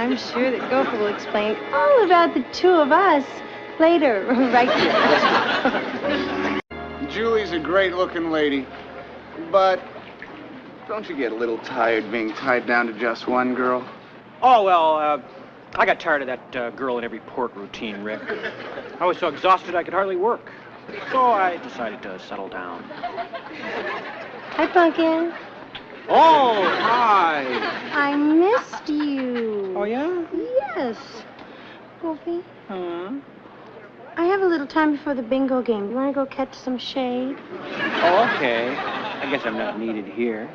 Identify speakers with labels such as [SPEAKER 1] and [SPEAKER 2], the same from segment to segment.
[SPEAKER 1] I'm sure that Gopher will explain all about the two of us later, right here.
[SPEAKER 2] Julie's a great-looking lady, but don't you get a little tired being tied down to just one girl?
[SPEAKER 3] Oh, well, I got tired of that girl in every port routine, Rick. I was so exhausted I could hardly work. So I decided to settle down.
[SPEAKER 1] Hi, Pumpkin.
[SPEAKER 2] Oh, hi.
[SPEAKER 1] I missed you.
[SPEAKER 3] Oh, yeah?
[SPEAKER 1] Yes. Goofy,
[SPEAKER 3] Huh?
[SPEAKER 1] I have a little time before the bingo game. You want to go catch some shade?
[SPEAKER 3] Oh, okay. I guess I'm not needed here.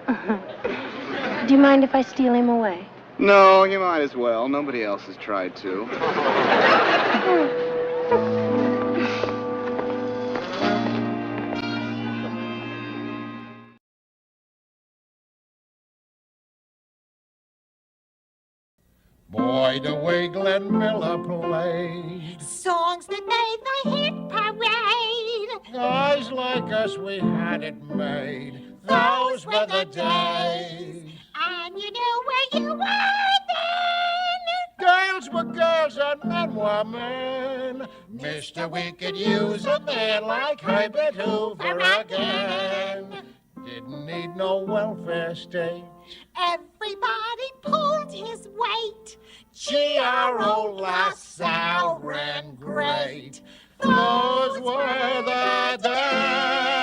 [SPEAKER 1] Do you mind if I steal him away?
[SPEAKER 2] No, you might as well. Nobody else has tried to.
[SPEAKER 4] Boy, the way Glenn Miller played.
[SPEAKER 5] Songs that made the hit parade.
[SPEAKER 4] Guys like us, we had it made. Those were the days.
[SPEAKER 5] And you knew where you were then.
[SPEAKER 4] Girls were girls and men were men. Mr. We could use a man like Herbert Hoover again. Didn't need no welfare state.
[SPEAKER 5] Everybody pulled his weight.
[SPEAKER 4] Gee, our old LaSalle ran great. Those were the days.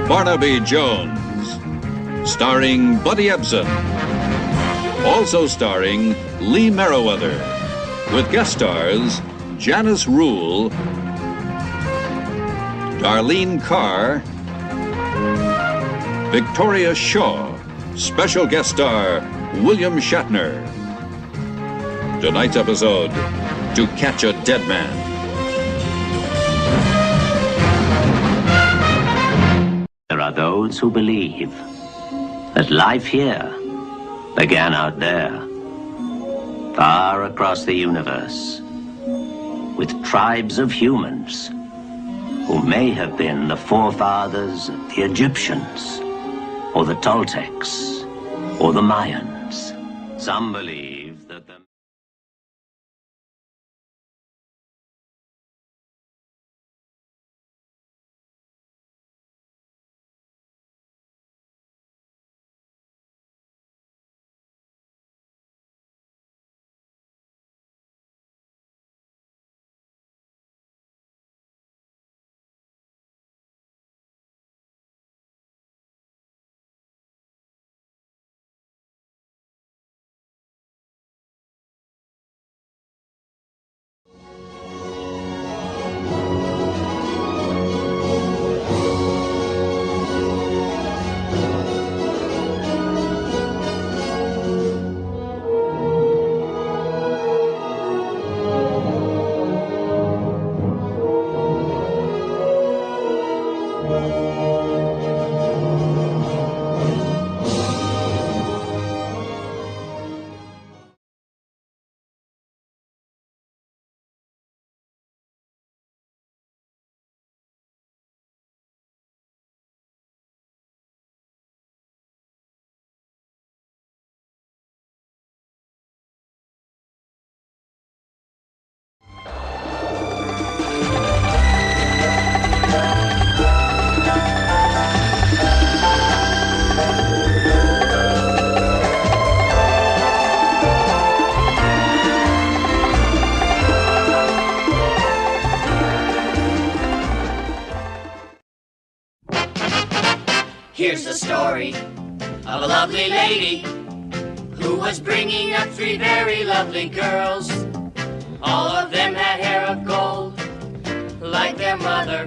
[SPEAKER 6] Barnaby Jones, starring Buddy Ebsen. Also starring Lee Merriweather, with guest stars Janice Rule, Darlene Carr, Victoria Shaw, special guest star William Shatner. Tonight's episode, To Catch a Dead Man.
[SPEAKER 7] There are those who believe that life here began out there, far across the universe, with tribes of humans who may have been the forefathers of the Egyptians, or the Toltecs, or the Mayans. Some believe that the
[SPEAKER 8] Here's the story of a lovely lady who was bringing up 3 very lovely girls. All of them had hair of gold, like their mother,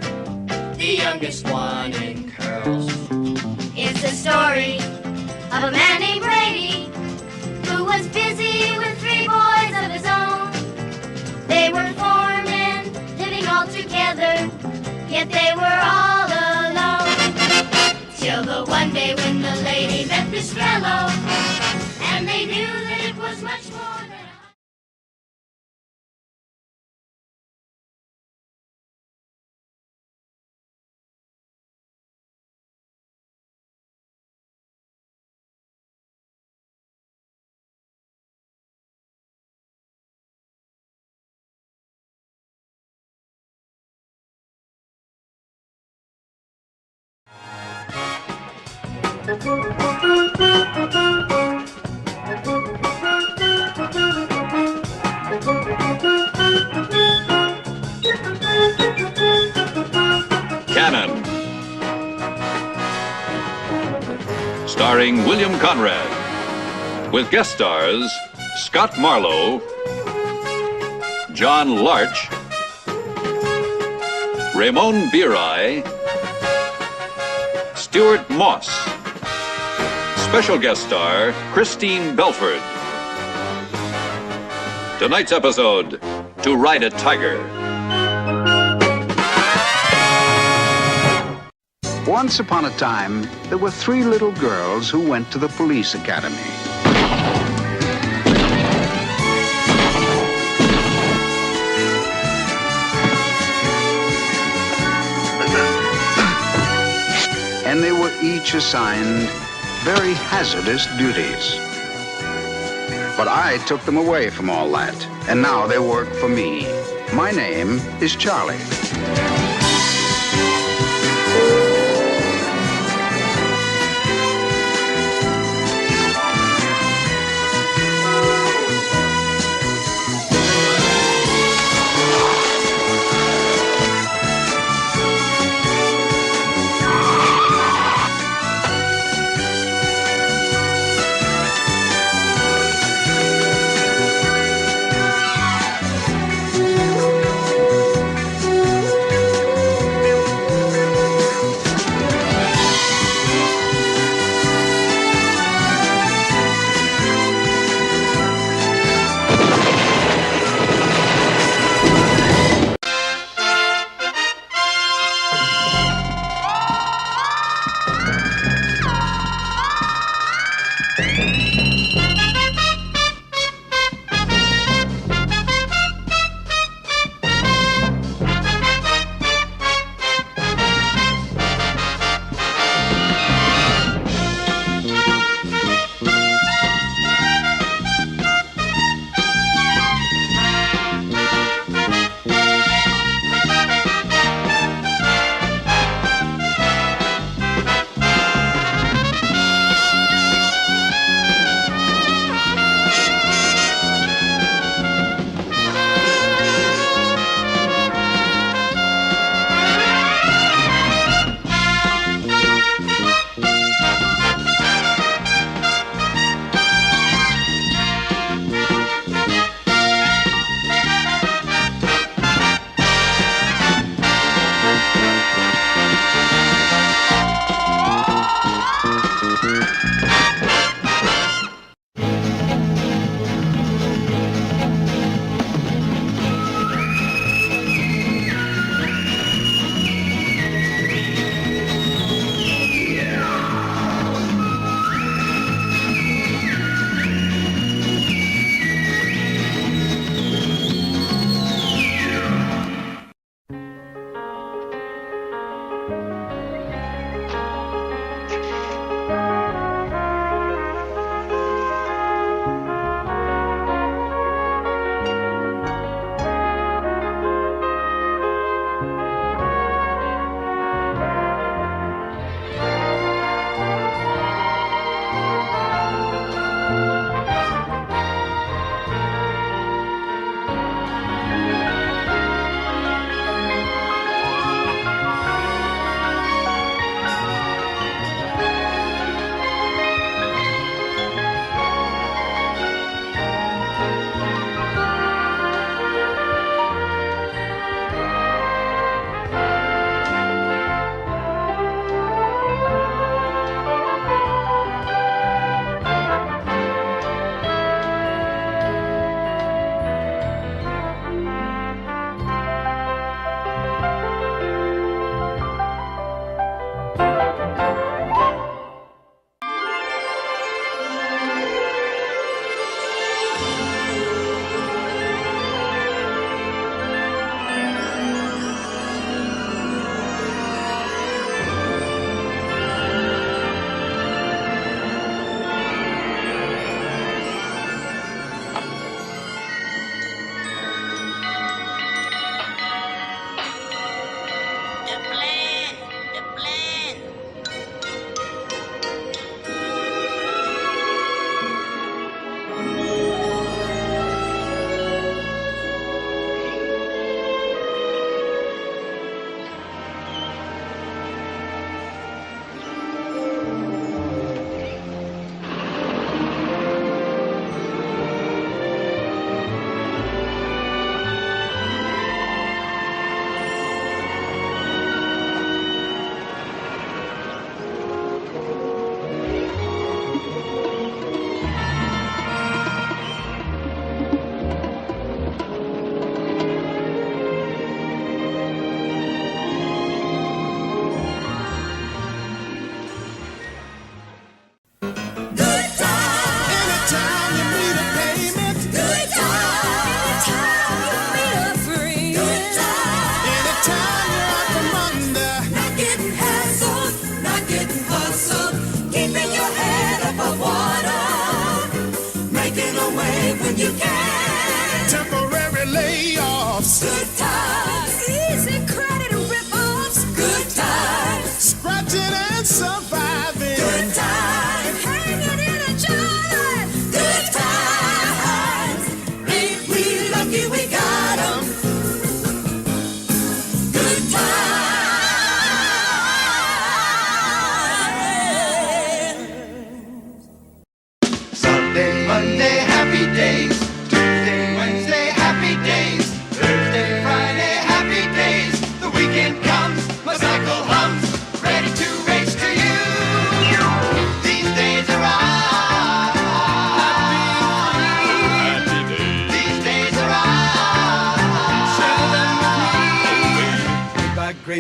[SPEAKER 8] the youngest one in curls.
[SPEAKER 5] It's the story of a man named Brady who was busy with 3 boys of his own. They were 4 men living all together, yet they were all alone. Till the one day when the lady met this fellow, and they knew that it was much more than
[SPEAKER 6] Cannon. Starring William Conrad. With guest stars Scott Marlowe, John Larch, Ramon Birai, Stuart Moss. Special guest star Christine Belford. Tonight's episode, To Ride a Tiger.
[SPEAKER 9] Once upon a time, there were 3 little girls who went to the police academy. And they were each assigned very hazardous duties. But I took them away from all that, and now they work for me. My name is Charlie.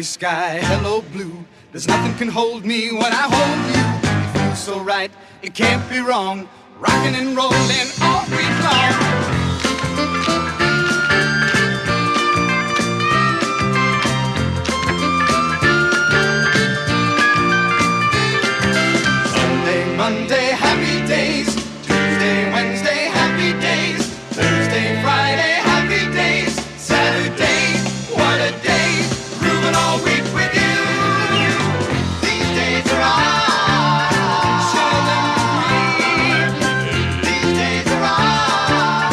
[SPEAKER 10] sky, hello blue. There's nothing can hold me when I hold you. It feels so right, it can't be wrong. Rocking and rolling all week long. Sunday, Monday, happy days. Tuesday, Wednesday, happy days. Thursday, Friday, happy days. Saturday, what a day. Grooving all week with you. These days are all short and free. These days are all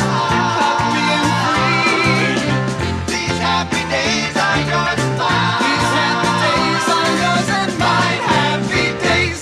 [SPEAKER 10] happy and free. These happy days are yours and mine. These happy days are yours and mine. Happy days.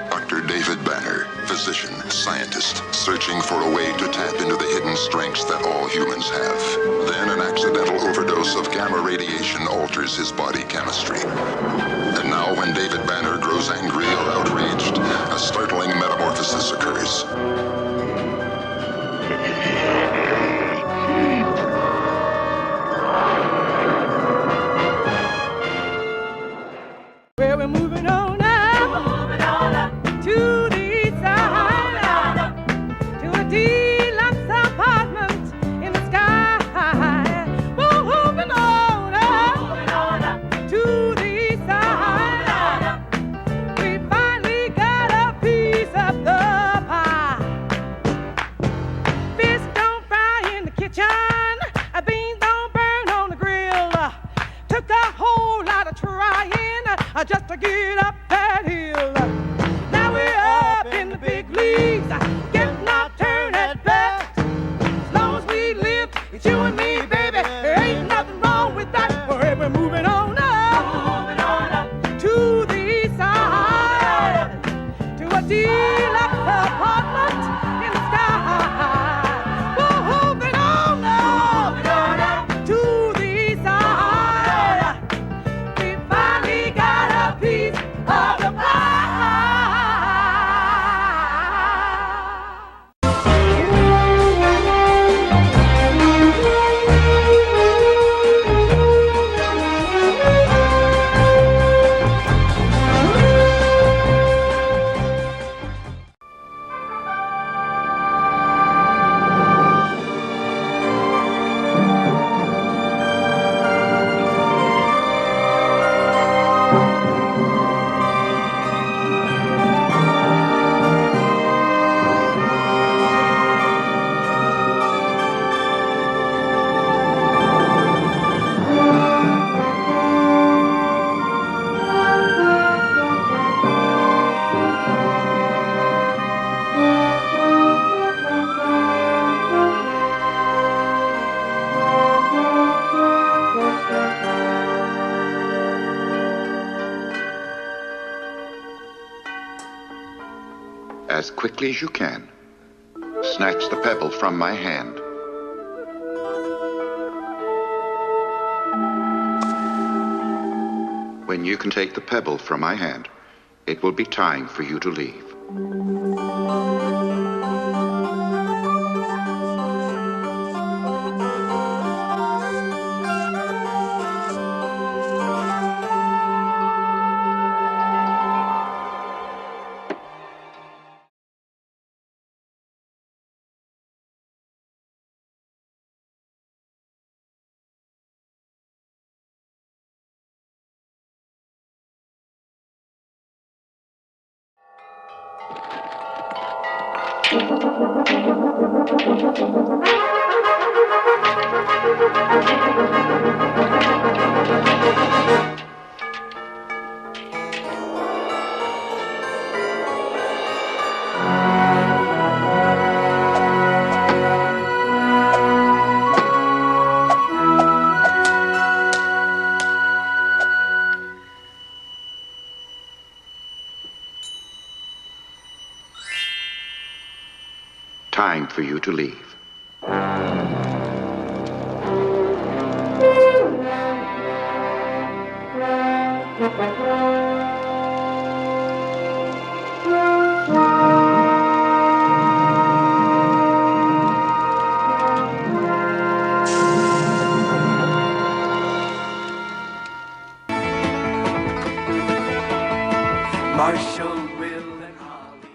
[SPEAKER 11] Dr. David Banner, physician, scientist, searching for a way to tap into the hidden strengths that all humans have. Then an accidental overdose of gamma radiation alters his body chemistry. And now when David Banner grows angry or outraged, a startling metamorphosis occurs.
[SPEAKER 12] Well, we're moving on up to the east side, to a deluxe apartment in the sky. We're moving on up to the east side. We finally got a piece of the pie. Fish don't fry in the kitchen, beans don't burn on the grill. Took a whole lot of trying just to get up that hill. Now we're up in the big leagues, getting our turn at bat. As long as we live, it's you and me, baby. There ain't nothing wrong with that. We're moving on up to the east side, to a deluxe apartment in the sky. We're moving on up to the east side. We finally got a piece of the pie.
[SPEAKER 9] As quickly as you can, snatch the pebble from my hand. When you can take the pebble from my hand, it will be time for you to leave. Time for you to leave.
[SPEAKER 10] Marshall, Will, and Holly.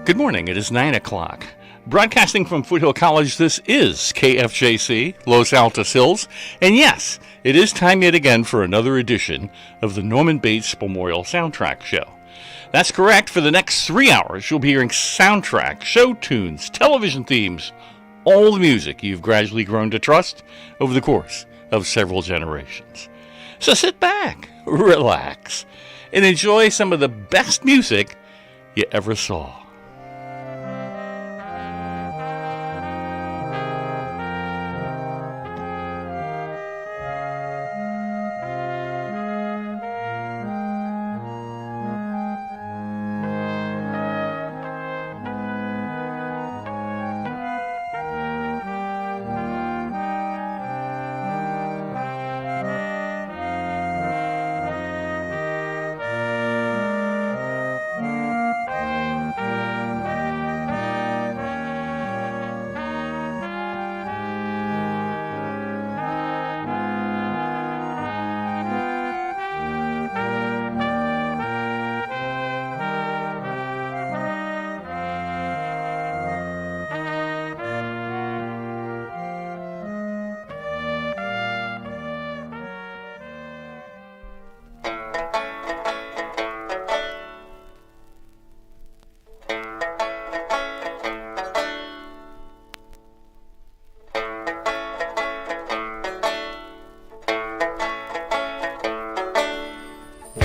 [SPEAKER 13] Good morning. It is 9 o'clock. Broadcasting from Foothill College, this is KFJC, Los Altos Hills. And yes, it is time yet again for another edition of the Norman Bates Memorial Soundtrack Show. That's correct. For the next 3 hours, you'll be hearing soundtrack, show tunes, television themes, all the music you've gradually grown to trust over the course of several generations. So sit back, relax, and enjoy some of the best music you ever saw.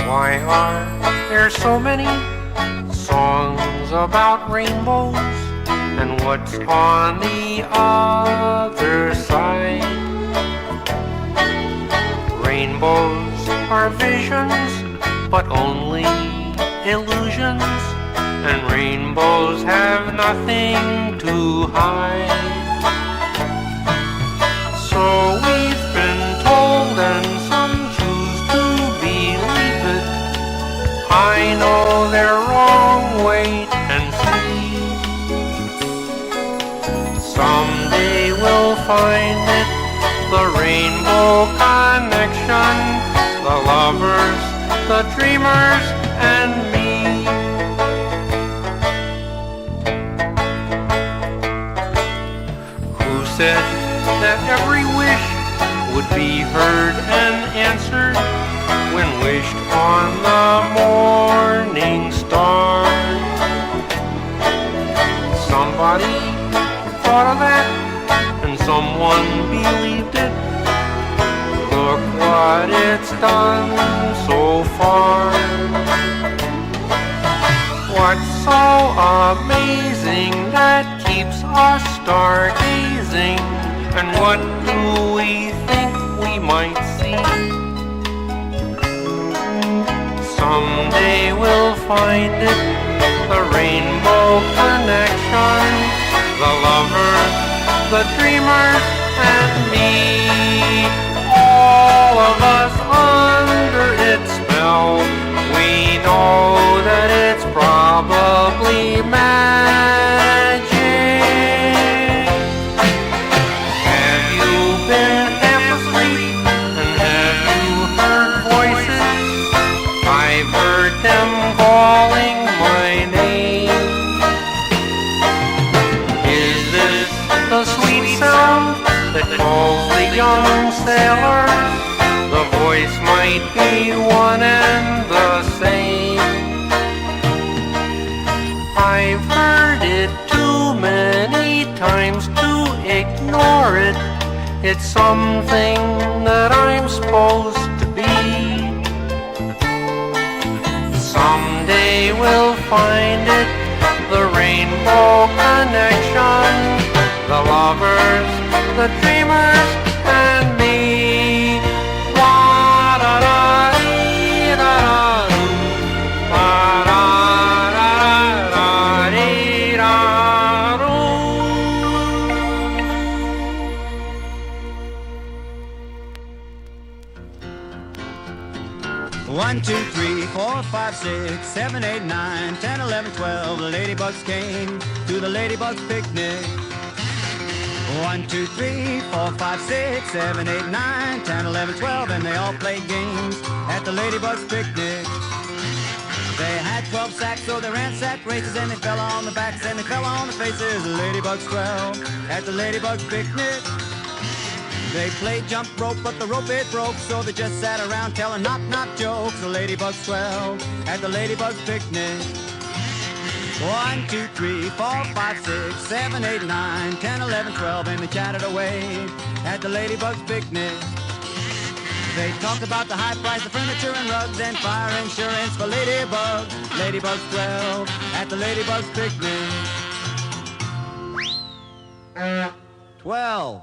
[SPEAKER 14] Why are there so many songs about rainbows? And what's on the other side? Rainbows are visions, but only illusions. And rainbows have nothing to hide. So we've been told, and some choose to believe it. I know they're wrong, wait and see. Someday we'll find it, the rainbow connection, the lovers, the dreamers, and me. Who said that every wish would be heard and answered when wished on the morning star? Somebody thought of that and someone believed it. Look what it's done so far. What's so amazing that keeps us stargazing. And what do we think we might see? Someday we'll find it, the rainbow connection, the lovers, the dreamers, and me. All of us under its spell, we know that it's probably magic. Have you been half asleep, and have you heard voices? I've heard them calling my name. Is this the sweet sound that calls the young sailor? The voice might be one and the same. I've heard it too many times to ignore it. It's something that I'm supposed to be. Someday we'll find it, the rainbow connection, the lovers, the dreamers, and me.
[SPEAKER 15] One, 2, 3, 4, 5, 6, 7, 8, 9, 10, 11, 12. The ladybugs came to the ladybugs picnic. 1, 2, 3, 4, 5, 6, 7, 8, 9, 10, 11, 12, and they all played games at the ladybugs picnic. They had 12 sacks, so they ran sack races, and they fell on the backs, and they fell on the faces. The ladybugs 12 at the ladybugs picnic. They played jump rope, but the rope it broke, so they just sat around telling knock-knock jokes. The ladybugs 12 at the ladybugs picnic. 1, 2, 3, 4, 5, 6, 7, 8, 9, 10, 11, 12, and they chatted away at the ladybugs picnic. They talked about the high price of furniture and rugs and fire insurance for ladybugs. Ladybugs 12 at the ladybugs picnic. 12.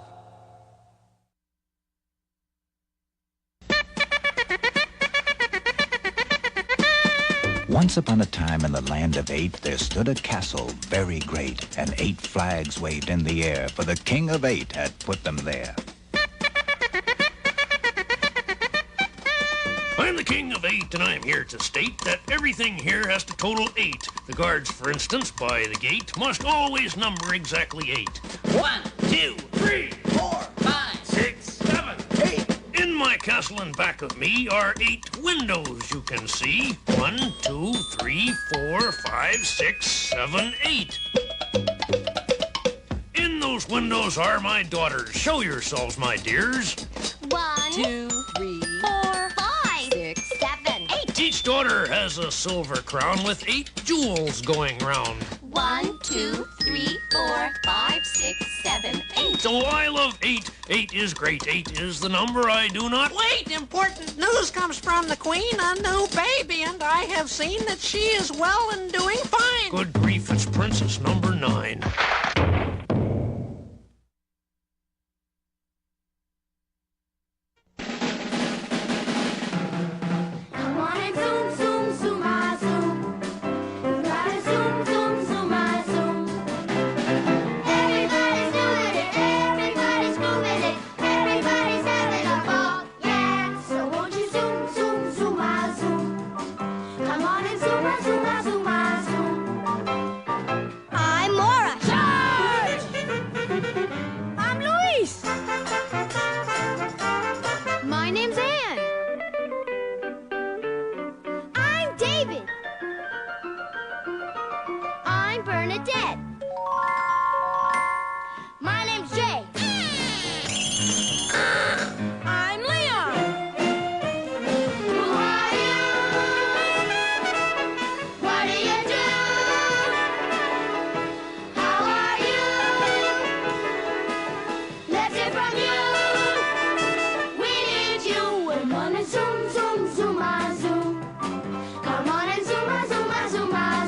[SPEAKER 16] Once upon a time in the land of 8, there stood a castle very great, and 8 flags waved in the air, for the king of 8 had put them there.
[SPEAKER 17] I'm the king of 8, and I'm here to state that everything here has to total 8. The guards, for instance, by the gate, must always number exactly 8. 1, 2, 3, 4, 5, 6, 7, 8. In my castle in back of me are 8 windows you can see. 1, 2, 3, 4, 5, 6, 7, 8. In those windows are my daughters. Show yourselves, my dears.
[SPEAKER 5] 1, 2, 3, 4, 5, 6, 7, 8.
[SPEAKER 17] Each daughter has a silver crown with 8 jewels going round.
[SPEAKER 5] 1, 2, 3, 4, 5, 6, 7, 8.
[SPEAKER 17] So I love 8. 8 is great. 8 is the number I do not...
[SPEAKER 18] Wait, important news comes from the Queen, a new baby, and I have seen that she is well and doing fine.
[SPEAKER 17] Good grief, it's Princess number 9.
[SPEAKER 5] Come on and zoom, zoom, zoom,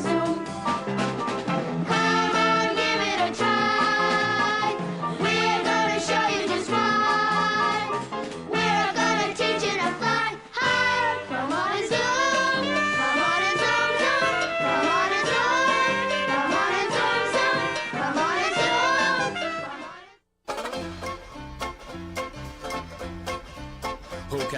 [SPEAKER 5] zoom. Come on, give it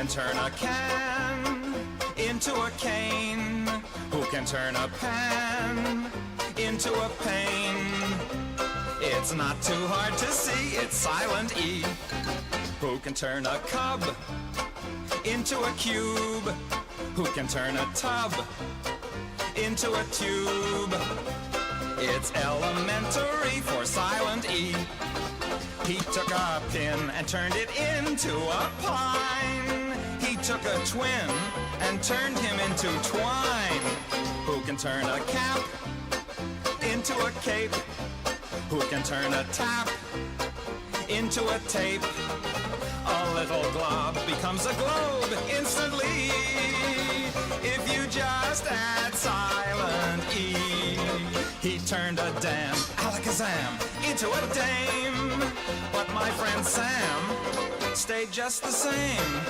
[SPEAKER 15] can turn a can into a cane? Who can turn a pan into a pane? It's not too hard to see, it's silent E. Who can turn a cub into a cube? Who can turn a tub into a tube? It's elementary for silent E. He took a pin and turned it into a pine. He took a twin and turned him into twine. Who can turn a cap into a cape? Who can turn a tap into a tape? A little glob becomes a globe instantly if you just add silent E. He turned a damn alakazam into a dame, but my friend Sam stayed just the same.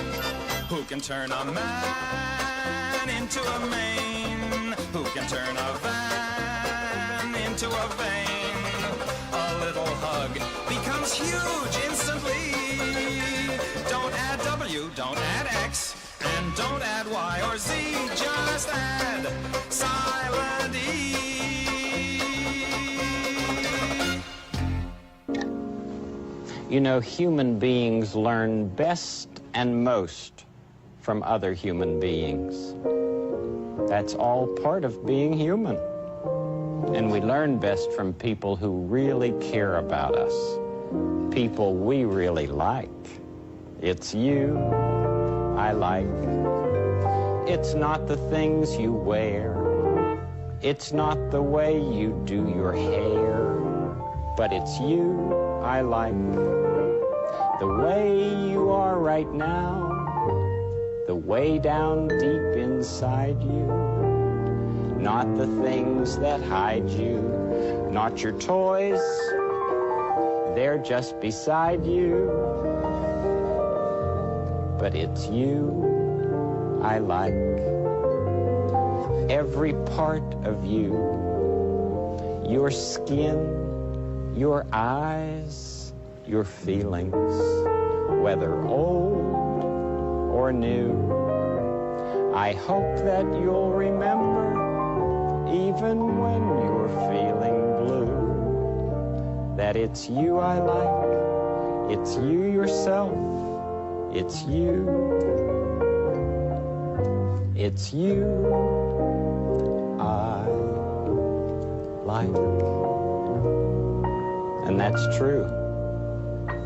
[SPEAKER 15] Who can turn a man into a mane? Who can turn a van into a vein? A little hug becomes huge instantly. Don't add W, don't add X, and don't add Y or Z, just add silent E.
[SPEAKER 19] You know, human beings learn best and most from other human beings. That's all part of being human. And we learn best from people who really care about us, people we really like. It's you I like. It's not the things you wear. It's not the way you do your hair. But it's you I like. The way you are right now. The way down deep inside you. Not the things that hide you. Not your toys. They're just beside you. But it's you I like. Every part of you. Your skin, your eyes, your feelings, whether old or new. I hope that you'll remember, even when you're feeling blue, that it's you I like, it's you yourself. It's you. It's you I like. And that's true.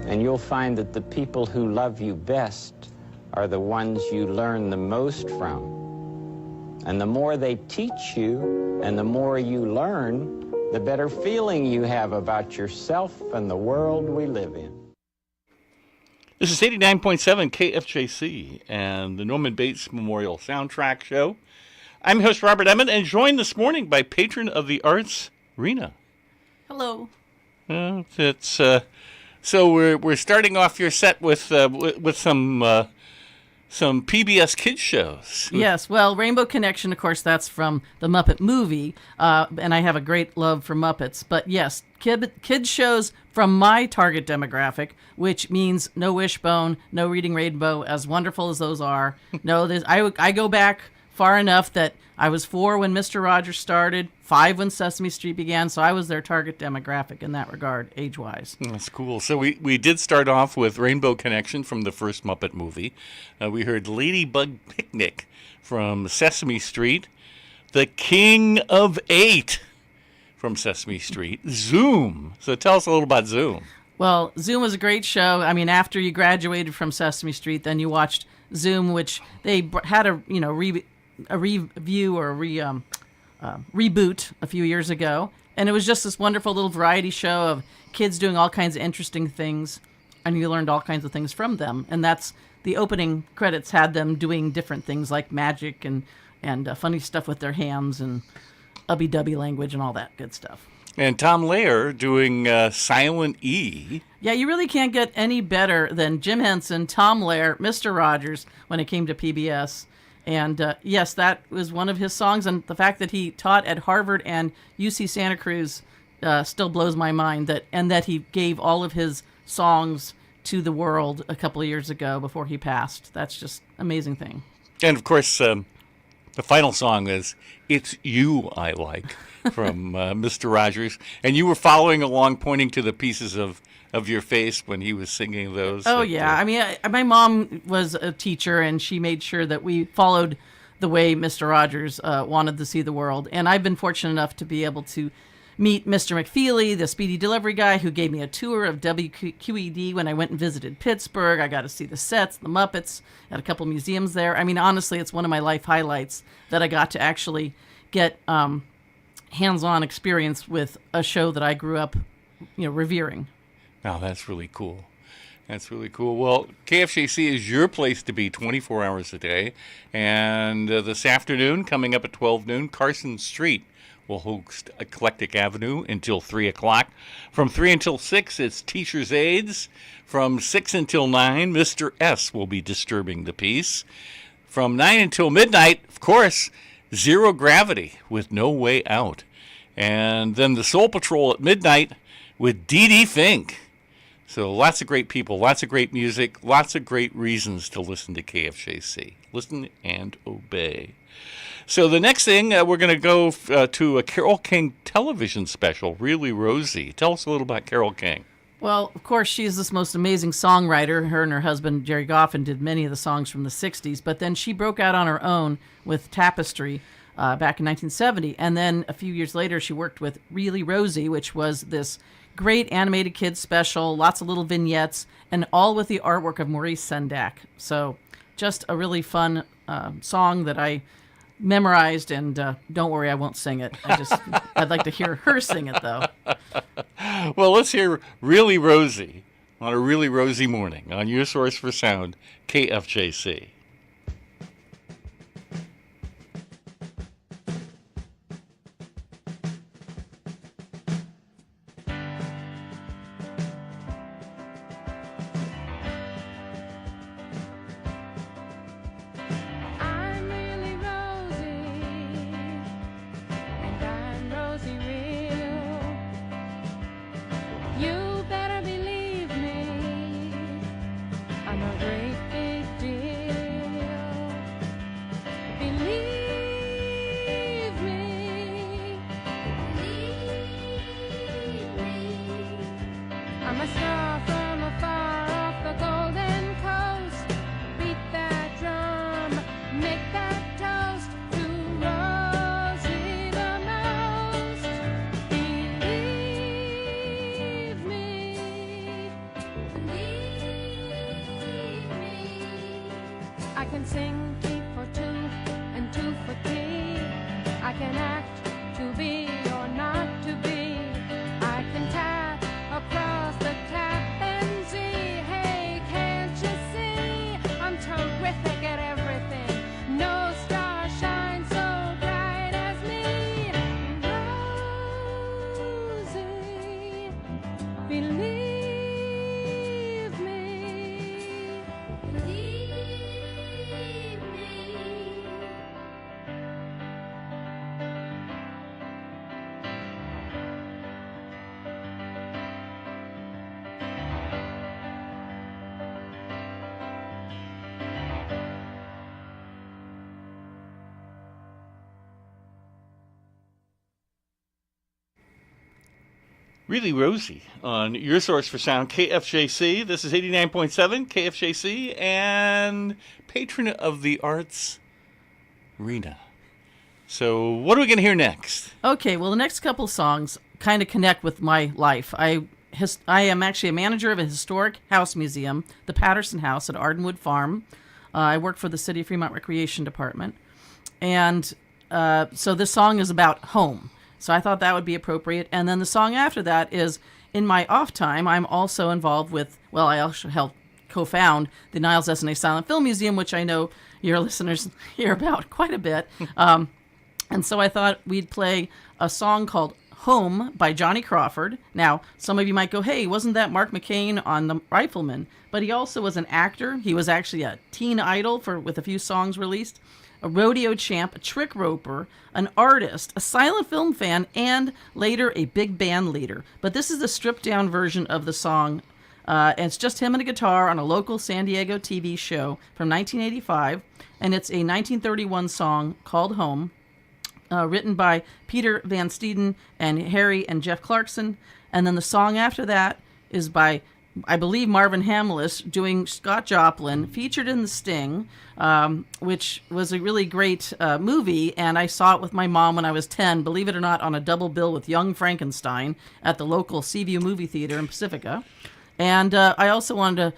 [SPEAKER 19] And you'll find that the people who love you best are the ones you learn the most from. And the more they teach you and the more you learn, the better feeling you have about yourself and the world we live in.
[SPEAKER 13] This is 89.7 KFJC and the Norman Bates Memorial Soundtrack Show. I'm host Robert Emmett and joined this morning by patron of the arts, Rena.
[SPEAKER 20] Hello.
[SPEAKER 13] So we're starting off your set with some PBS kids shows.
[SPEAKER 20] Yes, well, Rainbow Connection, of course, that's from the Muppet movie, and I have a great love for Muppets. But yes, kids shows from my target demographic, which means no Wishbone, no Reading Rainbow, as wonderful as those are. No, I go back far enough that I was 4 when Mr. Rogers started, 5 when Sesame Street began, so I was their target demographic in that regard, age-wise.
[SPEAKER 13] That's cool. So we did start off with Rainbow Connection from the first Muppet movie. We heard Ladybug Picnic from Sesame Street, The King of 8 from Sesame Street, Zoom. So tell us a little about Zoom.
[SPEAKER 20] Well, Zoom was a great show. I mean, after you graduated from Sesame Street, then you watched Zoom, which they had a review or reboot a few years ago, and it was just this wonderful little variety show of kids doing all kinds of interesting things, and you learned all kinds of things from them. And that's the opening credits had them doing different things like magic and funny stuff with their hands and ubby-dubby language and all that good stuff.
[SPEAKER 13] And Tom Lehrer doing Silent E.
[SPEAKER 20] Yeah, you really can't get any better than Jim Henson, Tom Lehrer, Mr. Rogers when it came to PBS. And yes, that was one of his songs. And the fact that he taught at Harvard and UC Santa Cruz still blows my mind. That he gave all of his songs to the world a couple of years ago before he passed. That's just amazing thing.
[SPEAKER 13] And of course, the final song is "It's You I Like" from Mr. Rogers, and you were following along, pointing to the pieces of your face when he was singing those.
[SPEAKER 20] Oh yeah, I mean, my mom was a teacher, and she made sure that we followed the way Mr. Rogers wanted to see the world. And I've been fortunate enough to be able to meet Mr. McFeely, the speedy delivery guy who gave me a tour of WQED when I went and visited Pittsburgh. I got to see the sets, the Muppets, at a couple museums there. I mean, honestly, it's one of my life highlights that I got to actually get hands-on experience with a show that I grew up, revering.
[SPEAKER 13] Oh, that's really cool. That's really cool. Well, KFJC is your place to be 24 hours a day. And this afternoon, coming up at 12 noon, Carson Street will host Eclectic Avenue until 3 o'clock. From 3 until 6, it's Teacher's Aids. From 6 until 9, Mr. S will be disturbing the peace. From 9 until midnight, of course, Zero Gravity with No Way Out. And then the Soul Patrol at midnight with Dee Dee Fink. So lots of great people, lots of great music, lots of great reasons to listen to KFJC. Listen and obey. So the next thing, we're going to go to a Carole King television special, Really Rosie. Tell us a little about Carole King.
[SPEAKER 20] Well, of course, she's this most amazing songwriter. Her and her husband, Jerry Goffin, did many of the songs from the 60s. But then she broke out on her own with Tapestry back in 1970. And then a few years later, she worked with Really Rosie, which was this great animated kids special, lots of little vignettes, and all with the artwork of Maurice Sendak. So just a really fun song that I memorized, and don't worry, I won't sing it. I'd like to hear her sing it, though.
[SPEAKER 13] Well, let's hear Really Rosie on a really rosy morning on your source for sound, KFJC. Really Rosie on your source for sound, KFJC. This is 89.7 KFJC and patron of the arts, Rena. So what are we going to hear next?
[SPEAKER 20] Okay, well, the next couple songs kind of connect with my life. I am actually a manager of a historic house museum, the Patterson House at Ardenwood Farm. I work for the City of Fremont Recreation Department. And so this song is about home. So I thought that would be appropriate. And then the song after that is, in my off time, I'm also involved with, well, I also helped co-found the Niles S&A Silent Film Museum, which I know your listeners hear about quite a bit. And so I thought we'd play a song called Home by Johnny Crawford. Now, some of you might go, hey, wasn't that Mark McCain on The Rifleman? But he also was an actor. He was actually a teen idol with a few songs released. A rodeo champ, a trick roper, an artist, a silent film fan, and later a big band leader. But this is the stripped-down version of the song And it's just him and a guitar on a local San Diego TV show from 1985. And it's a 1931 song called Home, written by Peter Van Steeden and Harry and Jeff Clarkson. And then the song after that is by, I believe, Marvin Hamliss doing Scott Joplin, featured in The Sting, which was a really great movie. And I saw it with my mom when I was 10, believe it or not, on a double bill with Young Frankenstein at the local Seaview movie theater in Pacifica. And I also wanted to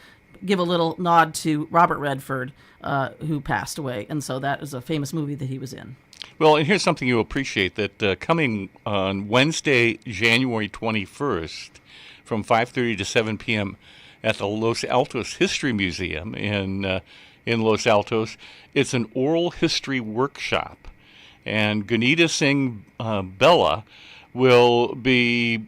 [SPEAKER 20] give a little nod to Robert Redford, who passed away. And so that is a famous movie that he was in.
[SPEAKER 13] Well, and here's something you'll appreciate, that coming on Wednesday, January 21st, from 5:30 to 7 p.m. at the Los Altos History Museum in Los Altos, it's an oral history workshop. And Gunita Singh Bella will be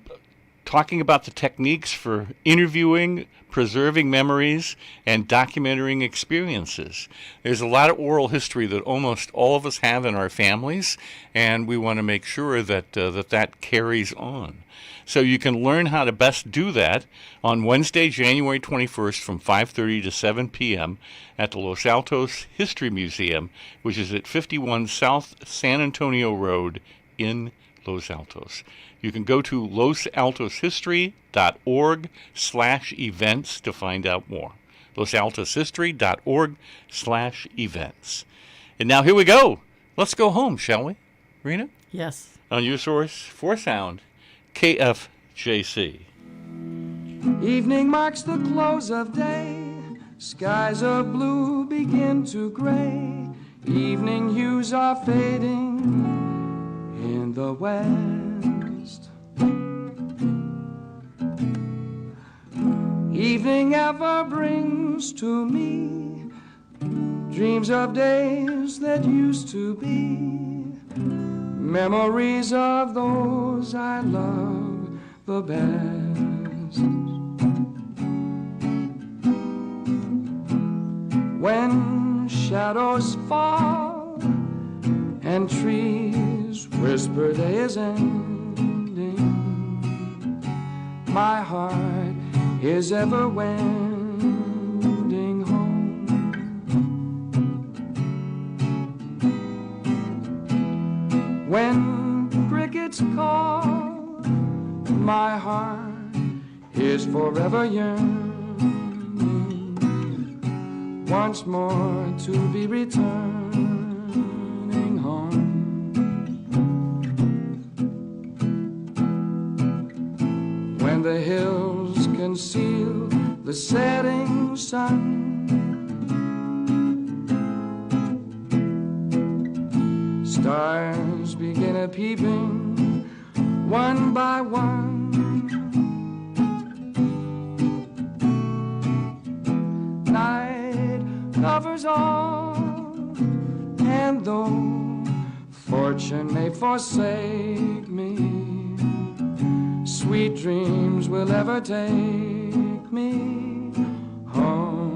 [SPEAKER 13] talking about the techniques for interviewing, preserving memories, and documenting experiences. There's a lot of oral history that almost all of us have in our families, and we want to make sure that that carries on. So you can learn how to best do that on Wednesday, January 21st from 5:30 to 7 p.m. at the Los Altos History Museum, which is at 51 South San Antonio Road in Los Altos. You can go to losaltoshistory.org/events to find out more. losaltoshistory.org/events. And now here we go. Let's go home, shall we, Rena?
[SPEAKER 20] Yes.
[SPEAKER 13] On your source for sound, KFJC.
[SPEAKER 10] Evening marks the close of day. Skies of blue begin to gray. Evening hues are fading in the west. Evening ever brings to me dreams of days that used to be, memories of those I love the best. When shadows fall and trees whisper day is ending, my heart is ever wending home. When crickets call, my heart is forever yearning once more to be returning home. When the hills conceal the setting sun, stars begin a peeping one by one. Night covers all, and though fortune may forsake me, sweet dreams will ever take me home.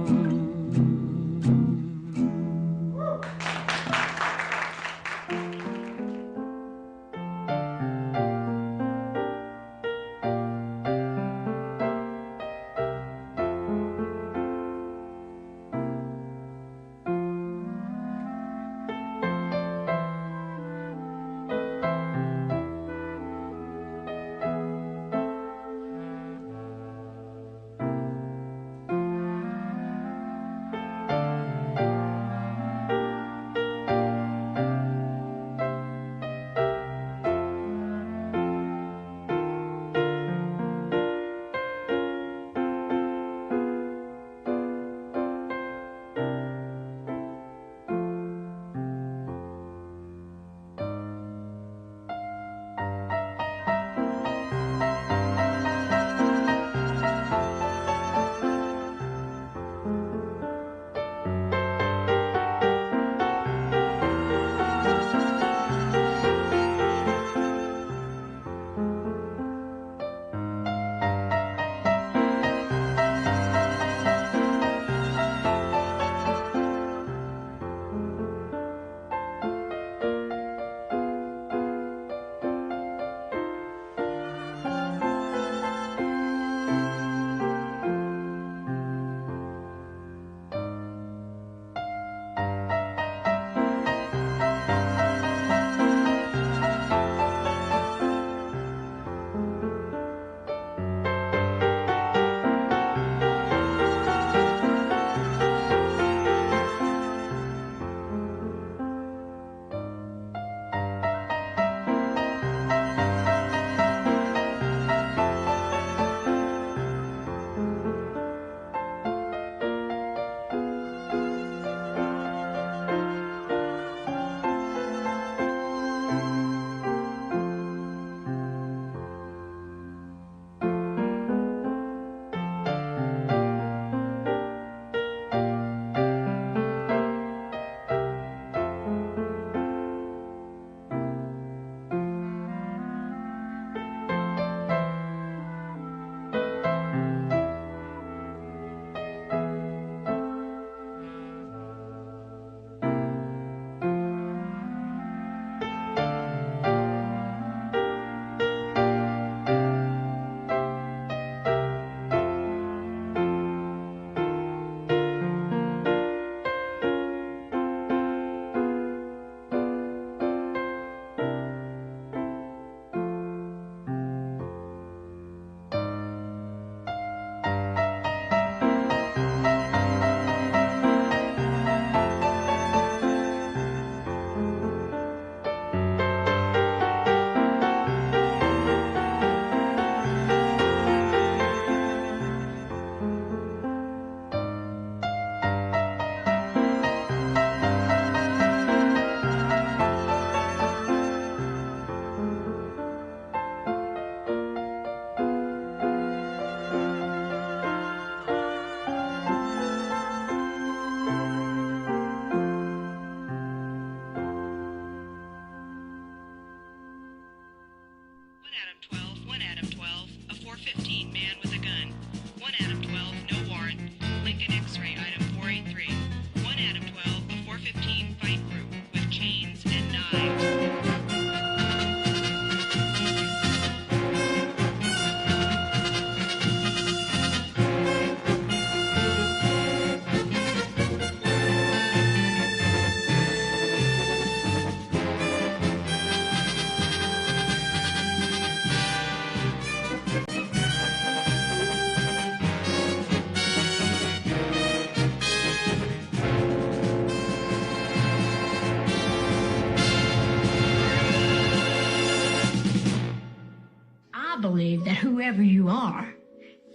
[SPEAKER 21] whoever you are,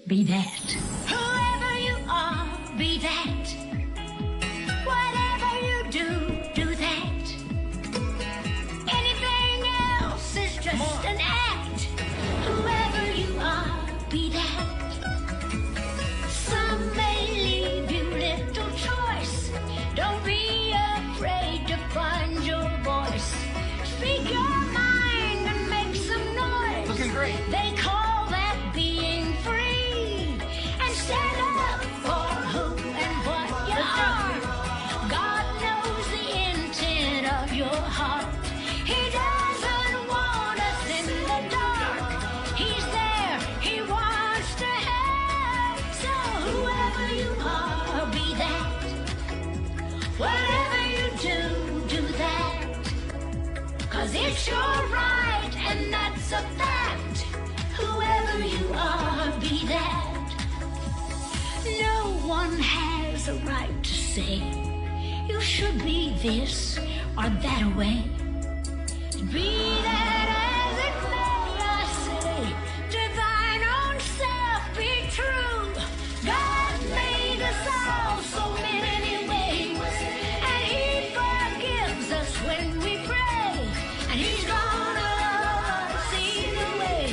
[SPEAKER 21] be that. Whoever you are, be that. Whatever you do, do that. Anything else is just an act. Whoever you are, be that. Some may leave you little choice. Don't be afraid to find your voice. Speak your mind and make some noise.
[SPEAKER 2] Looking great.
[SPEAKER 21] They call that being free. And stand up for who and what you are. God knows the intent of your heart. He doesn't want us in the dark. He's there, he wants to help. So whoever you are, be that. Whatever you do, do that. 'Cause it's your right, and that's a fact. Whoever you are, be that. No one has a right to say you should be this or that way. Be that as it may, I say, to thine own self be true. God made us all so many ways, and he forgives us when we pray, and he's gonna love us either way.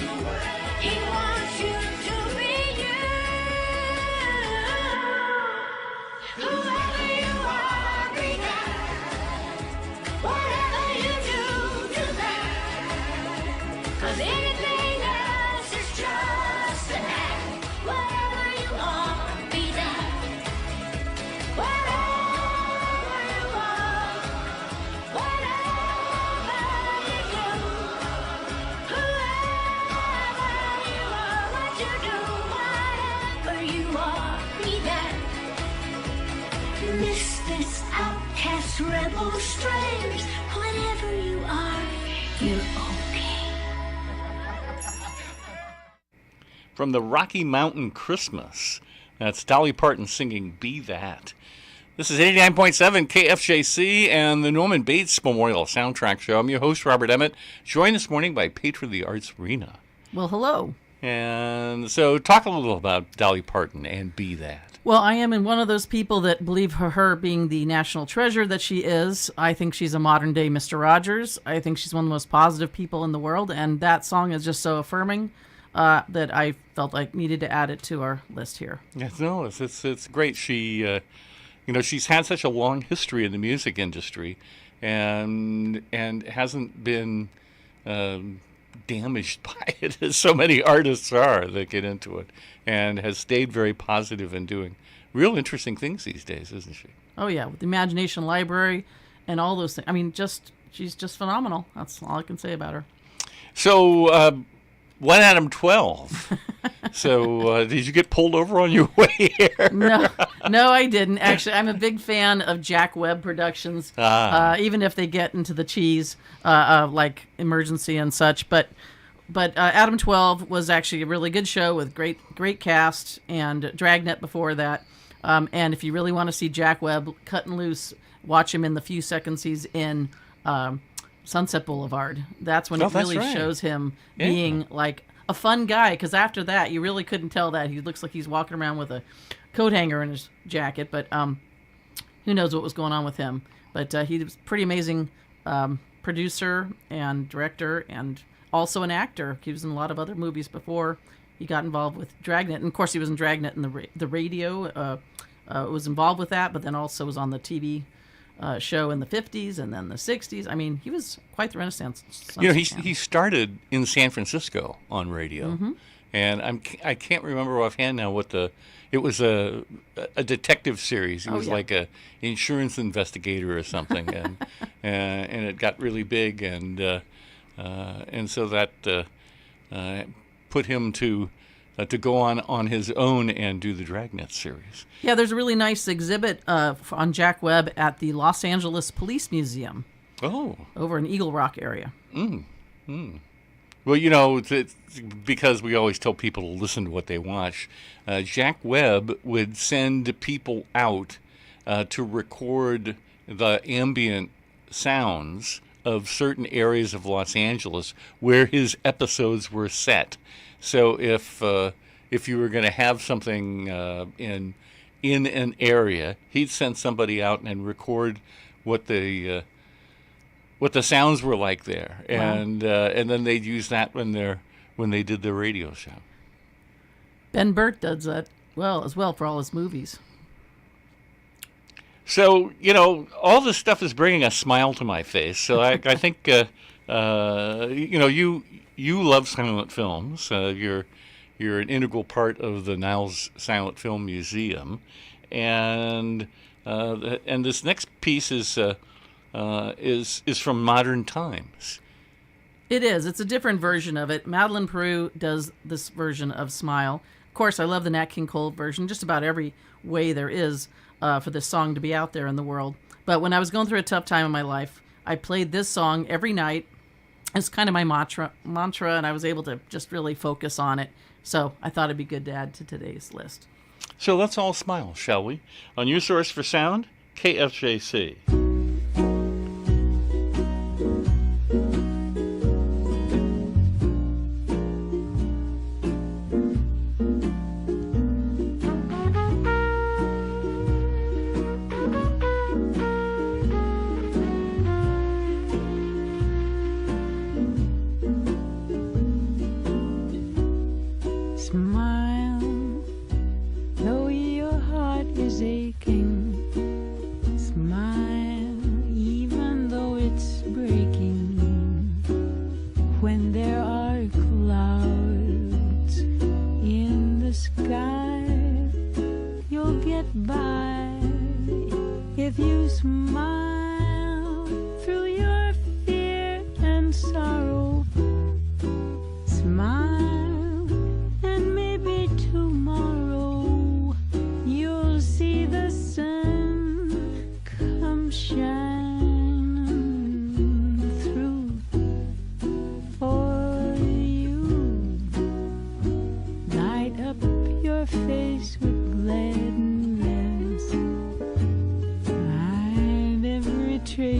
[SPEAKER 21] He wants you to be you. Whoever you are, be that. Whatever you do, do that. 'Cause anything else is just an act. Whatever you are, be that. Whatever you are, whatever you do, whoever you are, what you do, whatever you are, be that. Misfits, outcasts, rebels, strays, whatever you are, you're okay.
[SPEAKER 13] From the Rocky Mountain Christmas, that's Dolly Parton singing Be That. This is 89.7 KFJC and the Norman Bates Memorial Soundtrack Show. I'm your host, Robert Emmett, joined this morning by patron of the arts, Rena.
[SPEAKER 20] Well, hello.
[SPEAKER 13] And so talk a little about Dolly Parton and Be That.
[SPEAKER 20] Well, I am one of those people that believe her being the national treasure that she is. I think she's a modern-day Mr. Rogers. I think she's one of the most positive people in the world, and that song is just so affirming that I felt like needed to add it to our list here.
[SPEAKER 13] Yes, no, it's great. She, she's had such a long history in the music industry, and hasn't been damaged by it as so many artists are that get into it, and has stayed very positive and doing real interesting things these days, isn't she?
[SPEAKER 20] Oh yeah, with the Imagination Library and all those things. I mean, she's just phenomenal. That's all I can say about her.
[SPEAKER 13] So, One Adam 12. So, did you get pulled over on your way here?
[SPEAKER 20] No, I didn't. Actually, I'm a big fan of Jack Webb Productions, even if they get into the cheese, like Emergency and such. But Adam 12 was actually a really good show with great cast, and Dragnet before that. And if you really want to see Jack Webb cutting loose, watch him in the few seconds he's in Sunset Boulevard. That's when it really shows him being like a fun guy, because after that you really couldn't tell that. He looks like he's walking around with a coat hanger in his jacket, but who knows what was going on with him. But he was pretty amazing producer and director, and also an actor. He was in a lot of other movies before he got involved with Dragnet, and of course he was in Dragnet in the radio, was involved with that, but then also was on the TV show in the 50s and then the 60s. I mean, he was quite the Renaissance.
[SPEAKER 13] He started in San Francisco on radio, and I can't remember offhand now what it was a detective series. He was like a insurance investigator or something, and it got really big, and so that put him to go on his own and do the Dragnet series. Yeah,
[SPEAKER 20] there's a really nice exhibit on Jack Webb at the Los Angeles Police Museum.
[SPEAKER 13] Oh.
[SPEAKER 20] Over in Eagle Rock area.
[SPEAKER 13] Well, it's because we always tell people to listen to what they watch. Jack Webb would send people out to record the ambient sounds of certain areas of Los Angeles where his episodes were set. So if you were going to have something in an area, he'd send somebody out and record what the sounds were like there, and then they'd use that when they did their radio show.
[SPEAKER 20] Ben Burt does that as well for all his movies.
[SPEAKER 13] So, all this stuff is bringing a smile to my face. So I think, you love silent films. You're an integral part of the Niles Silent Film Museum, and this next piece is from modern times.
[SPEAKER 20] It is. It's a different version of it. Madeleine Peru does this version of Smile. Of course, I love the Nat King Cole version, just about every way there is for this song to be out there in the world. But when I was going through a tough time in my life, I played this song every night. It's kind of my mantra, and I was able to just really focus on it. So I thought it'd be good to add to today's list.
[SPEAKER 13] So let's all smile, shall we? On your source for sound, KFJC.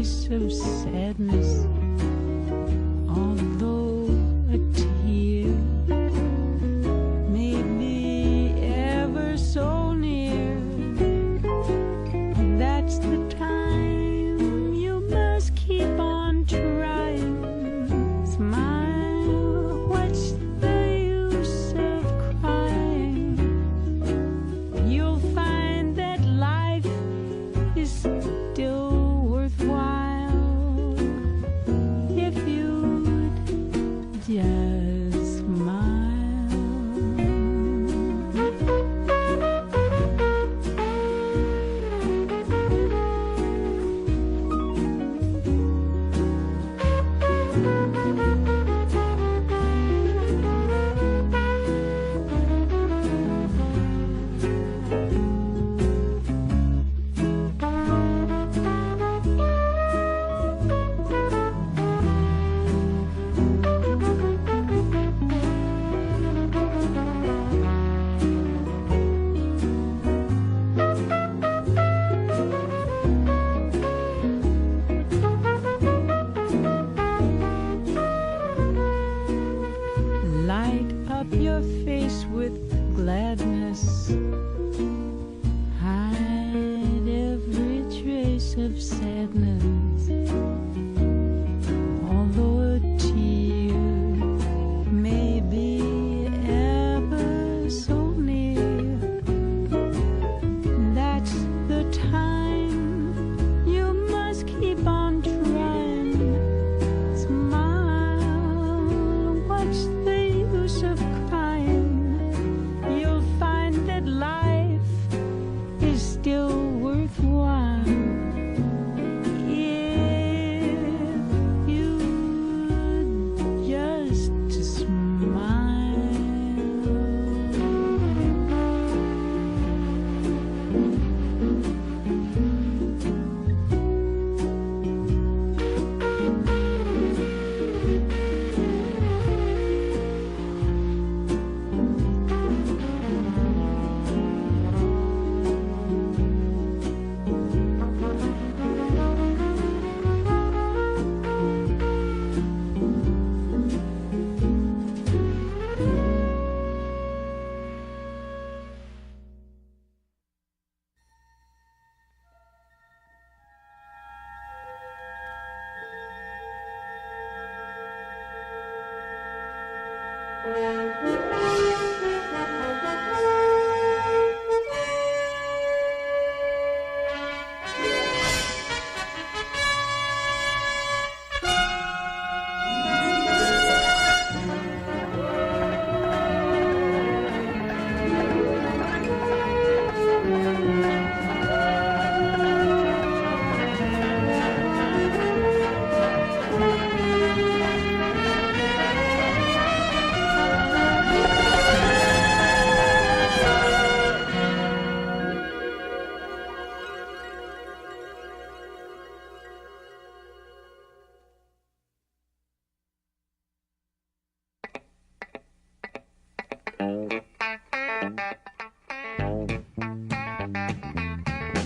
[SPEAKER 21] Still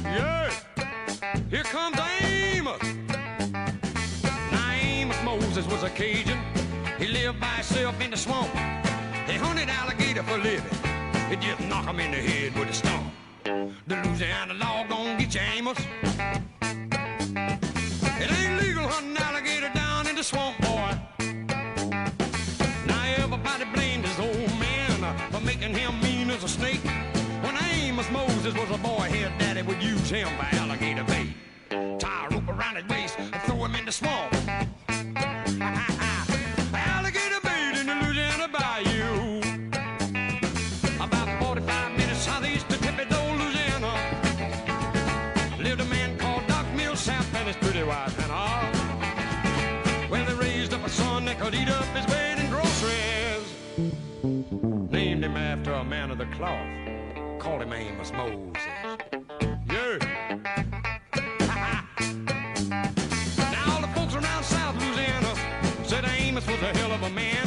[SPEAKER 3] Yeah, here comes Amos. Now Amos Moses was a Cajun. He lived by himself in the swamp. He hunted alligator for a living. He just knock him in the head with a stump. The Louisiana law gon' get you, Amos. It ain't legal hunting alligator down in the swamp, boy. Now everybody blamed his old man for making him mean as a snake. When Amos Moses was a boy, his daddy would use him by alligator bait. Tie a rope around his waist and throw him in the swamp. Alligator bait in the Louisiana bayou. About 45 minutes southeast of Topaz, Louisiana, lived a man called Doc Millsap and his pretty wife Hannah. Well, they raised up a son that could eat up his weight in groceries. Named him after a man of the cloth. Called him Amos Moses. Yeah. Now all the folks around South Louisiana said Amos was a hell of a man.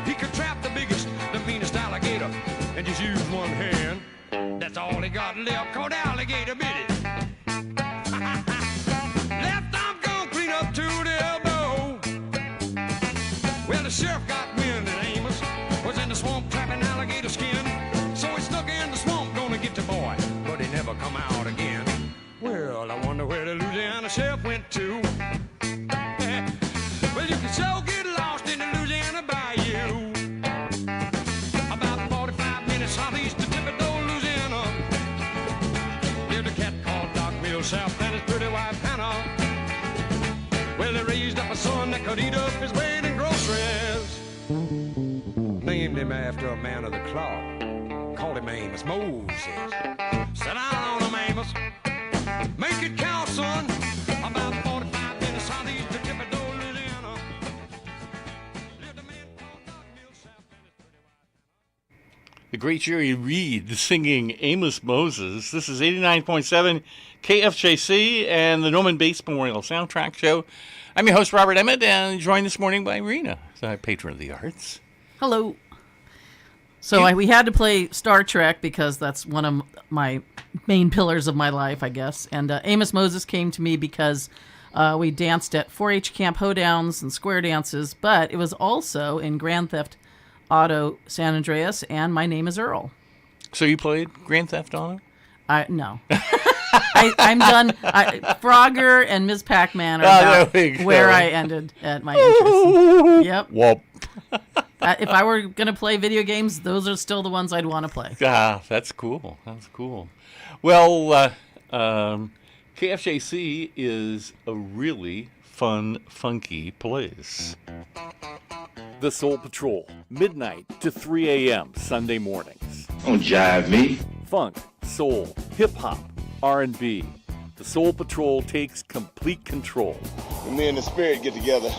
[SPEAKER 3] He could trap the biggest, the meanest alligator and just use one hand. That's all he got left, called alligator bit it. Left arm gone clean up to the elbow. Well, the sheriff got wind that Amos was in the swamp trapping alligator skin. So he snuck in the swamp, gonna get the boy, but he never come out again. Well, I wonder where the Louisiana sheriff went to. Well, you can so get lost in the Louisiana bayou. About 45 minutes southeast of Topaz, Louisiana, lived a cat called Doc Millsap and his pretty wife Hannah. Well, they raised up a son that could eat up his weight in groceries. Named him after a man of the cloth. Called him Amos Moses. Sit down on him, Amos. Make it count, son. About 45 minutes southeast of Topaz, Louisiana.
[SPEAKER 13] The great Jerry Reed singing Amos Moses. This is 89.7 KFJC and the Noman Bates Memorial Soundtrack Show. I'm your host, Robert Emmett, and joined this morning by Rena, the patron of the arts.
[SPEAKER 20] Hello. So we had to play Star Trek because that's one of my main pillars of my life, I guess. And Amos Moses came to me because we danced at 4-H Camp Hoedowns and square dances, but it was also in Grand Theft Auto San Andreas, and My Name is Earl.
[SPEAKER 13] So you played Grand Theft Auto?
[SPEAKER 20] No. I'm done. Frogger and Ms. Pac-Man are about where I ended at my interest. Yep.
[SPEAKER 13] Whoop.
[SPEAKER 20] If I were going to play video games, those are still the ones I'd want to play.
[SPEAKER 13] Ah, that's cool. That's cool. Well, KFJC is a really fun, funky place. The Soul Patrol, midnight to 3 a.m. Sunday mornings.
[SPEAKER 22] Don't jive me.
[SPEAKER 13] Funk, soul, hip-hop, R&B. The Soul Patrol takes complete control.
[SPEAKER 23] When me and the Spirit get together,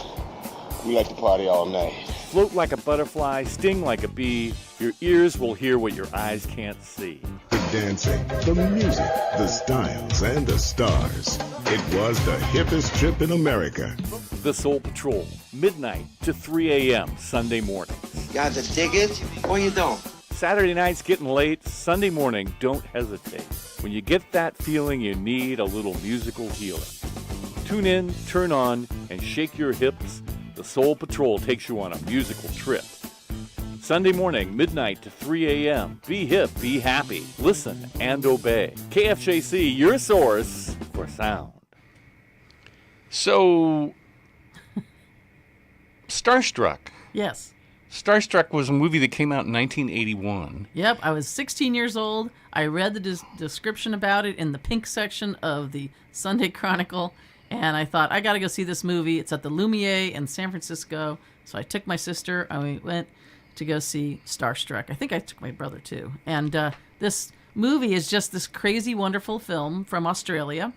[SPEAKER 23] we like to party all night.
[SPEAKER 13] Float like a butterfly, sting like a bee. Your ears will hear what your eyes can't see.
[SPEAKER 24] The dancing, the music, the styles, and the stars. It was the hippest trip in America.
[SPEAKER 13] The Soul Patrol, midnight to 3 a.m. Sunday mornings.
[SPEAKER 22] Got to dig it or you don't.
[SPEAKER 13] Saturday night's getting late. Sunday morning, don't hesitate. When you get that feeling, you need a little musical healing. Tune in, turn on, and shake your hips. The Soul Patrol takes you on a musical trip. Sunday morning, midnight to 3 a.m. Be hip, be happy, listen, and obey. KFJC, your source for sound. So, Starstruck.
[SPEAKER 20] Yes.
[SPEAKER 13] Starstruck was a movie that came out in 1981.
[SPEAKER 20] Yep, I was 16 years old. I read the description about it in the pink section of the Sunday Chronicle, and I thought, I got to go see this movie. It's at the Lumiere in San Francisco. So I took my sister, and we went to go see Starstruck. I think I took my brother, too. And this movie is just this crazy, wonderful film from Australia.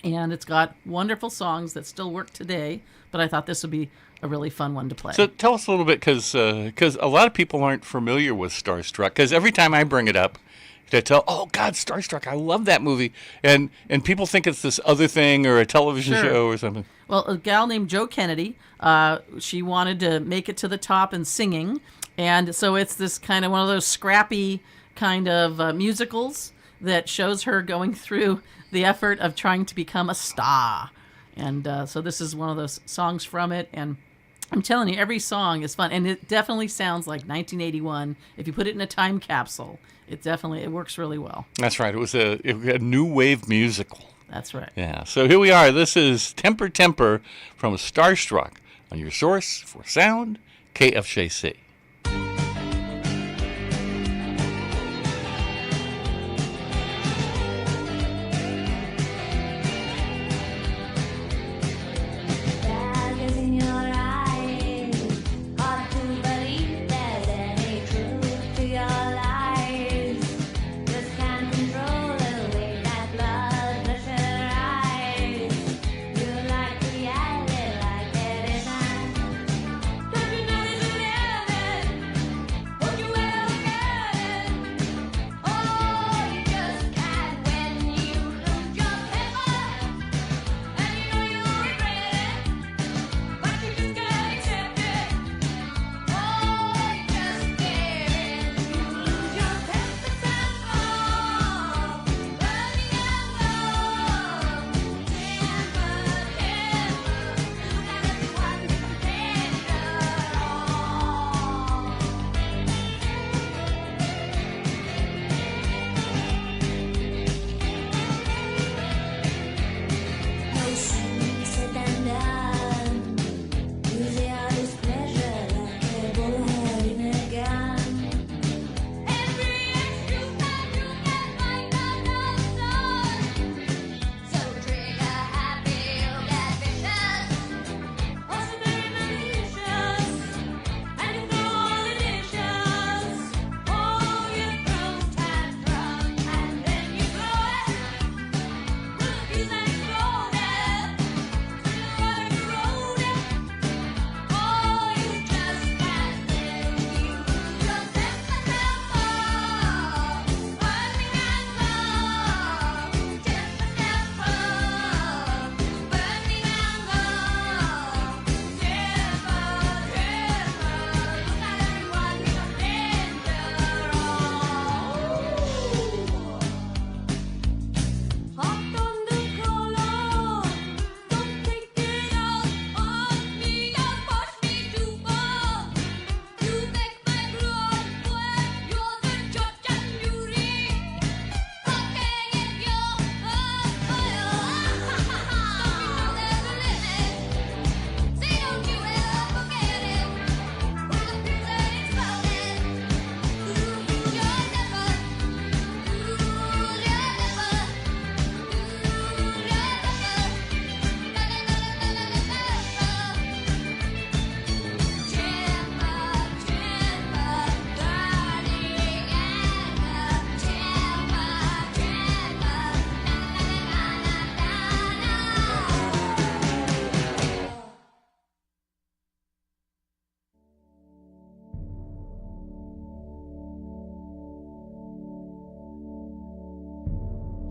[SPEAKER 20] And it's got wonderful songs that still work today. But I thought this would be a really fun one to play.
[SPEAKER 13] So tell us a little bit, because a lot of people aren't familiar with Starstruck. Because every time I bring it up, they tell, oh, God, Starstruck, I love that movie. And people think it's this other thing or a television show or something.
[SPEAKER 20] Well, a gal named Jo Kennedy, she wanted to make it to the top in singing. And so it's this kind of one of those scrappy kind of musicals that shows her going through the effort of trying to become a star. And so this is one of those songs from it. And I'm telling you, every song is fun. And it definitely sounds like 1981. If you put it in a time capsule, it works really well.
[SPEAKER 13] That's right. It was a new wave musical.
[SPEAKER 20] That's right.
[SPEAKER 13] Yeah. So here we are. This is Temper Temper from Starstruck on your source for sound, KFJC.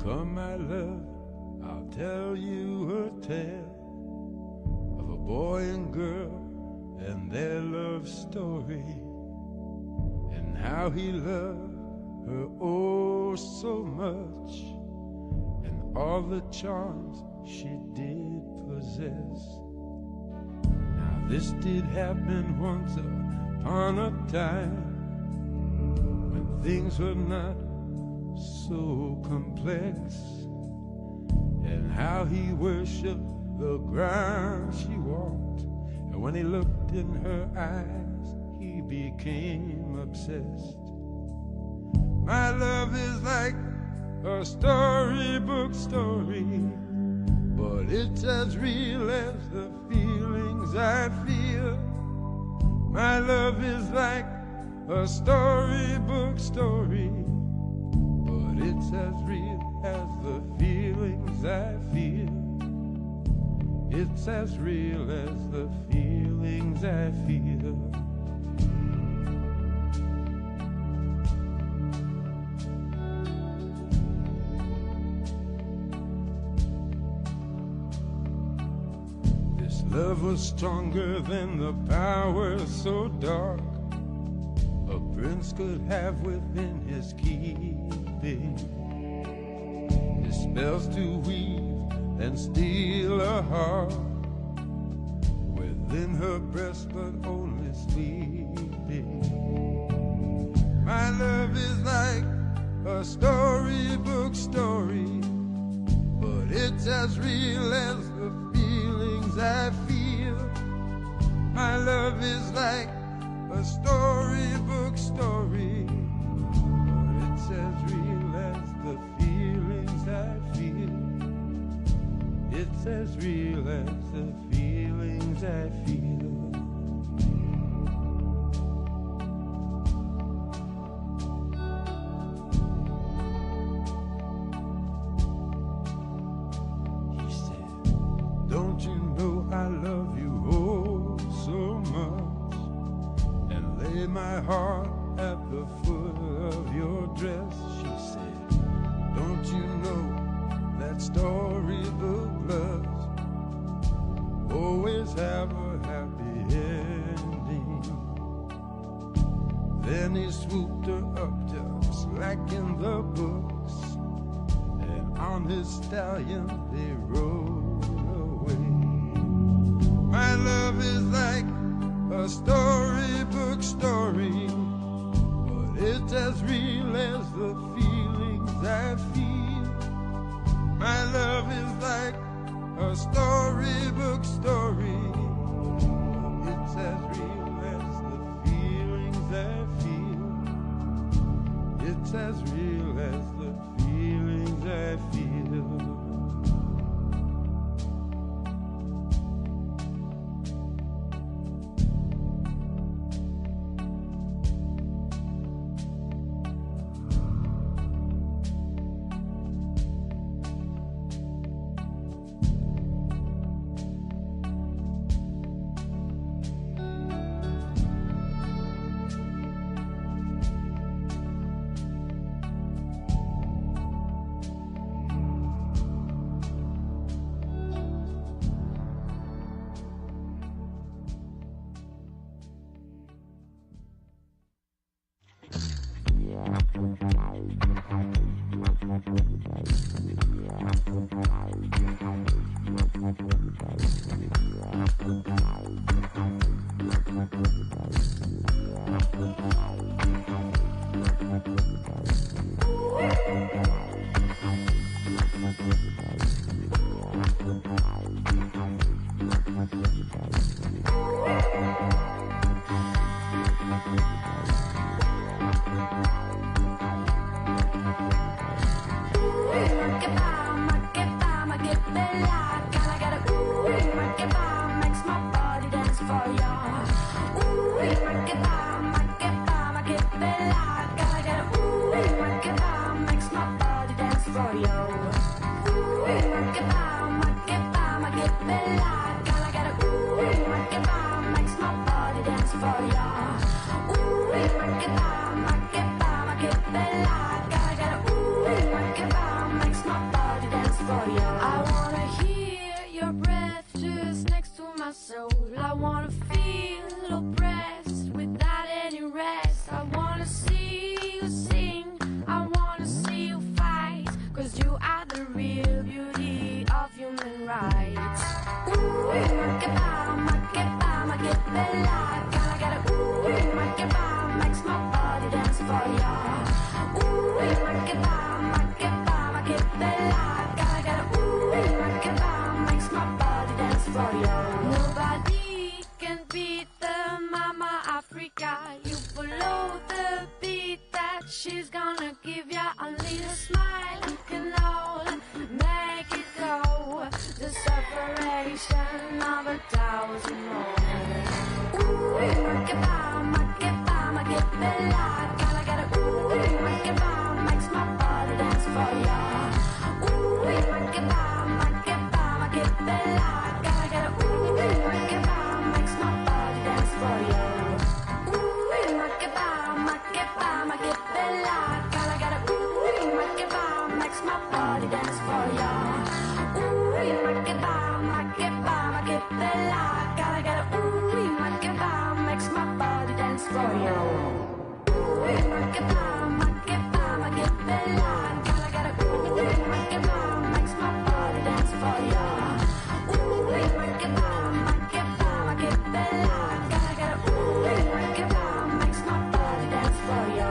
[SPEAKER 1] Come, my love, I'll tell you a tale of a boy and girl and their love story, and how he loved her oh so much, and all the charms she did possess. Now this did happen once upon a time, when things were not so complex, and how he worshipped the ground she walked, and when he looked in her eyes he became obsessed. My love is like a storybook story, but it's as real as the feelings I feel. My love is like a storybook story, but it's as real as the feelings I feel. It's as real as the feelings I feel. This love was stronger than the power so dark a prince could have within his keeping. His spells to weave and steal a heart within her breast, but only sleeping. My love is like a storybook story, but it's as real as the feelings I feel. My love is like a storybook story, but it's as real as the feelings I feel. It's as real as the feelings I feel. He said, don't you know I love you oh so much, and lay my heart at the foot of your dress. She said, don't you know that storybook loves always have a happy ending? Then he swooped her up just like in the books, and on his stallion they rode away. My love is like a storybook story, but it's as real as the feelings I feel. My love is like a storybook story, it's as real as the feelings I feel. It's as real as the feelings I feel.
[SPEAKER 21] gonna give ya a little smile. You can all make it go. The separation of 1,000 more. Ooh, make it bella. Gotta get a ooh, make it bomb, makes my body dance for ya. Ooh, make it bomb, make it bella. Gotta get a ooh, make it bomb, makes my body dance for ya. Ooh, make it bomb, make it bella. Gotta get a ooh, make it bomb, makes my body dance for ya. Ooh, make it bomb, make it bella. Gotta get a ooh, make it bomb, makes my body dance for ya. Ooh, make it bomb, make it bella. Gotta get a ooh, make it bomb, makes my body dance for ya. Ooh, make it bomb, make it bella. Gotta get a ooh, make it bomb, makes my body dance for ya.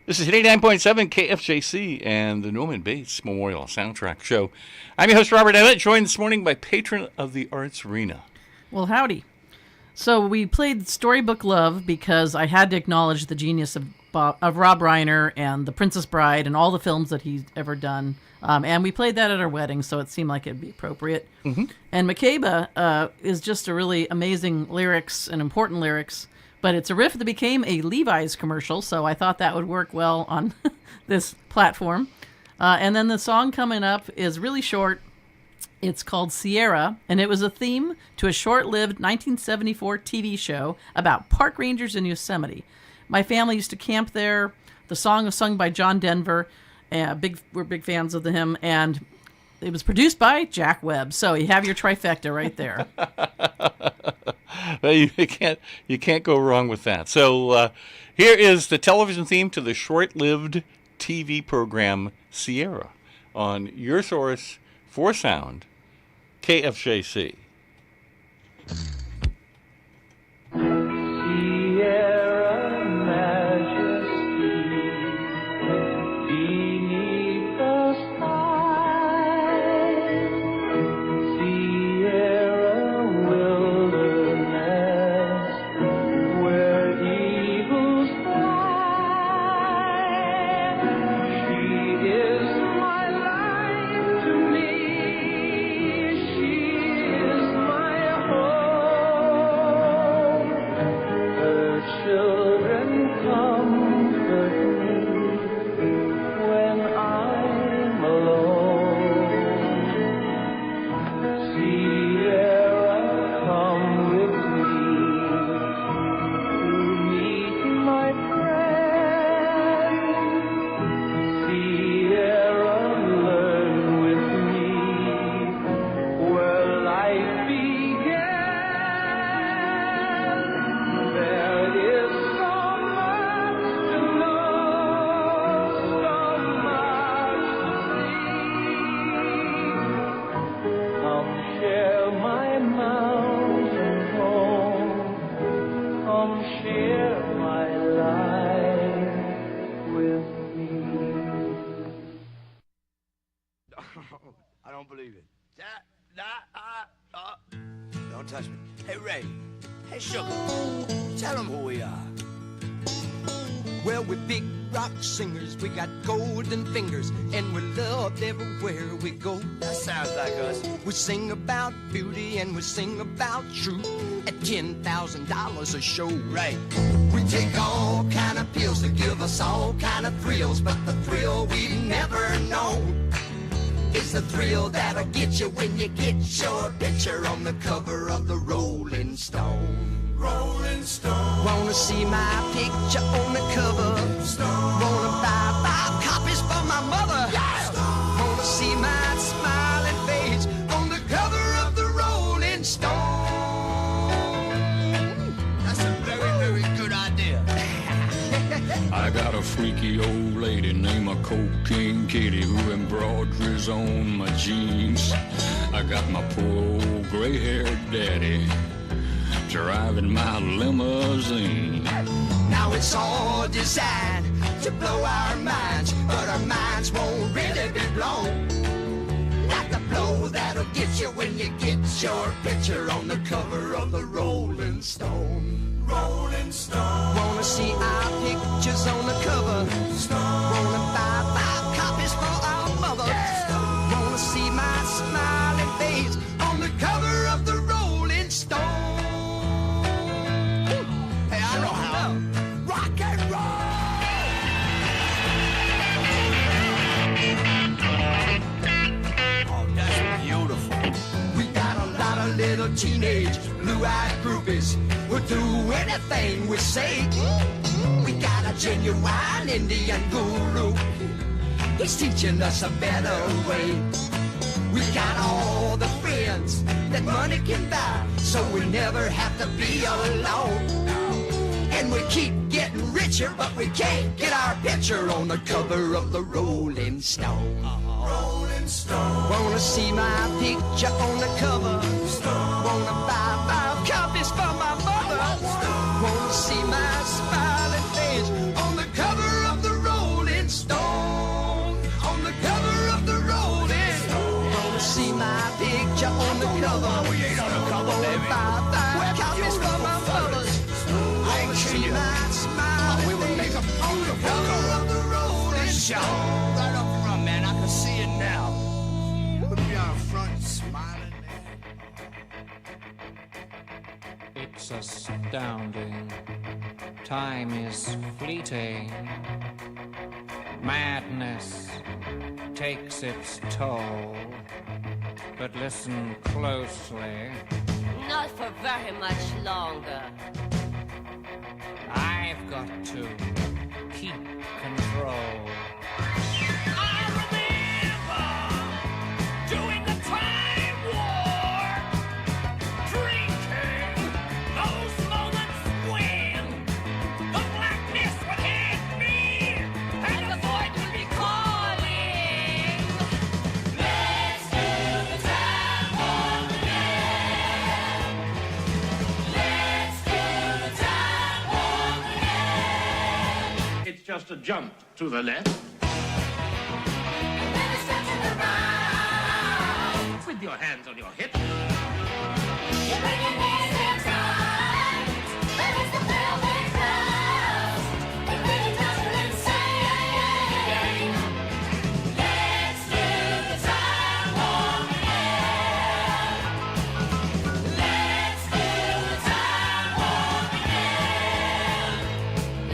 [SPEAKER 13] This is 89.7 KFJC and the Norman Bates Memorial Soundtrack Show. I'm your host, Robert Emmett, joined this morning by patron of the arts, Rena.
[SPEAKER 20] Well, howdy. So we played Storybook Love because I had to acknowledge the genius of Rob Reiner and The Princess Bride and all the films that he's ever done. And we played that at our wedding, so it seemed like it'd be appropriate.
[SPEAKER 13] Mm-hmm.
[SPEAKER 20] And Makeba is just a really amazing lyrics and important lyrics. But it's a riff that became a Levi's commercial, so I thought that would work well on this platform. And then the song coming up is really short. It's called Sierra, and it was a theme to a short-lived 1974 TV show about park rangers in Yosemite. My family used to camp there. The song was sung by John Denver. We're big fans of him, and it was produced by Jack Webb. So you have your trifecta right there.
[SPEAKER 13] Well, you can't go wrong with that. So here is the television theme to the short-lived TV program Sierra on your source for sound, KFJC.
[SPEAKER 4] Sierra Majesty, beneath the sky, Sierra wilderness, where eagles fly. She is my life to me, she is my home. Her children comfort me when I'm alone. Sierra, come with me to meet my friend. Sierra, learn with me where life began. There is so much to know, so much to see. Come share my mountain home. Come share my life with me.
[SPEAKER 6] I don't believe it. Don't touch me. Hey, Ray. Hey, Sugar. Tell them who we are. Well, we're big rock singers. We got golden fingers, and we're loved everywhere we go. That sounds like us. We sing about beauty, and we sing about truth at $10,000 a show. Right. We take all kind of pills to give us all kind of thrills, but the thrill we've never known is the thrill that'll get you when you get your picture on the cover of the Rolling Stone. Rolling Stone. Wanna see my picture on the cover? Stone. Wanna buy 5 copies for my mother? Yeah. Stone. Wanna see my smiling face on the cover of the Rolling Stone? That's a very, very good idea.
[SPEAKER 7] I got a freaky old lady named a Cocaine Kitty who embroiders on my jeans. I got my poor old gray-haired daddy driving my limousine.
[SPEAKER 6] Now it's all designed to blow our minds, but our minds won't really be blown. Like the blow that'll get you when you get your picture on the cover of the Rolling Stone. Rolling Stone. Wanna see our pictures on the cover? Stone. Wanna buy 5 copies for our mother? Yeah. Wanna see my smiling face on the cover of the Rolling Stone? Hey, I know how. Rock and roll! Oh, that's beautiful. We got a lot of little teenage blue-eyed groupies who'll do anything we say. We got a genuine Indian guru. He's teaching us a better way. We got all the friends that money can buy, so we never have to be alone. And we keep getting richer, but we can't get our picture on the cover of the Rolling Stone. Rolling Stone. Wanna see my picture on the cover? Stone. Wanna buy 5 copies for my mother? Stone. Wanna see my smiling face on the cover of the Rolling Stone? On the cover of the Rolling Stone. Wanna see my picture on the cover? We ain't on the cover, baby. Wanna buy 5 copies for my mother? Wanna see my smiling face on the cover of the Rolling Stone? Right up front, man, I can see it now. Put me out front, smiling, man.
[SPEAKER 19] It's astounding. Time is fleeting. Madness takes its toll. But listen closely.
[SPEAKER 8] Not for very much longer.
[SPEAKER 19] I've got to keep control.
[SPEAKER 3] I remember doing the time war, drinking those moments when the blackness would hit me and the void would be calling. Let's do the time war again. Let's do the time war again.
[SPEAKER 17] It's just a jump to the left. With your hands on your hips.
[SPEAKER 3] You're bringing me in tight. That is the velvet clouds. It really does me insane. Let's do the time war again. Let's do the time war again.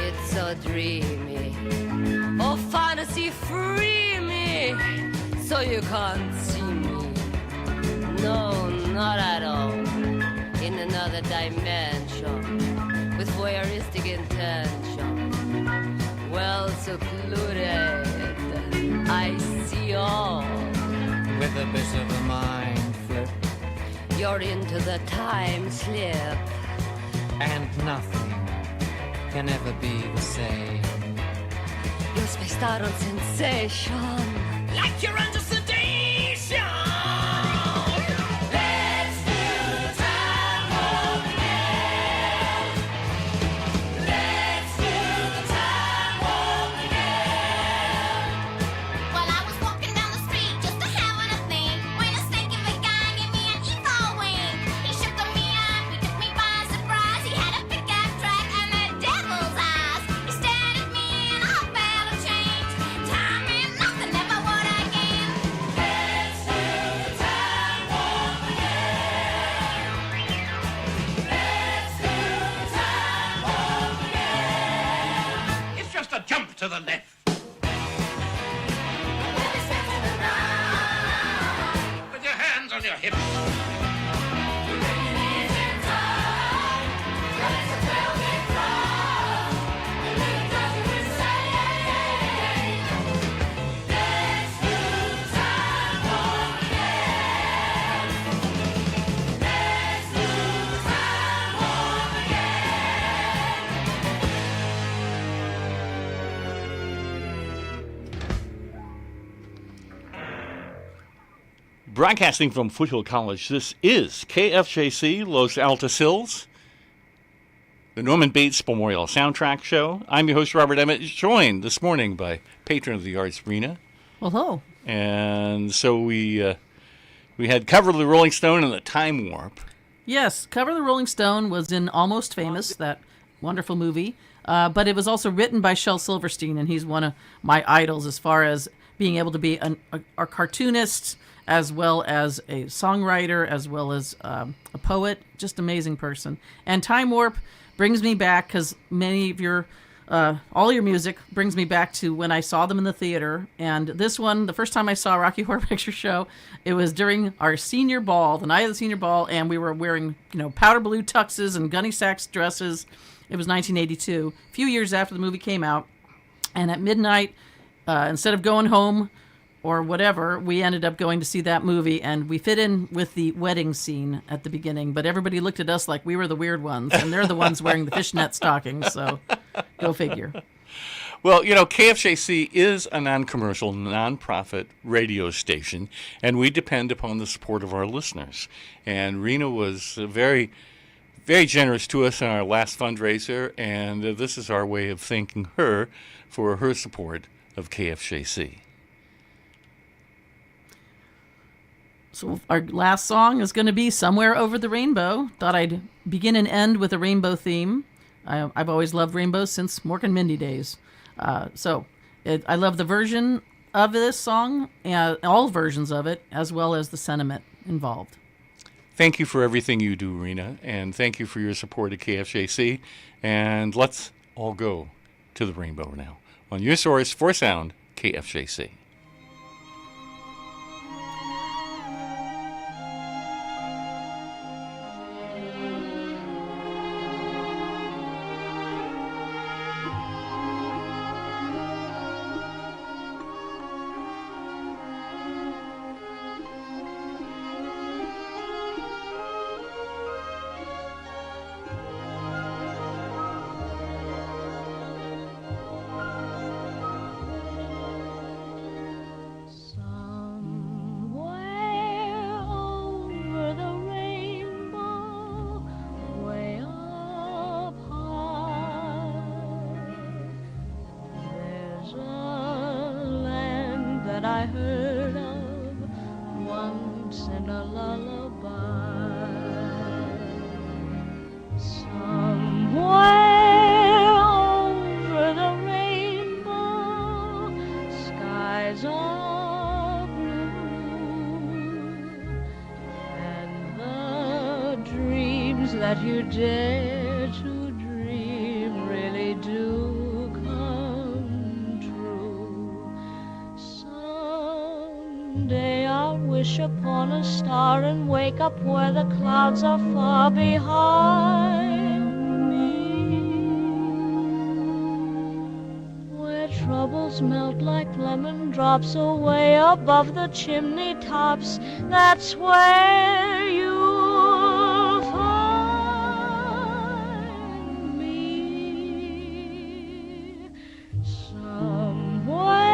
[SPEAKER 8] It's so dreamy. Oh, fantasy, free me. So you can't see me. No, not at all. In another dimension, with voyeuristic intention. Well secluded, I see all.
[SPEAKER 19] With a bit of a mind flip.
[SPEAKER 8] You're into the time slip.
[SPEAKER 19] And nothing can ever be the same.
[SPEAKER 8] You're spaced out on sensation.
[SPEAKER 3] Like you're under sedation. Let's do the time war again. Let's do the time war again.
[SPEAKER 5] Well, I was walking down the street just a having a thing when a stinky big guy gave me an evil wing. He shook me up, he took me by surprise. He had a big ass track and the devil's eyes. He stared at me and I felt a change. Time and nothing never would again.
[SPEAKER 3] Let's do the time war again. Let's do the time war again.
[SPEAKER 17] It's just a jump to the left. With your hands on your hips.
[SPEAKER 3] You're bringing me in tight.
[SPEAKER 13] Broadcasting from Foothill College, this is KFJC Los Altos Hills, the Norman Bates Memorial Soundtrack Show. I'm your host, Robert Emmett, joined this morning by patron of the arts, Rena.
[SPEAKER 20] Well, hello.
[SPEAKER 13] And so we had Cover the Rolling Stone and the Time Warp.
[SPEAKER 20] Yes, Cover the Rolling Stone was in Almost Famous, that wonderful movie. But it was also written by Shel Silverstein, and he's one of my idols as far as being able to be a cartoonist, as well as a songwriter, as well as a poet. Just amazing person. And Time Warp brings me back because many of your, all your music brings me back to when I saw them in the theater. And this one, the first time I saw Rocky Horror Picture Show, it was during our senior ball, the night of the senior ball, and we were wearing, powder blue tuxes and gunny sacks dresses. It was 1982, a few years after the movie came out. And at midnight, instead of going home or whatever, we ended up going to see that movie, and we fit in with the wedding scene at the beginning, but everybody looked at us like we were the weird ones, and they're the ones wearing the fishnet stockings, so go figure.
[SPEAKER 13] Well, KFJC is a non-commercial, non-profit radio station, and we depend upon the support of our listeners. And Rena was very, very generous to us in our last fundraiser, and this is our way of thanking her for her support of KFJC.
[SPEAKER 20] So our last song is going to be Somewhere Over the Rainbow. Thought I'd begin and end with a rainbow theme. I've always loved rainbows since Mork and Mindy days. I love the version of this song, all versions of it, as well as the sentiment involved.
[SPEAKER 13] Thank you for everything you do, Rena, and thank you for your support of KFJC. And let's all go to the rainbow now on your source for sound, KFJC.
[SPEAKER 9] That you dare to dream really do come true. Someday I'll wish upon a star and wake up where the clouds are far behind me, where troubles melt like lemon drops away above the chimney tops. That's where you'll find why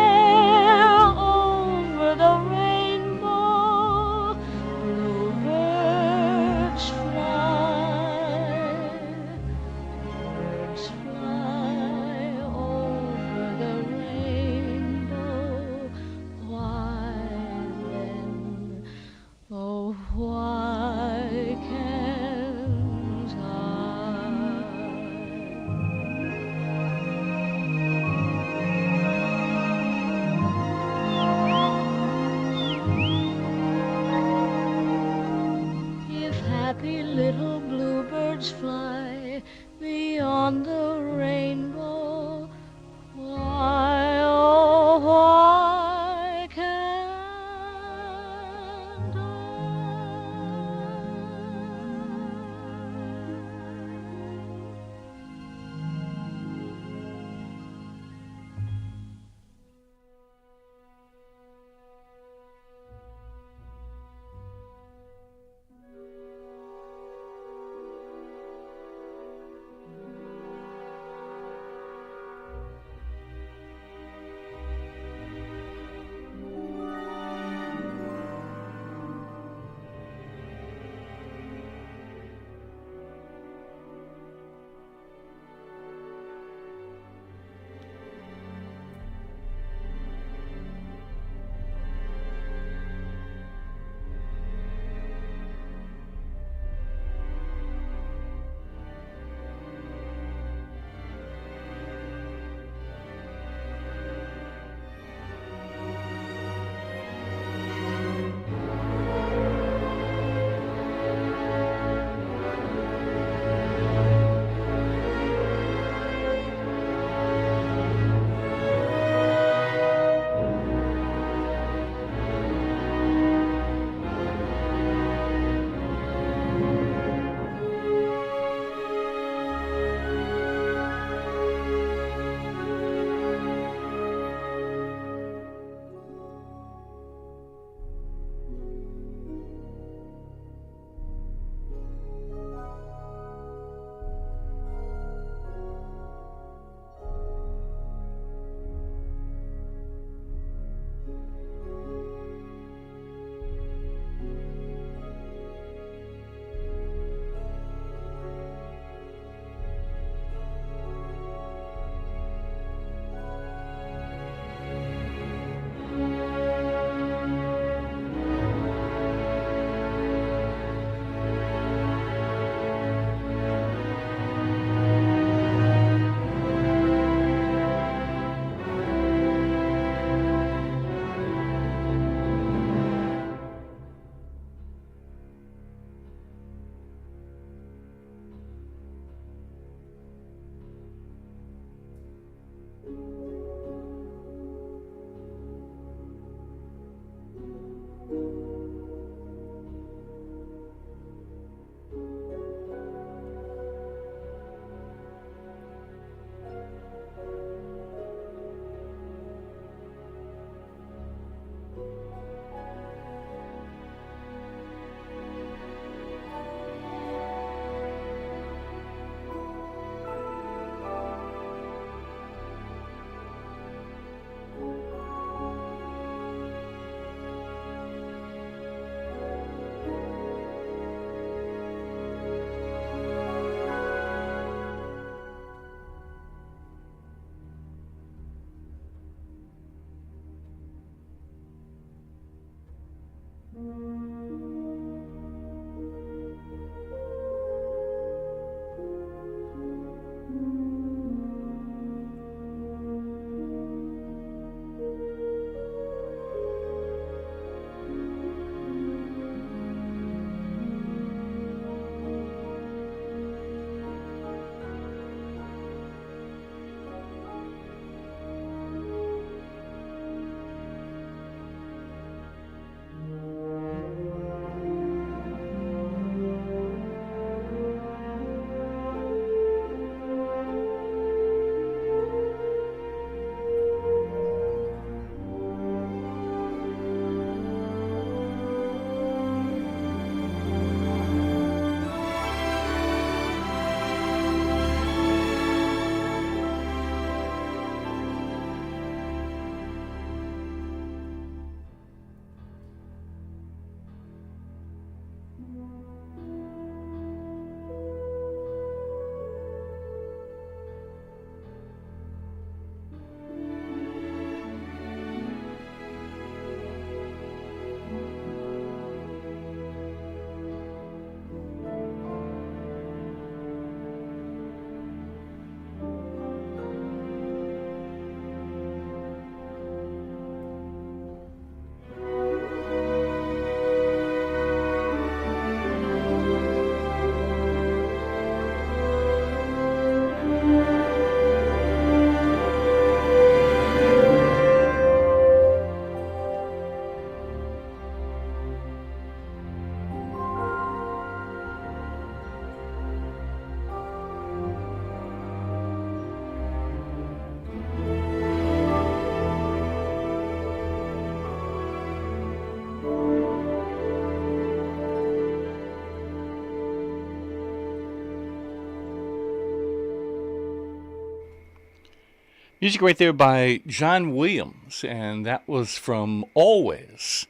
[SPEAKER 13] Music right there by John Williams, and that was from Always.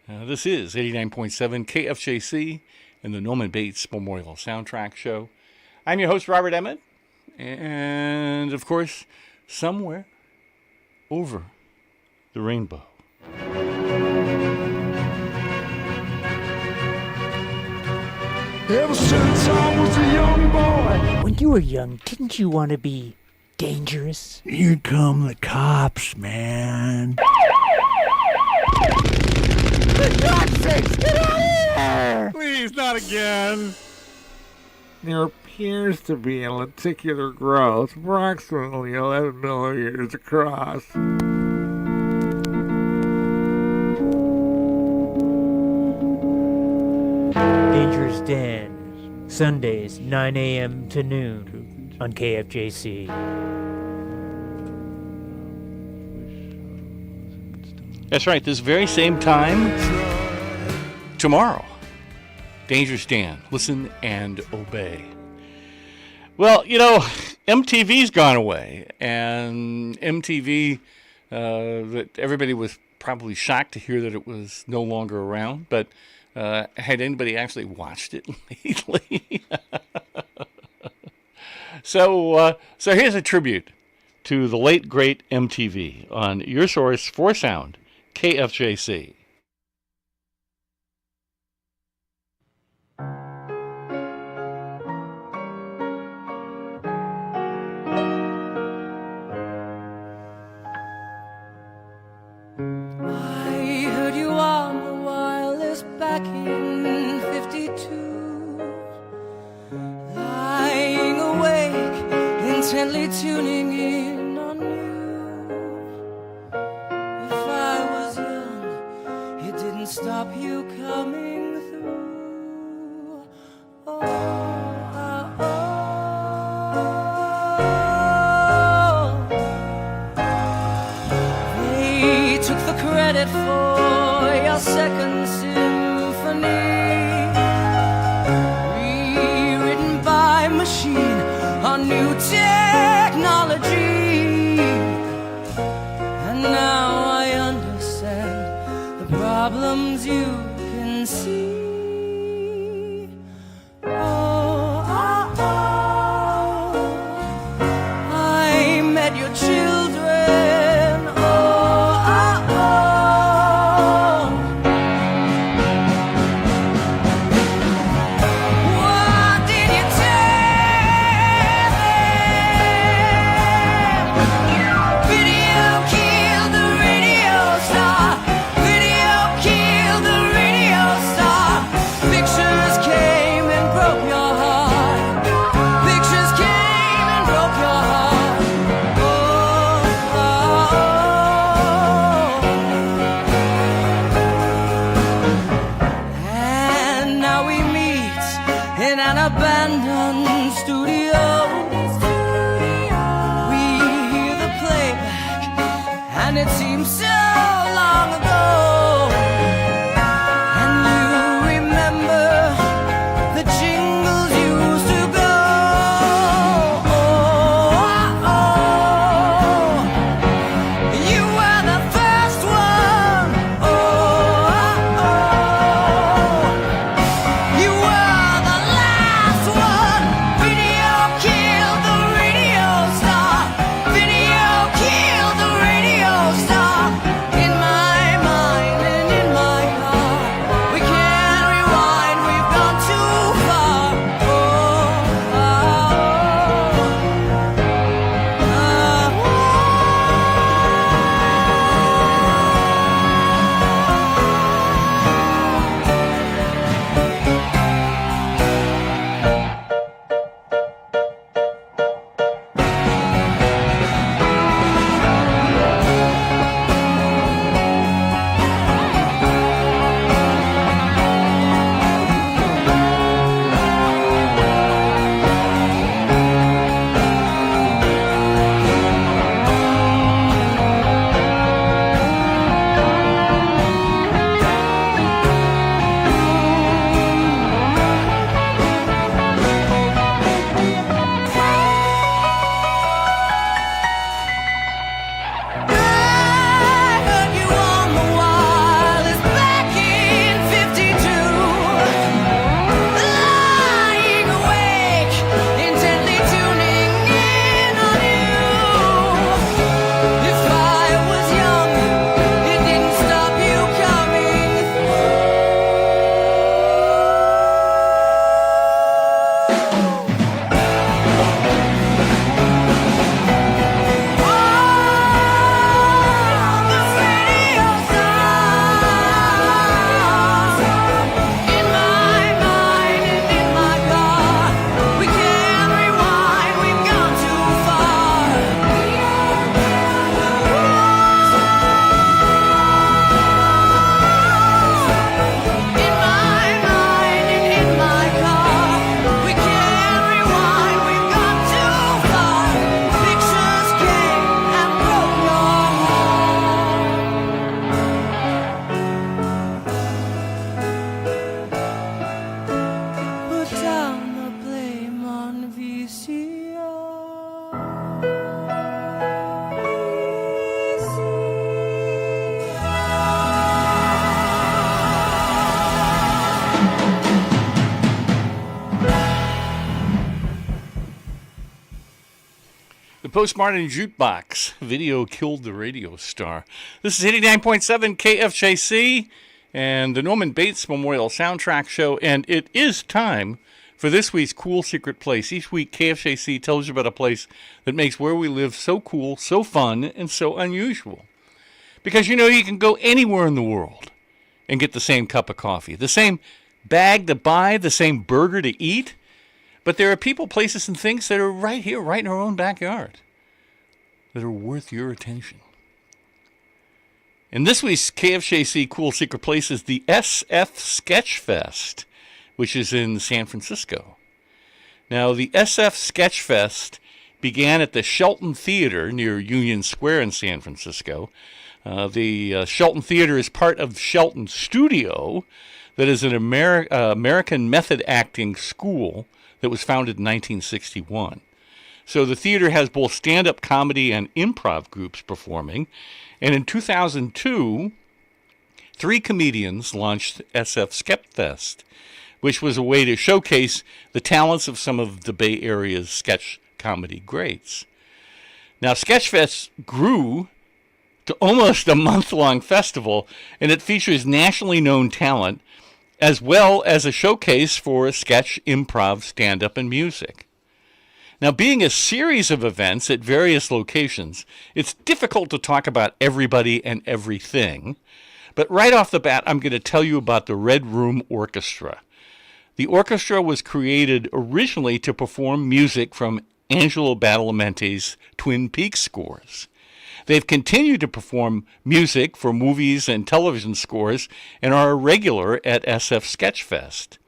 [SPEAKER 13] This is 89.7 KFJC and the Norman Bates Memorial Soundtrack Show. I'm your host, Robert Emmett, and of course, somewhere over the rainbow.
[SPEAKER 11] Ever since I was a young boy. When you were young, didn't you want to be dangerous? Here come the cops, man. For God's sakes, get out of here!
[SPEAKER 12] Please, not again. There appears to be a lenticular growth approximately 11 millimeters across.
[SPEAKER 11] Dangerous Dan, Sundays, 9 a.m. to noon on KFJC.
[SPEAKER 13] That's right, this very same time tomorrow. Dangerous Dan, listen and obey. Well, you know, MTV's gone away, and MTV, that everybody was probably shocked to hear that it was no longer around, but had anybody actually watched it lately? So here's a tribute to the late, great MTV on your source for sound, KFJC.
[SPEAKER 14] I heard you on the wireless back in 52, lying awake, intently tuning in on you. If I was young, it didn't stop you coming through. Oh, oh, oh. They took the credit for your second symphony, rewritten by machine on new technology. And now I understand the problems you can see. Oh, oh, oh. I met your children. Oh, oh, oh. and it seems so long ago. And you remember the jingles used to go. Oh, oh, you were the first one. Oh, oh, you were the last one. Video killed the radio star. Video killed the radio star. In my mind and in my car, we can't rewind. We've gone too far. Oh, oh, put down the blame on
[SPEAKER 13] The Postmodern Jukebox. Video killed the radio star. This is 89.7 KFJC and the Norman Bates Memorial Soundtrack Show, and it is time for this week's Cool Secret Place. Each week, KFJC tells you about a place that makes where we live so cool, so fun, and so unusual. Because, you know, you can go anywhere in the world and get the same cup of coffee, the same bag to buy, the same burger to eat. But there are people, places, and things that are right here, right in our own backyard, that are worth your attention. And this week's KFJC Cool Secret Place is the SF Sketchfest, which is in San Francisco. Now, the SF Sketchfest began at the Shelton Theater near Union Square in San Francisco. The Shelton Theater is part of Shelton Studio, that is an American method acting school that was founded in 1961. So the theater has both stand-up comedy and improv groups performing. And in 2002, 3 comedians launched SF Sketchfest, which was a way to showcase the talents of some of the Bay Area's sketch comedy greats. Now, Sketchfest grew to almost a month-long festival, and it features nationally known talent as well as a showcase for sketch, improv, stand-up, and music. Now, being a series of events at various locations, it's difficult to talk about everybody and everything, but right off the bat, I'm going to tell you about the Red Room Orchestra. The orchestra was created originally to perform music from Angelo Badalamenti's Twin Peaks scores. They've continued to perform music for movies and television scores and are a regular at SF Sketchfest.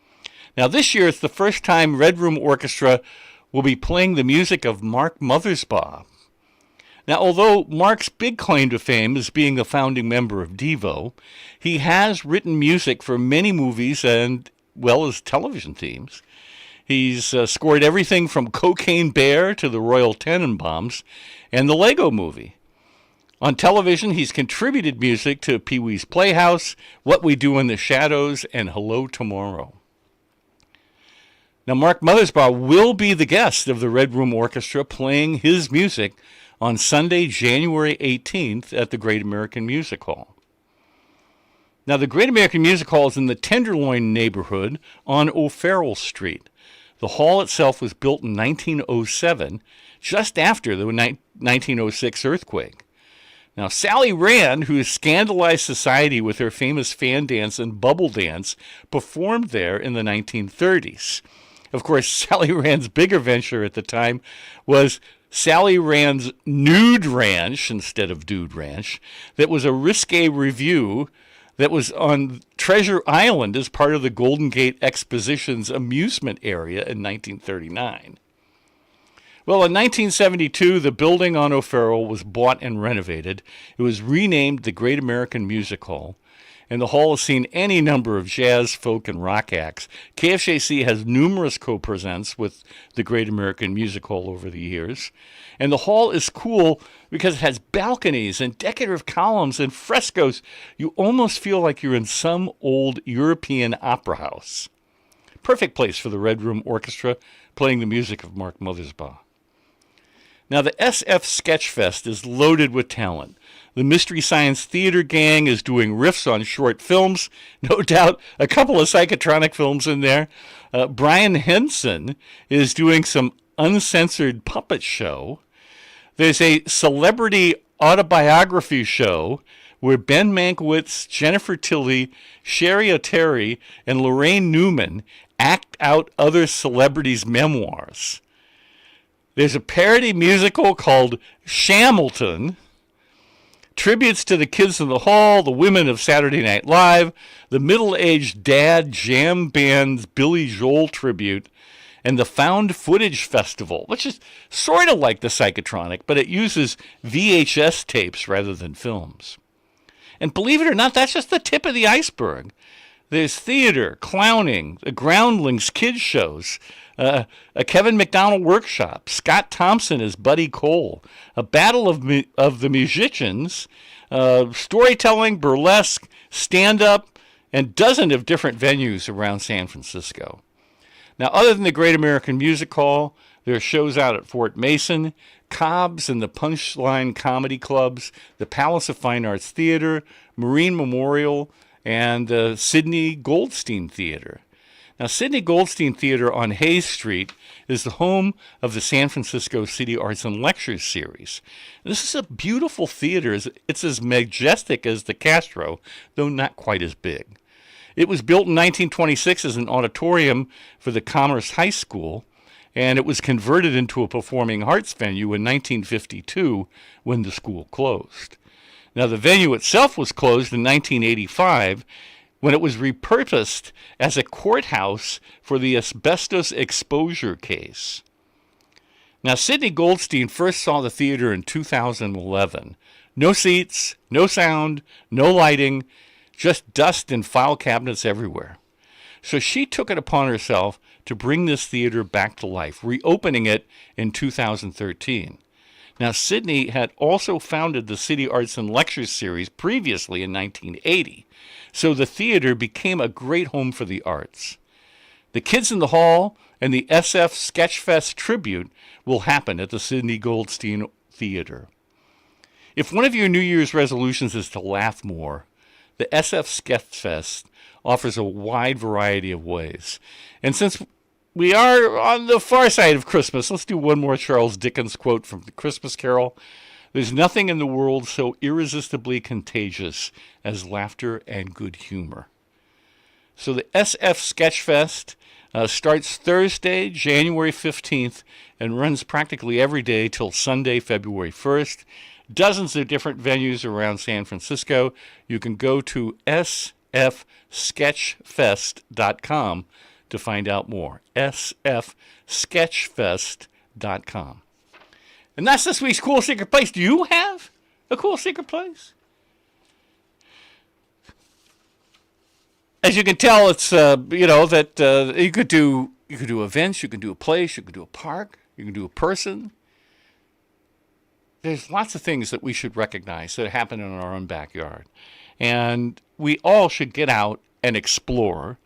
[SPEAKER 13] Now, this year it's the first time Red Room Orchestra will be playing the music of Mark Mothersbaugh. Now, although Mark's big claim to fame is being a founding member of Devo, he has written music for many movies and, well, as television themes. He's scored everything from Cocaine Bear to the Royal Tenenbaums and the Lego Movie. On television, he's contributed music to Pee-wee's Playhouse, What We Do in the Shadows, and Hello Tomorrow. Now, Mark Mothersbaugh will be the guest of the Red Room Orchestra playing his music on Sunday, January 18th at the Great American Music Hall. Now, the Great American Music Hall is in the Tenderloin neighborhood on O'Farrell Street. The hall itself was built in 1907, just after the 1906 earthquake. Now, Sally Rand, who scandalized society with her famous fan dance and bubble dance, performed there in the 1930s. Of course, Sally Rand's bigger venture at the time was Sally Rand's Nude Ranch instead of Dude Ranch. That was a risque revue that was on Treasure Island as part of the Golden Gate Exposition's amusement area in 1939. Well, in 1972, the building on O'Farrell was bought and renovated. It was renamed the Great American Music Hall, and the hall has seen any number of jazz, folk, and rock acts. KFJC has numerous co-presents with the Great American Music Hall over the years. And the hall is cool because it has balconies and decorative columns and frescoes. You almost feel like you're in some old European opera house. Perfect place for the Red Room Orchestra playing the music of Mark Mothersbaugh. Now, the SF Sketchfest is loaded with talent. The Mystery Science Theater gang is doing riffs on short films. No doubt a couple of psychotronic films in there. Brian Henson is doing some uncensored puppet show. There's a celebrity autobiography show where Ben Mankiewicz, Jennifer Tilly, Sherry O'Terry, and Lorraine Newman act out other celebrities' memoirs. There's a parody musical called Shamilton, tributes to the kids in the hall, the women of Saturday Night Live, the middle-aged dad jam band's Billy Joel tribute, and the Found Footage Festival, which is sort of like the Psychotronic, but it uses VHS tapes rather than films. And believe it or not, that's just the tip of the iceberg. There's theater, clowning, the Groundlings kids shows, a Kevin McDonald workshop, Scott Thompson as Buddy Cole, a battle of the musicians, storytelling, burlesque, stand-up, and dozens of different venues around San Francisco. Now, other than the Great American Music Hall, there are shows out at Fort Mason, Cobb's and the Punchline Comedy Clubs, the Palace of Fine Arts Theater, Marine Memorial, and the Sidney Goldstein Theater. Now, Sidney Goldstein Theater on Hayes Street is the home of the San Francisco City Arts and Lectures series. This is a beautiful theater. It's as majestic as the Castro, though not quite as big. It was built in 1926 as an auditorium for the Commerce High School, and it was converted into a performing arts venue in 1952 when the school closed. Now, the venue itself was closed in 1985 when it was repurposed as a courthouse for the asbestos exposure case. Now, Sidney Goldstein first saw the theater in 2011. No seats, no sound, no lighting, just dust and file cabinets everywhere. So she took it upon herself to bring this theater back to life, reopening it in 2013. Now, Sidney had also founded the City Arts and Lectures series previously in 1980, so the theater became a great home for the arts. The Kids in the Hall and the SF Sketchfest tribute will happen at the Sidney Goldstein Theater. If one of your New Year's resolutions is to laugh more, the SF Sketchfest offers a wide variety of ways. And since we are on the far side of Christmas, let's do one more Charles Dickens quote from the Christmas Carol. There's nothing in the world so irresistibly contagious as laughter and good humor. So the SF Sketchfest starts Thursday, January 15th, and runs practically every day till Sunday, February 1st. Dozens of different venues around San Francisco. You can go to sfsketchfest.com to find out more. sfsketchfest.com. And that's this week's Cool Secret Place. Do you have a cool secret place? As you can tell, it's that you could do events, you can do a place, you can do a park, you can do a person. There's lots of things that we should recognize that happen in our own backyard. And we all should get out and explore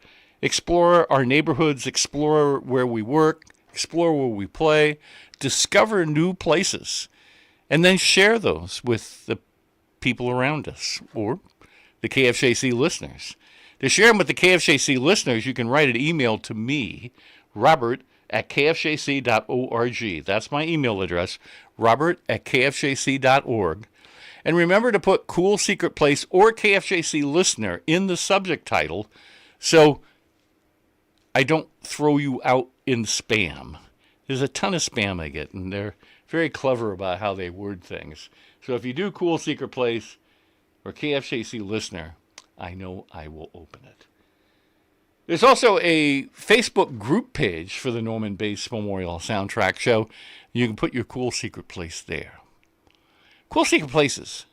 [SPEAKER 13] our neighborhoods, explore where we work, explore where we play, discover new places, and then share those with the people around us or the KFJC listeners. To share them with the KFJC listeners, you can write an email to me, robert@kfjc.org. That's my email address, robert@kfjc.org. And remember to put Cool Secret Place or KFJC listener in the subject title so I don't throw you out in spam. There's a ton of spam I get, and they're very clever about how they word things. So if you do Cool Secret Place or KFJC listener, I know I will open it. There's also a Facebook group page for the Norman Bates Memorial Soundtrack Show. You can put your Cool Secret Place there. Cool Secret Places.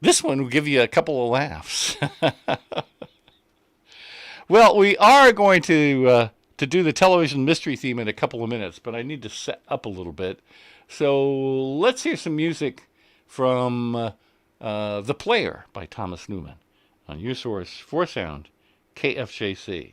[SPEAKER 13] This one will give you a couple of laughs. Well, we are going to do the television mystery theme in a couple of minutes, but I need to set up a little bit. So let's hear some music from The Player by Thomas Newman on your source for sound, KFJC.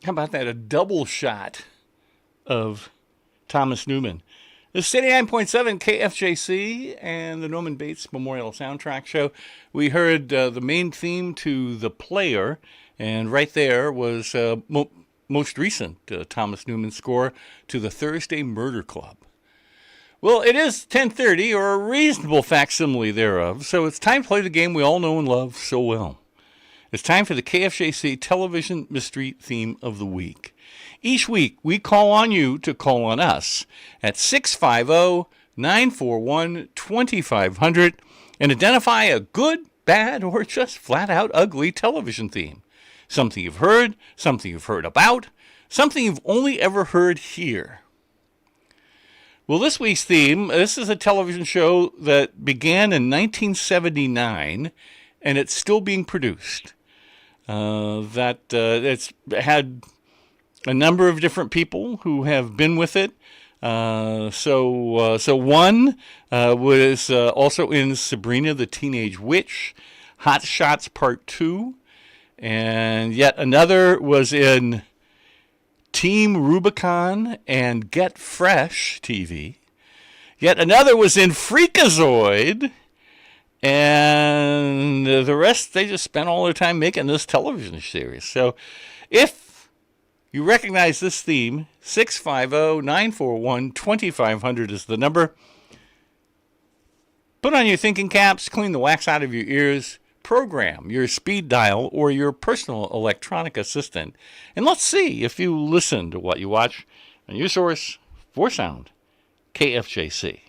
[SPEAKER 13] How about that? A double shot of Thomas Newman. This is 89.7 KFJC and the Norman Bates Memorial Soundtrack Show. We heard the main theme to The Player, and right there was most recent Thomas Newman score to the Thursday Murder Club. Well, it is 10:30, or a reasonable facsimile thereof, so it's time to play the game we all know and love so well. It's time for the KFJC Television Mystery Theme of the Week. Each week, we call on you to call on us at 650-941-2500 and identify a good, bad, or just flat-out ugly television theme. Something you've heard about, something you've only ever heard here. Well, this week's theme, this is a television show that began in 1979, and it's still being produced. It's had a number of different people who have been with it. So one was also in Sabrina the Teenage Witch, Hot Shots Part 2, and yet another was in Team Rubicon and Get Fresh TV. Yet another was in Freakazoid. And the rest, they just spent all their time making this television series. So if you recognize this theme, 650-941-2500 is the number. Put on your thinking caps, clean the wax out of your ears, program your speed dial or your personal electronic assistant, and let's see if you listen to what you watch on your source for sound, KFJC.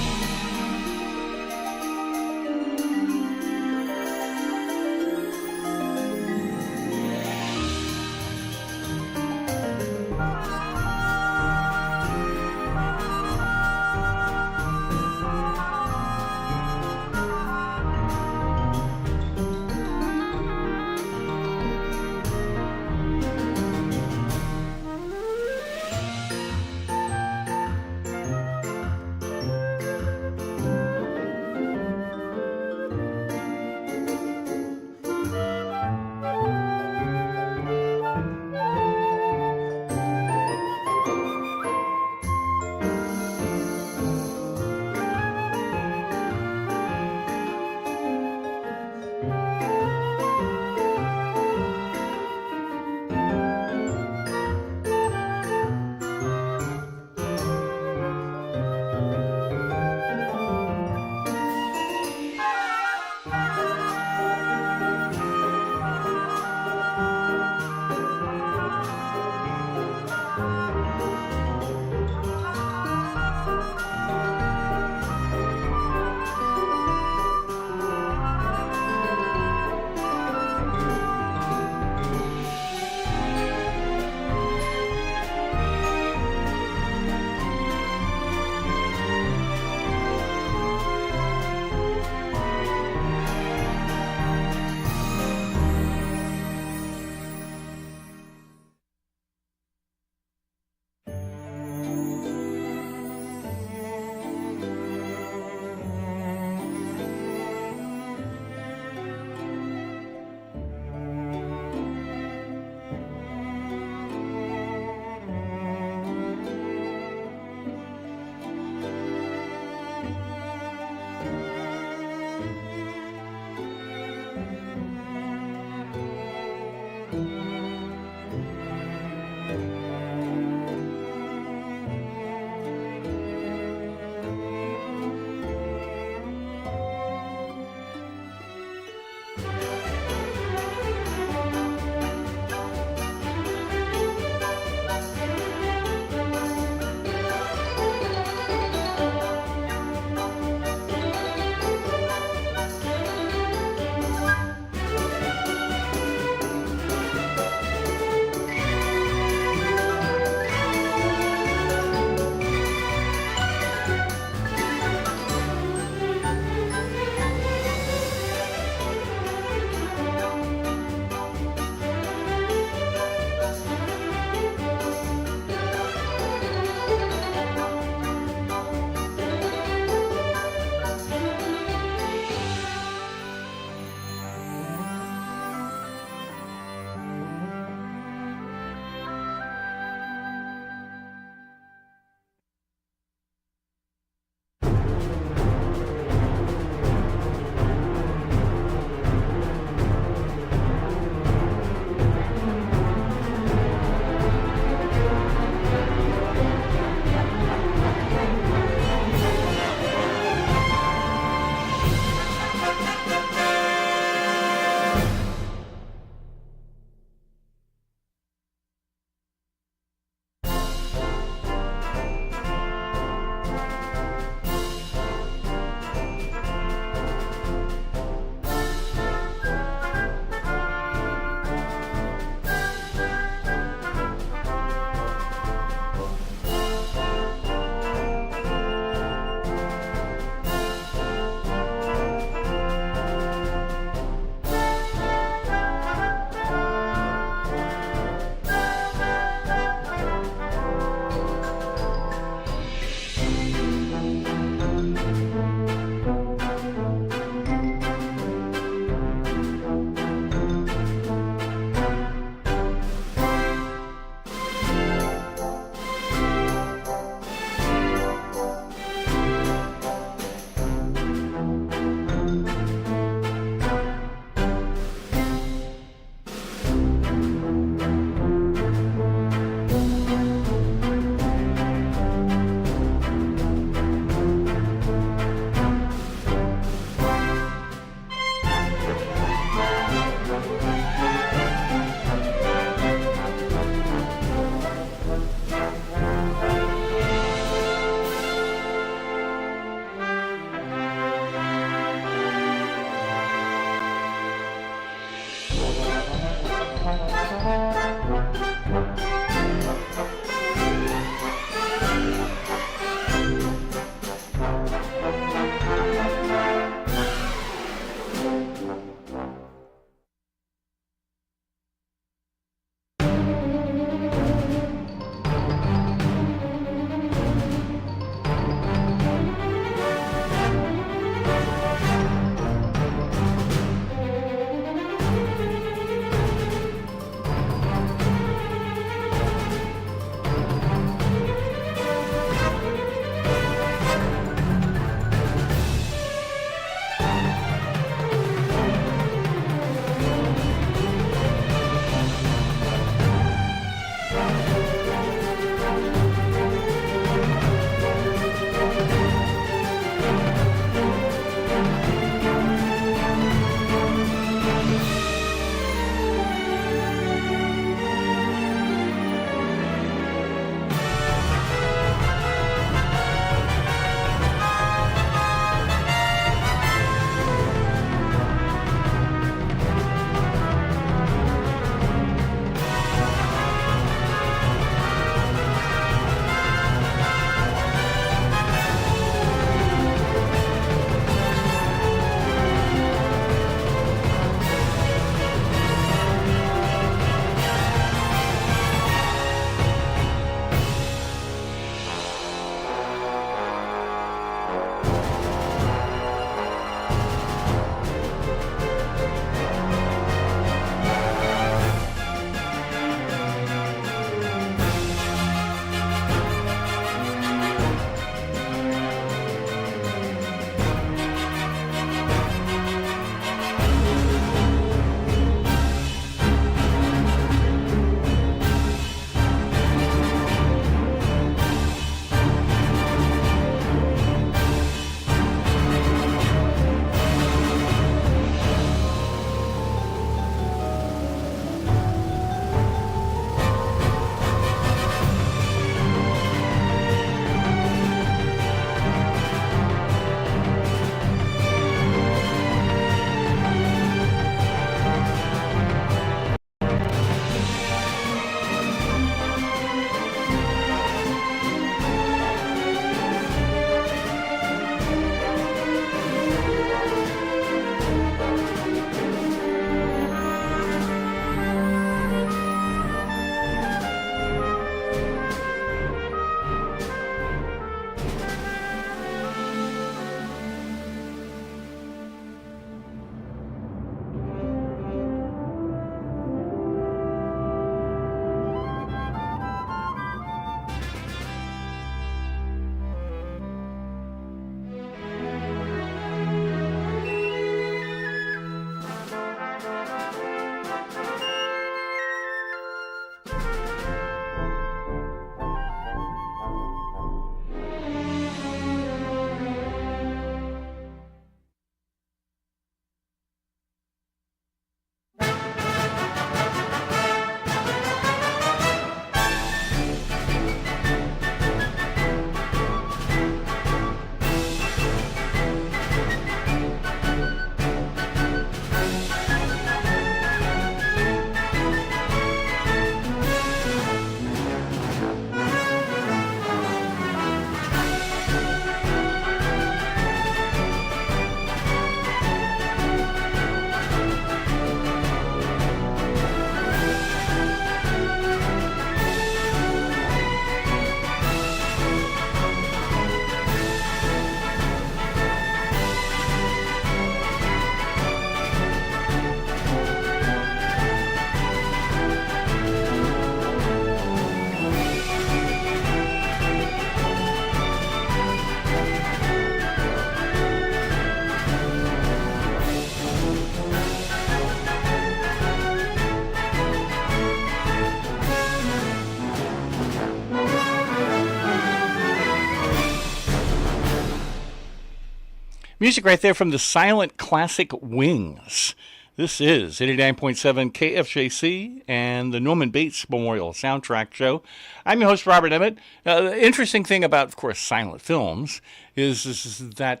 [SPEAKER 13] Music right there from the silent classic Wings. This is 89.7 KFJC and the Norman Bates Memorial Soundtrack Show. I'm your host, Robert Emmett. The interesting thing about, of course, silent films is that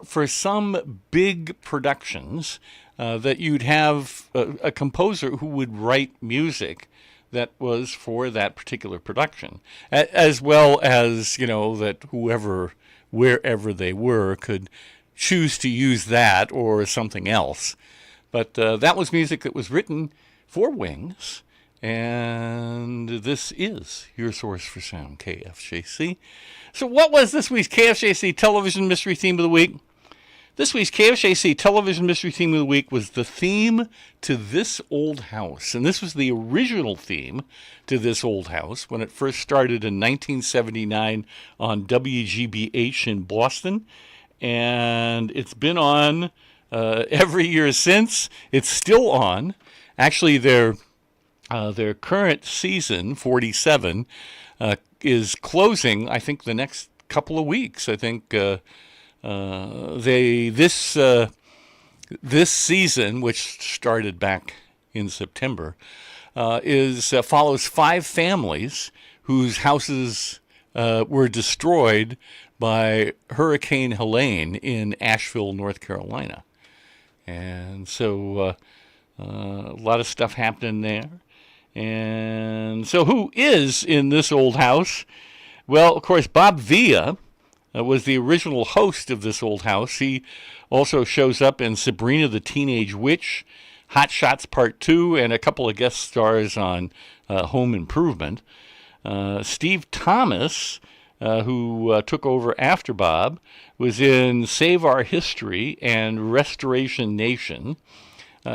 [SPEAKER 13] for some big productions, that you'd have a composer who would write music that was for that particular production, as well as, that whoever, wherever they were, could choose to use that or something else. But that was music that was written for Wings, and this is your source for sound, KFJC. So what was this week's KFJC Television Mystery Theme of the Week? This week's KFJC Television Mystery Theme of the Week was the theme to This Old House. And this was the original theme to This Old House when it first started in 1979 on WGBH in Boston. And it's been on every year since. It's still on. Actually, their current season, 47, is closing, I think, the next couple of weeks. I think this season, which started back in September, follows 5 families whose houses were destroyed by Hurricane Helene in Asheville, North Carolina. And so a lot of stuff happening there. And so who is in this old house? Well, of course, Bob Villa was the original host of This Old House. He also shows up in Sabrina the Teenage Witch, Hot Shots Part 2, and a couple of guest stars on Home Improvement. Steve Thomas, who took over after Bob, was in Save Our History and Restoration Nation.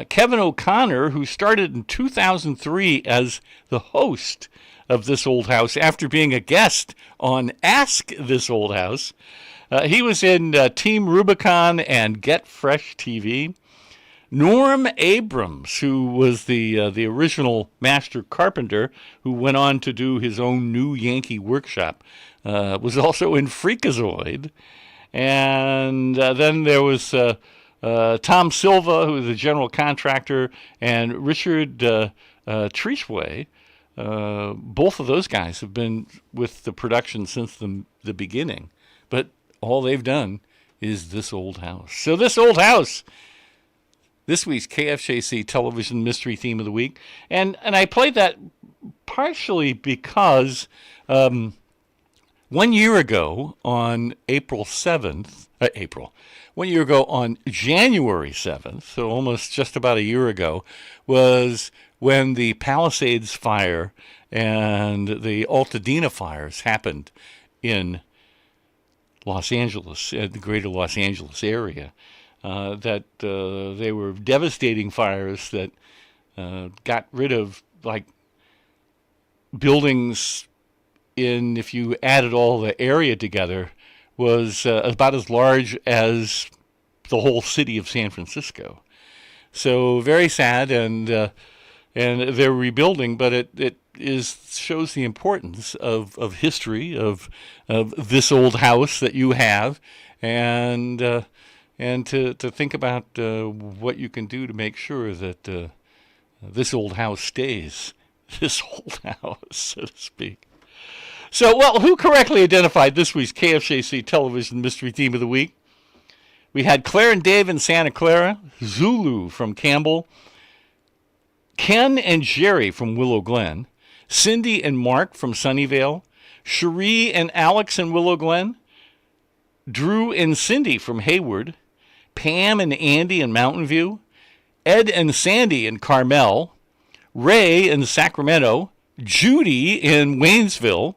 [SPEAKER 13] Kevin O'Connor, who started in 2003 as the host of This Old House after being a guest on Ask This Old House. He was in Team Rubicon and Get Fresh TV. Norm Abrams, who was the original master carpenter who went on to do his own New Yankee Workshop, was also in Freakazoid. And then there was Tom Silva, who was a general contractor, and Richard Treshway. Both of those guys have been with the production since the beginning, but all they've done is This Old House. So This Old House, this week's KFJC Television Mystery Theme of the Week, and I played that partially because 1 year ago on on January 7th, so almost just about a year ago, was when the Palisades fire and the Altadena fires happened in Los Angeles, the greater Los Angeles area. That they were devastating fires that got rid of, buildings if you added all the area together, was about as large as the whole city of San Francisco. So very sad, and they're rebuilding, but it shows the importance of history, of this old house that you have, and to think about what you can do to make sure that this old house stays this old house, so to speak. So, well, who correctly identified this week's KFJC Television Mystery Theme of the Week? We had Claire and Dave in Santa Clara, Zulu from Campbell, Ken and Jerry from Willow Glen, Cindy and Mark from Sunnyvale, Cherie and Alex in Willow Glen, Drew and Cindy from Hayward, Pam and Andy in Mountain View, Ed and Sandy in Carmel, Ray in Sacramento, Judy in Waynesville,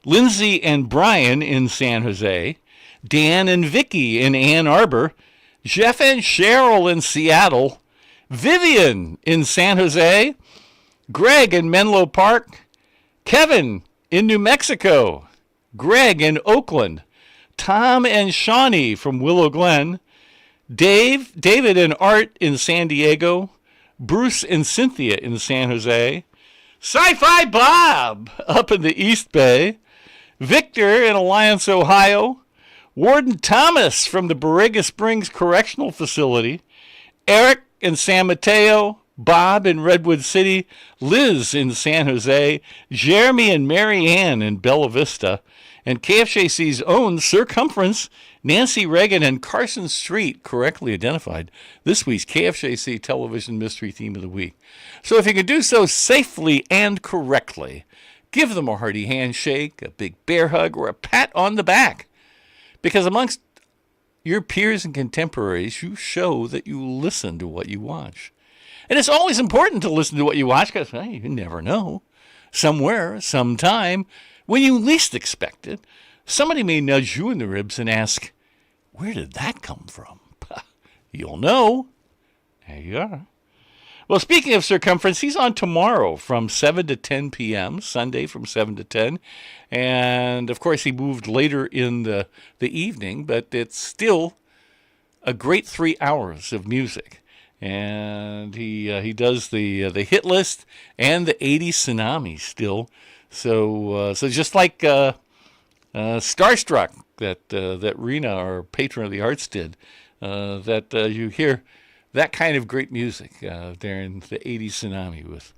[SPEAKER 13] Lindsay and Brian in San Jose, Dan and Vicky in Ann Arbor, Jeff and Cheryl in Seattle, Vivian in San Jose, Greg in Menlo Park, Kevin in New Mexico, Greg in Oakland, Tom and Shawnee from Willow Glen, David and Art in San Diego, Bruce and Cynthia in San Jose, Sci-Fi Bob up in the East Bay, Victor in Alliance, Ohio, Warden Thomas from the Borrega Springs Correctional Facility, Eric in San Mateo, Bob in Redwood City, Liz in San Jose, Jeremy and Mary Ann in Bella Vista, and KFJC's own Circumference, Nancy Reagan, and Carson Street, correctly identified this week's KFJC Television Mystery Theme of the Week. So if you can do so safely and correctly, give them a hearty handshake, a big bear hug, or a pat on the back. Because amongst your peers and contemporaries, you show that you listen to what you watch. And it's always important to listen to what you watch because you never know. Somewhere, sometime, when you least expect it, somebody may nudge you in the ribs and ask, where did that come from? You'll know. There you are. Well, speaking of Circumference, he's on tomorrow from 7 to 10 p.m., Sunday from 7 to 10. And, of course, he moved later in the evening, but it's still a great 3 hours of music. And he does the hit list and the 80s tsunami still. So just like Starstruck that Rena, our patron of the arts, did, you hear that kind of great music there in the 80s tsunami with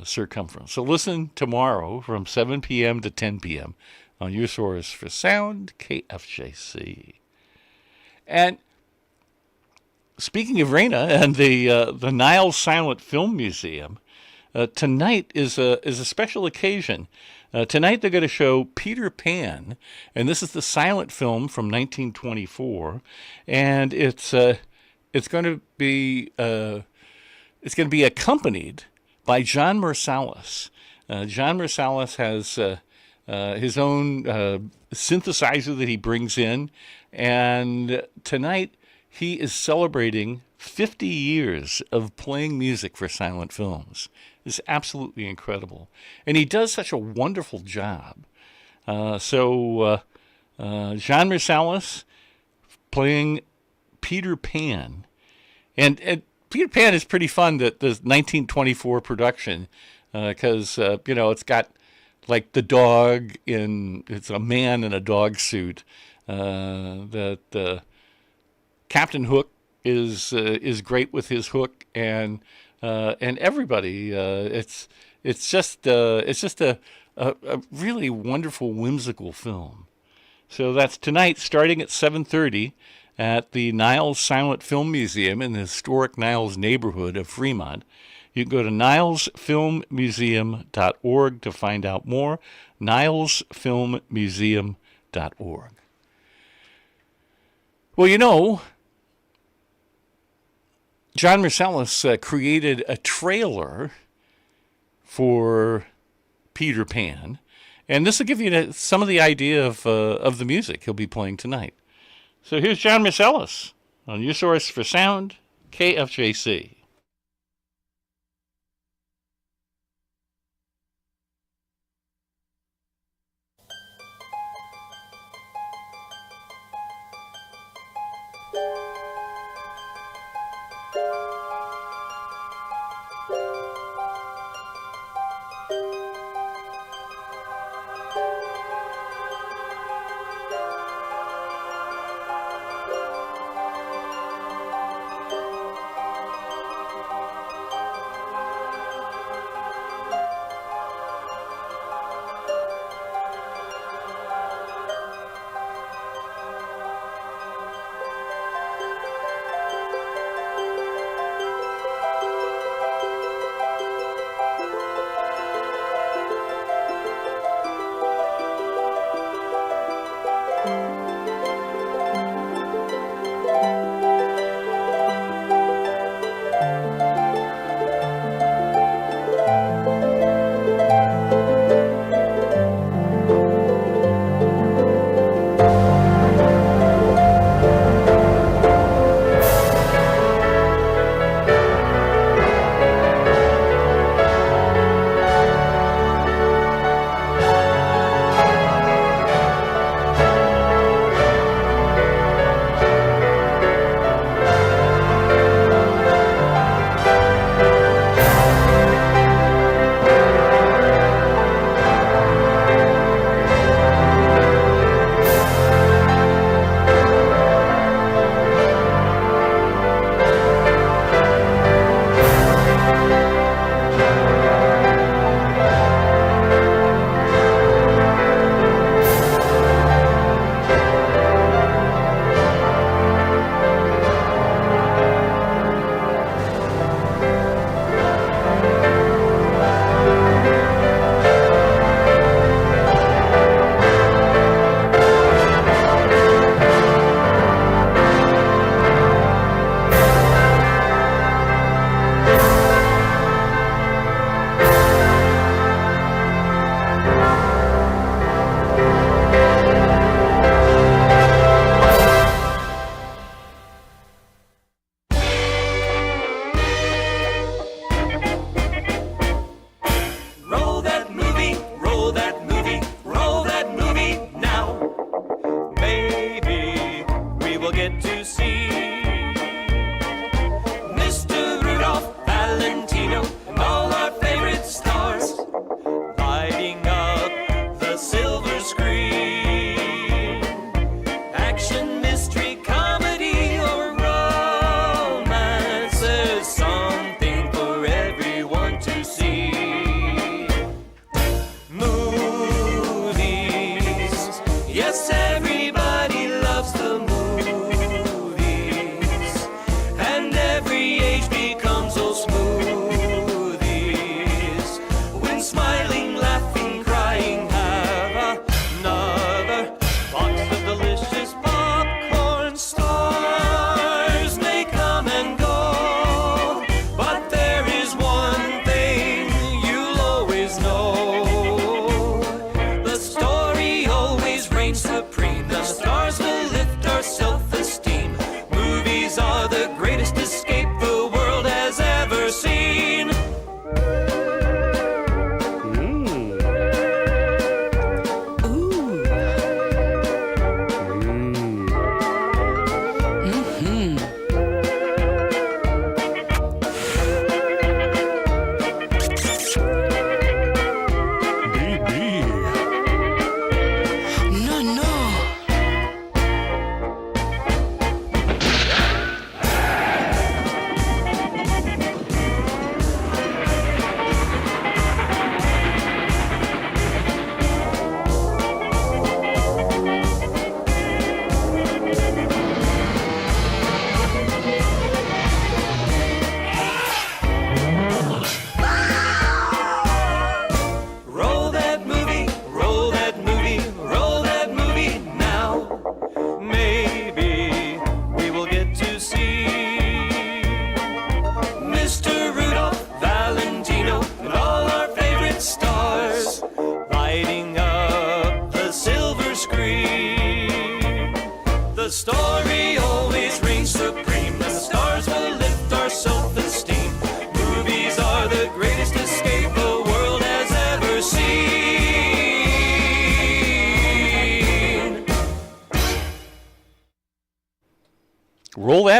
[SPEAKER 13] Circumference. So listen tomorrow from 7 p.m. to 10 p.m. on your source for sound, KFJC. And speaking of Rena and the Niles Silent Film Museum, tonight is a special occasion. Tonight they're going to show Peter Pan, and this is the silent film from 1924, and it's going to be accompanied by John Marsalis. John Marsalis has his own synthesizer that he brings in, and tonight he is celebrating 50 years of playing music for silent films. It's absolutely incredible. And he does such a wonderful job. John Marsalis playing Peter Pan. And Peter Pan is pretty fun, the 1924 production, because, it's got like the dog it's a man in a dog suit. Captain Hook is great with his hook, and everybody. It's just a really wonderful, whimsical film. So that's tonight, starting at 7:30 at the Niles Silent Film Museum in the historic Niles neighborhood of Fremont. You can go to nilesfilmmuseum.org to find out more. nilesfilmmuseum.org. Well, John Marsalis created a trailer for Peter Pan, and this will give you some of the idea of the music he'll be playing tonight. So here's John Marsalis on your source for sound, KFJC.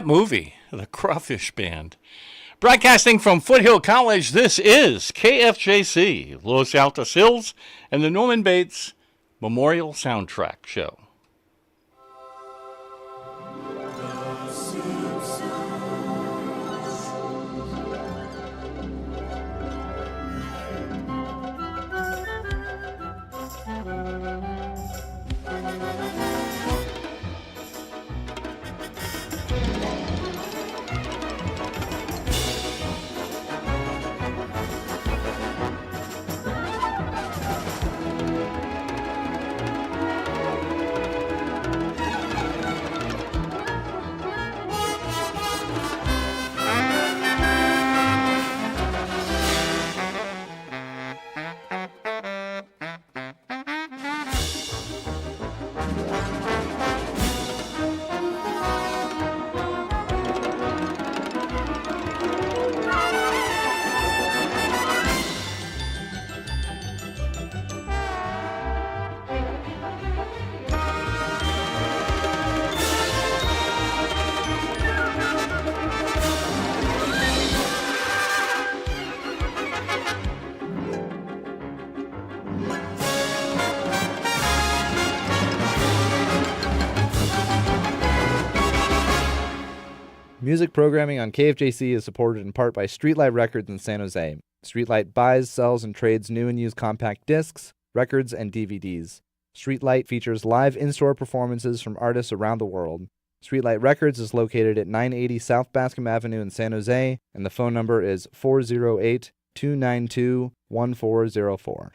[SPEAKER 13] that movie, The Crawfish Band. Broadcasting from Foothill College, this is KFJC, Los Altos Hills, and the Norman Bates Memorial Soundtrack Show.
[SPEAKER 10] Music programming on KFJC is supported in part by Streetlight Records in San Jose. Streetlight buys, sells, and trades new and used compact discs, records, and DVDs. Streetlight features live in-store performances from artists around the world. Streetlight Records is located at 980 South Bascom Avenue in San Jose, and the phone number is 408-292-1404.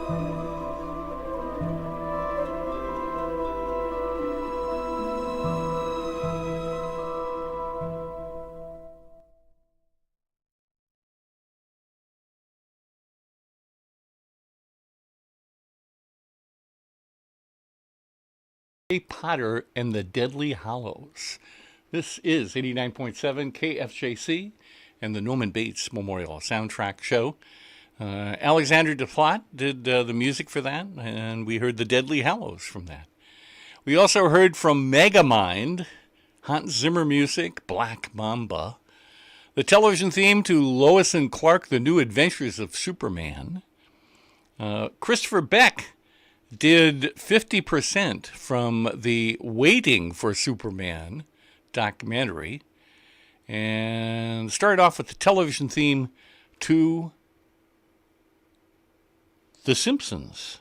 [SPEAKER 13] Harry Potter and the Deadly Hallows. This is 89.7 KFJC and the Norman Bates Memorial Soundtrack Show. Alexander Desplat did the music for that, and we heard the Deadly Hallows from that. We also heard from Megamind, Hans Zimmer music, Black Mamba, the television theme to Lois and Clark, The New Adventures of Superman. Christopher Beck did 50% from the Waiting for Superman documentary, and started off with the television theme to The Simpsons.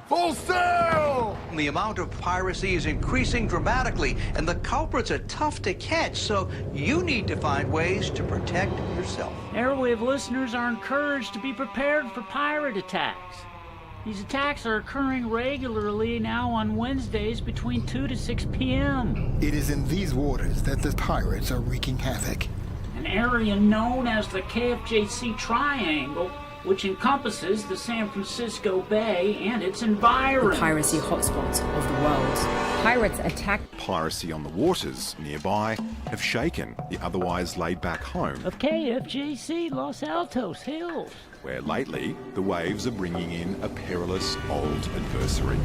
[SPEAKER 2] Full sail! The amount of piracy is increasing dramatically, and the culprits are tough to catch, so you need to find ways to protect yourself.
[SPEAKER 11] Airwave listeners are encouraged to be prepared for pirate attacks. These attacks are occurring regularly now on Wednesdays between 2 to 6 p.m.
[SPEAKER 15] It is in these waters that the pirates are wreaking havoc.
[SPEAKER 11] An area known as the KFJC Triangle, which encompasses the San Francisco Bay and its environs.
[SPEAKER 16] The piracy hotspots of the world. Pirates attack.
[SPEAKER 18] Piracy on the waters nearby have shaken the otherwise laid-back home
[SPEAKER 11] of KFJC Los Altos Hills,
[SPEAKER 18] where lately the waves are bringing in a perilous old adversary.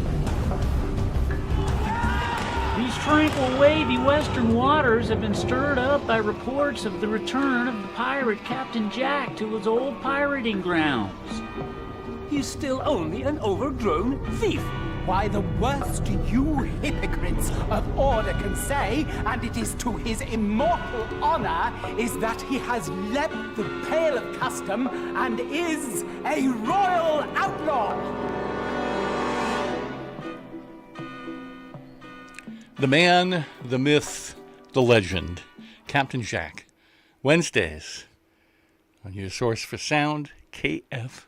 [SPEAKER 11] These tranquil, wavy western waters have been stirred up by reports of the return of the pirate Captain Jack to his old pirating grounds.
[SPEAKER 25] He's still only an overgrown thief. Why, the worst you hypocrites of order can say, and it is to his immortal honor, is that he has leapt the pale of custom and is a royal outlaw.
[SPEAKER 13] The man, the myth, the legend, Captain Jack. Wednesdays on your source for sound, KFJC.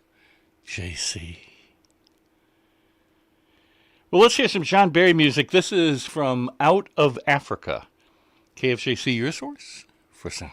[SPEAKER 13] Well, let's hear some John Barry music. This is from Out of Africa. KFJC, your source for sound.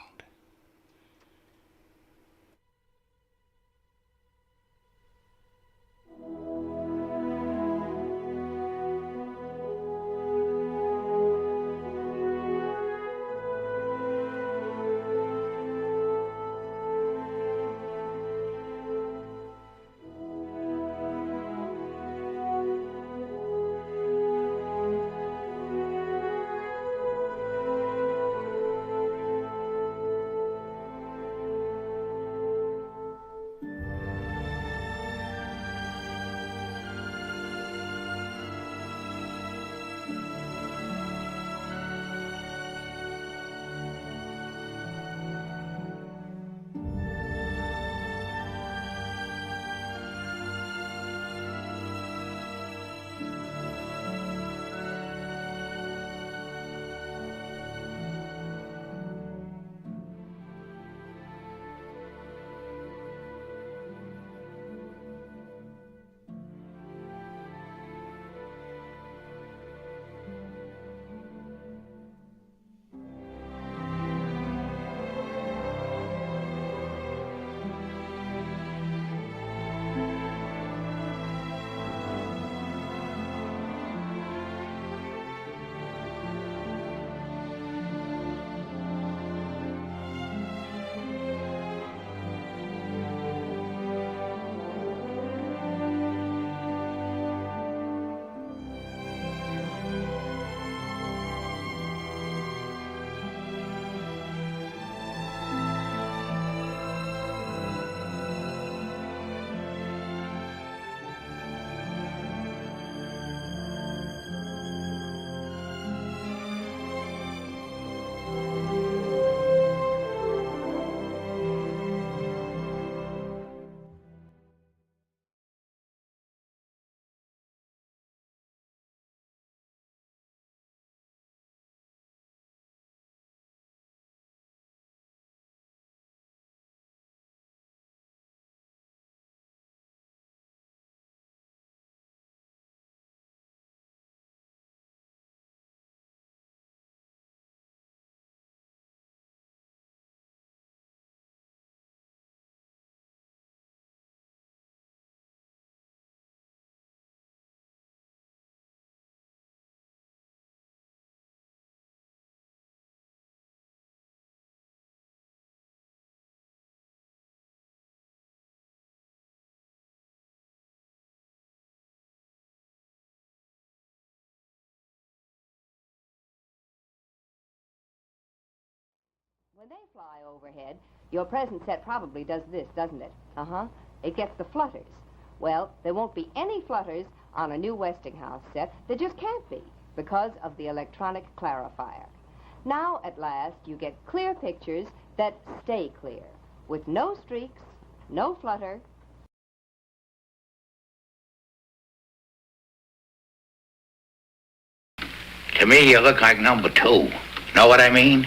[SPEAKER 1] When they fly overhead, your present set probably does this, doesn't it? Uh-huh. It gets the flutters. Well, there won't be any flutters on a new Westinghouse set. There just can't be because of the electronic clarifier. Now, at last, you get clear pictures that stay clear, with no streaks, no flutter.
[SPEAKER 21] To me, you look like number 2. Know what I mean?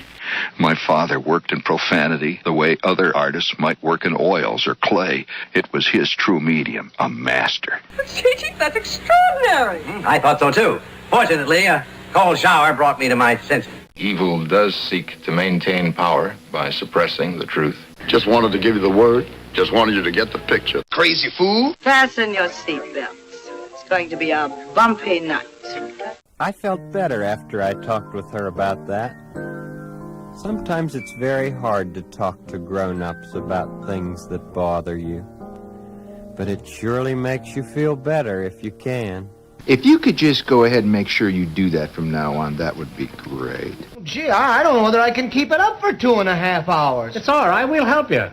[SPEAKER 22] My father worked in profanity the way other artists might work in oils or clay. It was his true medium, a master.
[SPEAKER 23] Gee, that's extraordinary.
[SPEAKER 24] I thought so, too. Fortunately, a cold shower brought me to my senses.
[SPEAKER 26] Evil does seek to maintain power by suppressing the truth.
[SPEAKER 27] Just wanted to give you the word. Just wanted you to get the picture. Crazy fool.
[SPEAKER 23] Fasten your seatbelts. It's going to be a bumpy night.
[SPEAKER 28] I felt better after I talked with her about that. Sometimes it's very hard to talk to grown-ups about things that bother you. But it surely makes you feel better if you can.
[SPEAKER 26] If you could just go ahead and make sure you do that from now on, that would be great.
[SPEAKER 29] Gee, I don't know whether I can keep it up for 2.5 hours.
[SPEAKER 25] It's all right. We'll help you.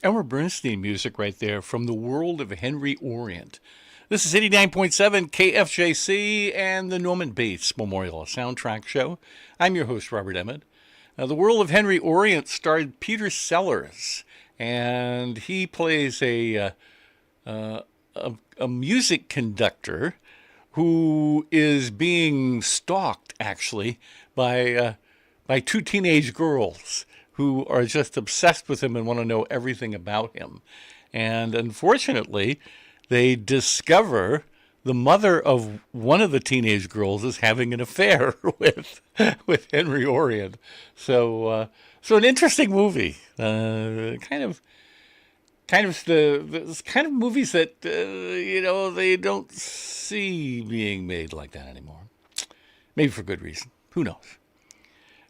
[SPEAKER 13] Elmer Bernstein music right there from the world of Henry Orient. This is 89.7 KFJC and the Norman Bates Memorial Soundtrack Show. I'm your host, Robert Emmett. The world of Henry Orient starred Peter Sellers, and he plays a music conductor who is being stalked, actually, by two teenage girls who are just obsessed with him and want to know everything about him. And unfortunately, they discover the mother of one of the teenage girls is having an affair with Henry Orient. So an interesting movie. Kind of the kind of movies that they don't see being made like that anymore. Maybe for good reason. Who knows?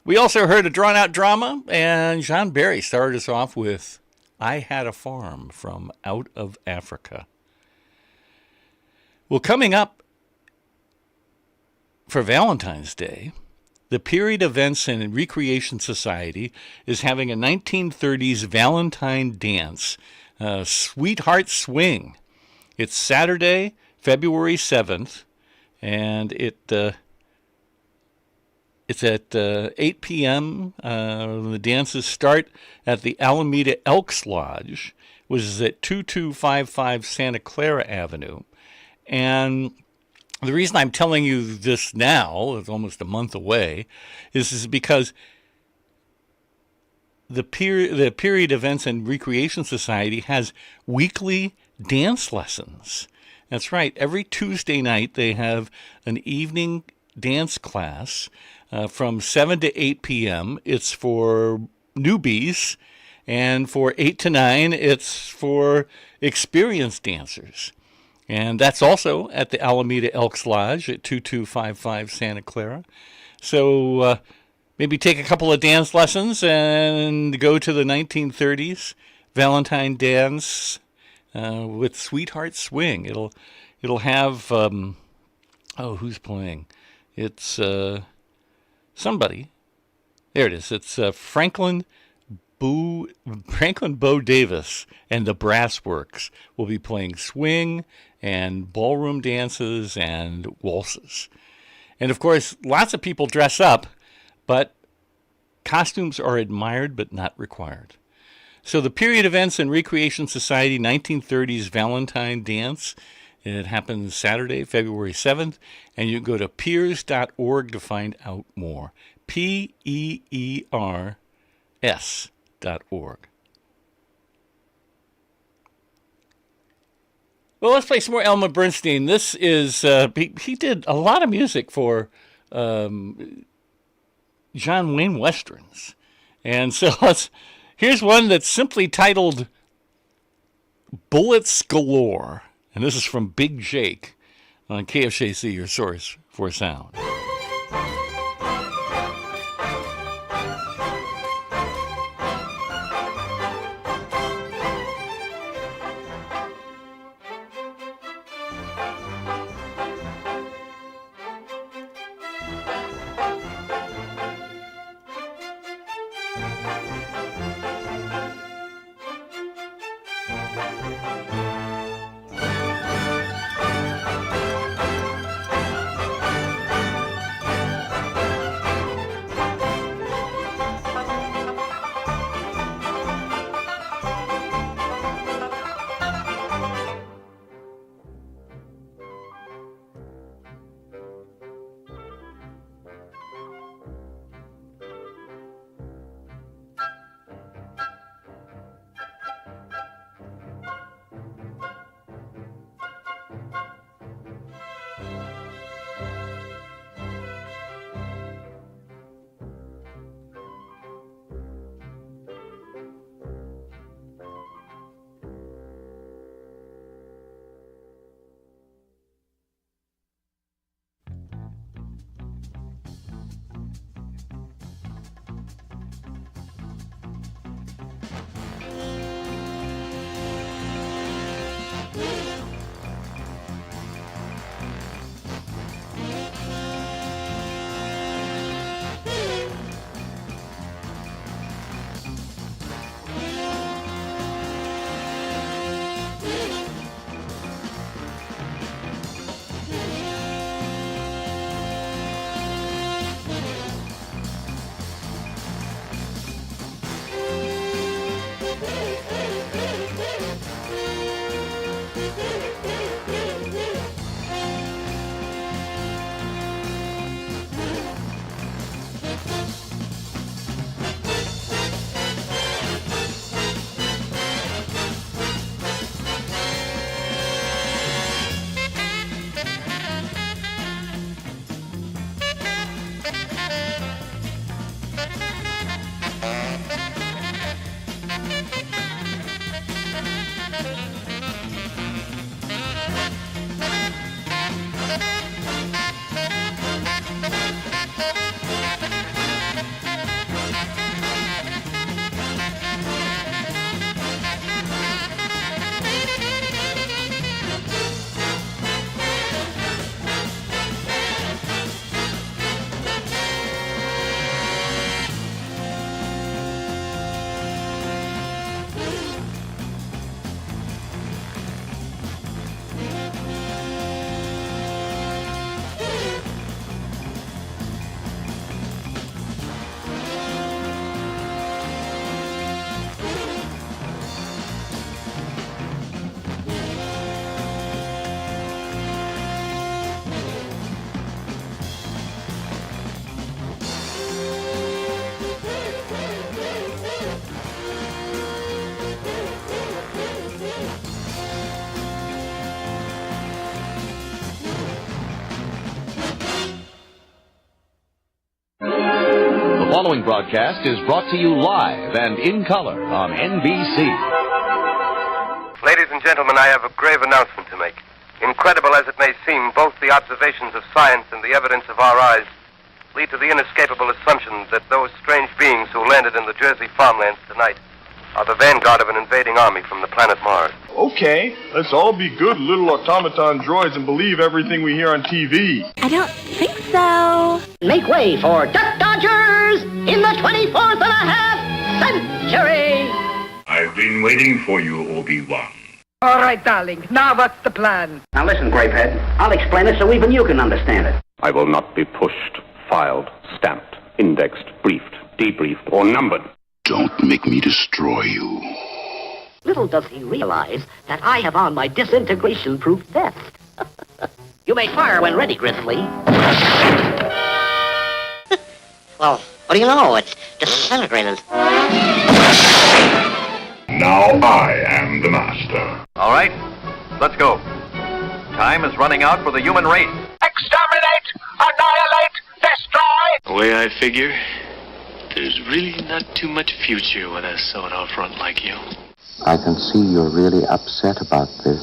[SPEAKER 13] We also heard a drawn-out drama, and John Barry started us off with I Had a Farm from Out of Africa. Well, coming up for Valentine's Day, the Period Events and Recreation Society is having a 1930s Valentine dance, Sweetheart Swing. It's Saturday, February 7th, and it's at 8 p.m. The dances start at the Alameda Elks Lodge, which is at 2255 Santa Clara Avenue. And the reason I'm telling you this now, it's almost a month away, is because the Period Events and Recreation Society has weekly dance lessons. That's right. Every Tuesday night they have an evening dance class from 7 to 8 p.m. It's for newbies, and for 8 to 9, it's for experienced dancers. And that's also at the Alameda Elks Lodge at 2255 Santa Clara. So maybe take a couple of dance lessons and go to the 1930s Valentine dance with Sweetheart Swing. It'll have who's playing? It's somebody. There it is. It's Franklin Bo Davis and the Brassworks will be playing swing and ballroom dances and waltzes. And of course, lots of people dress up, but costumes are admired but not required. So the Period Events and Recreation Society 1930s Valentine Dance, it happens Saturday, February 7th, and you can go to peers.org to find out more. PEERS.org. Well, let's play some more Elmer Bernstein. This is, he did a lot of music for John Wayne Westerns. And so here's one that's simply titled Bullets Galore. And this is from Big Jake on KFJC, your source for sound.
[SPEAKER 3] following broadcast is brought to you live and in color on NBC.
[SPEAKER 4] Ladies and gentlemen, I have a grave announcement to make. Incredible as it may seem, both the observations of science and the evidence of our eyes lead to the inescapable assumption that those strange beings who landed in the Jersey farmlands tonight are the vanguard of an invading army from the planet Mars.
[SPEAKER 5] Okay, let's all be good little automaton droids and believe everything we hear on TV.
[SPEAKER 6] I don't think so.
[SPEAKER 23] Make way for Duck Dodgers in the 24th and a half century.
[SPEAKER 7] I've been waiting for you, Obi-Wan.
[SPEAKER 23] All right, darling. Now what's the plan?
[SPEAKER 21] Now listen, Grapehead. I'll explain it so even you can understand it.
[SPEAKER 7] I will not be pushed, filed, stamped, indexed, briefed, debriefed, or numbered.
[SPEAKER 22] Don't make me destroy you.
[SPEAKER 23] Little does he realize that I have on my disintegration-proof vest. You may fire when ready, Grizzly.
[SPEAKER 6] Well, what do you know? It's disintegrated.
[SPEAKER 7] Now I am the master.
[SPEAKER 8] All right, let's go. Time is running out for the human race.
[SPEAKER 23] Exterminate! Annihilate! Destroy!
[SPEAKER 17] The way I figure, there's really not too much future with a soda front like you.
[SPEAKER 19] I can see you're really upset about this.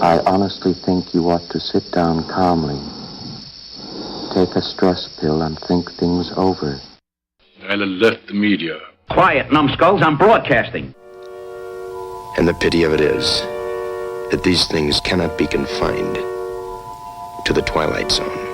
[SPEAKER 19] I honestly think you ought to sit down calmly, take a stress pill, and think things over.
[SPEAKER 7] I'll alert the media.
[SPEAKER 21] Quiet, numbskulls, I'm broadcasting.
[SPEAKER 20] And the pity of it is that these things cannot be confined to the Twilight Zone.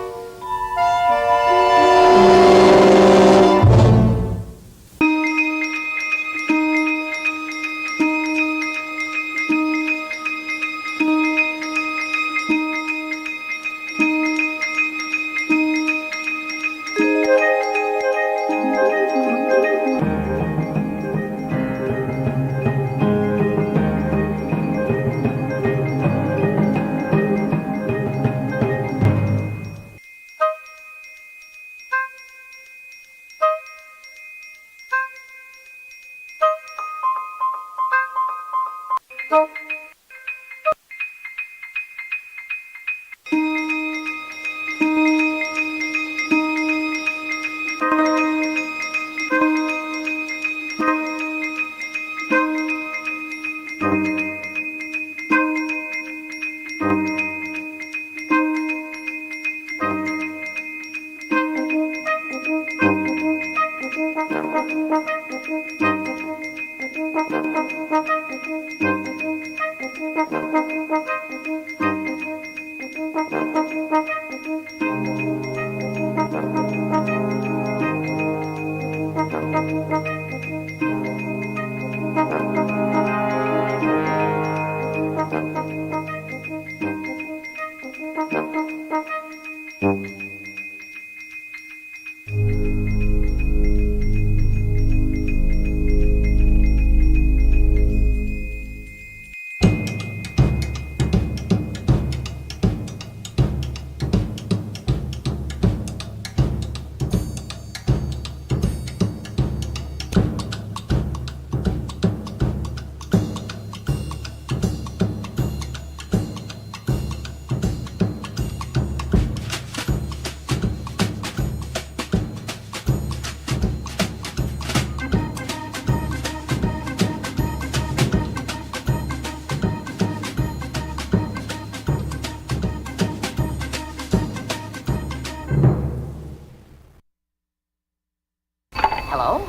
[SPEAKER 23] Hello?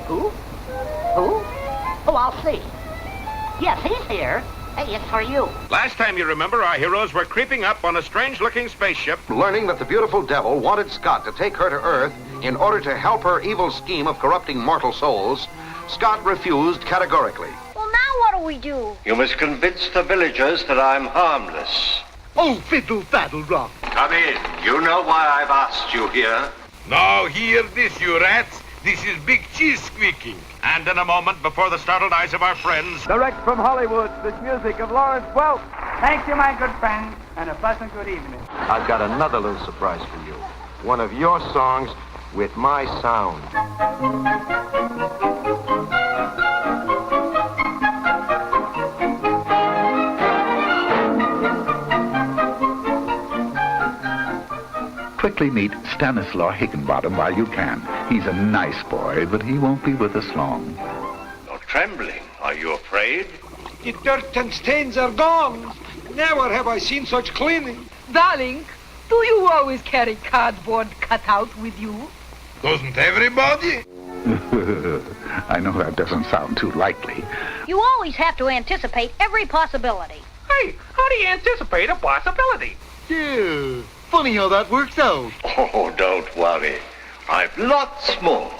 [SPEAKER 23] Who? Who? Oh, I'll see. Yes, he's here. Hey, it's for you.
[SPEAKER 30] Last time you remember, our heroes were creeping up on a strange-looking spaceship.
[SPEAKER 31] Learning that the beautiful devil wanted Scott to take her to Earth in order to help her evil scheme of corrupting mortal souls, Scott refused categorically.
[SPEAKER 6] Well, now what do we do?
[SPEAKER 27] You must convince the villagers that I'm harmless.
[SPEAKER 29] Oh, fiddle faddle rock.
[SPEAKER 27] Come in. You know why I've asked you here.
[SPEAKER 30] Now hear this, you rats. This is Big Cheese squeaking. And in a moment, before the startled eyes of our friends...
[SPEAKER 32] Direct from Hollywood, the music of Lawrence Welk. Thank you, my good friend, and a pleasant good evening.
[SPEAKER 31] I've got another little surprise for you. One of your songs with my sound.
[SPEAKER 1] quickly meet Stanislaw Higginbottom while you can. He's a nice boy, but he won't be with us long.
[SPEAKER 2] You're trembling. Are you afraid?
[SPEAKER 9] The dirt and stains are gone. Never have I seen such cleaning.
[SPEAKER 10] Darling, do you always carry cardboard cutout with you?
[SPEAKER 9] Doesn't everybody?
[SPEAKER 1] I know that doesn't sound too likely.
[SPEAKER 11] You always have to anticipate every possibility.
[SPEAKER 12] Hey, how do you anticipate a possibility?
[SPEAKER 9] Yeah, funny how that works out.
[SPEAKER 2] Oh, don't worry. I've lots more.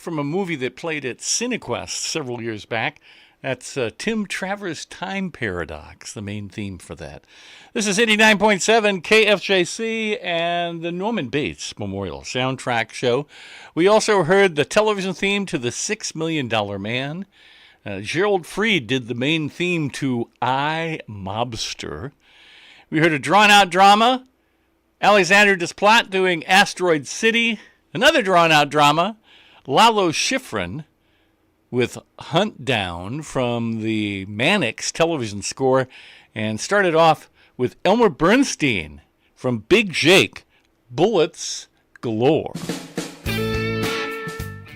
[SPEAKER 3] from a movie that played at Cinequest several years back. That's Tim Travers' Time Paradox, the main theme for that. This is 89.7 KFJC and the Norman Bates Memorial Soundtrack Show. We also heard the television theme to The $6 Million Man. Gerald Fried did the main theme to I, Mobster. We heard a drawn-out drama. Alexander Desplat doing Asteroid City. Another drawn-out drama. Lalo Schifrin with Hunt Down from the Mannix television score, and started off with Elmer Bernstein from Big Jake, Bullets Galore.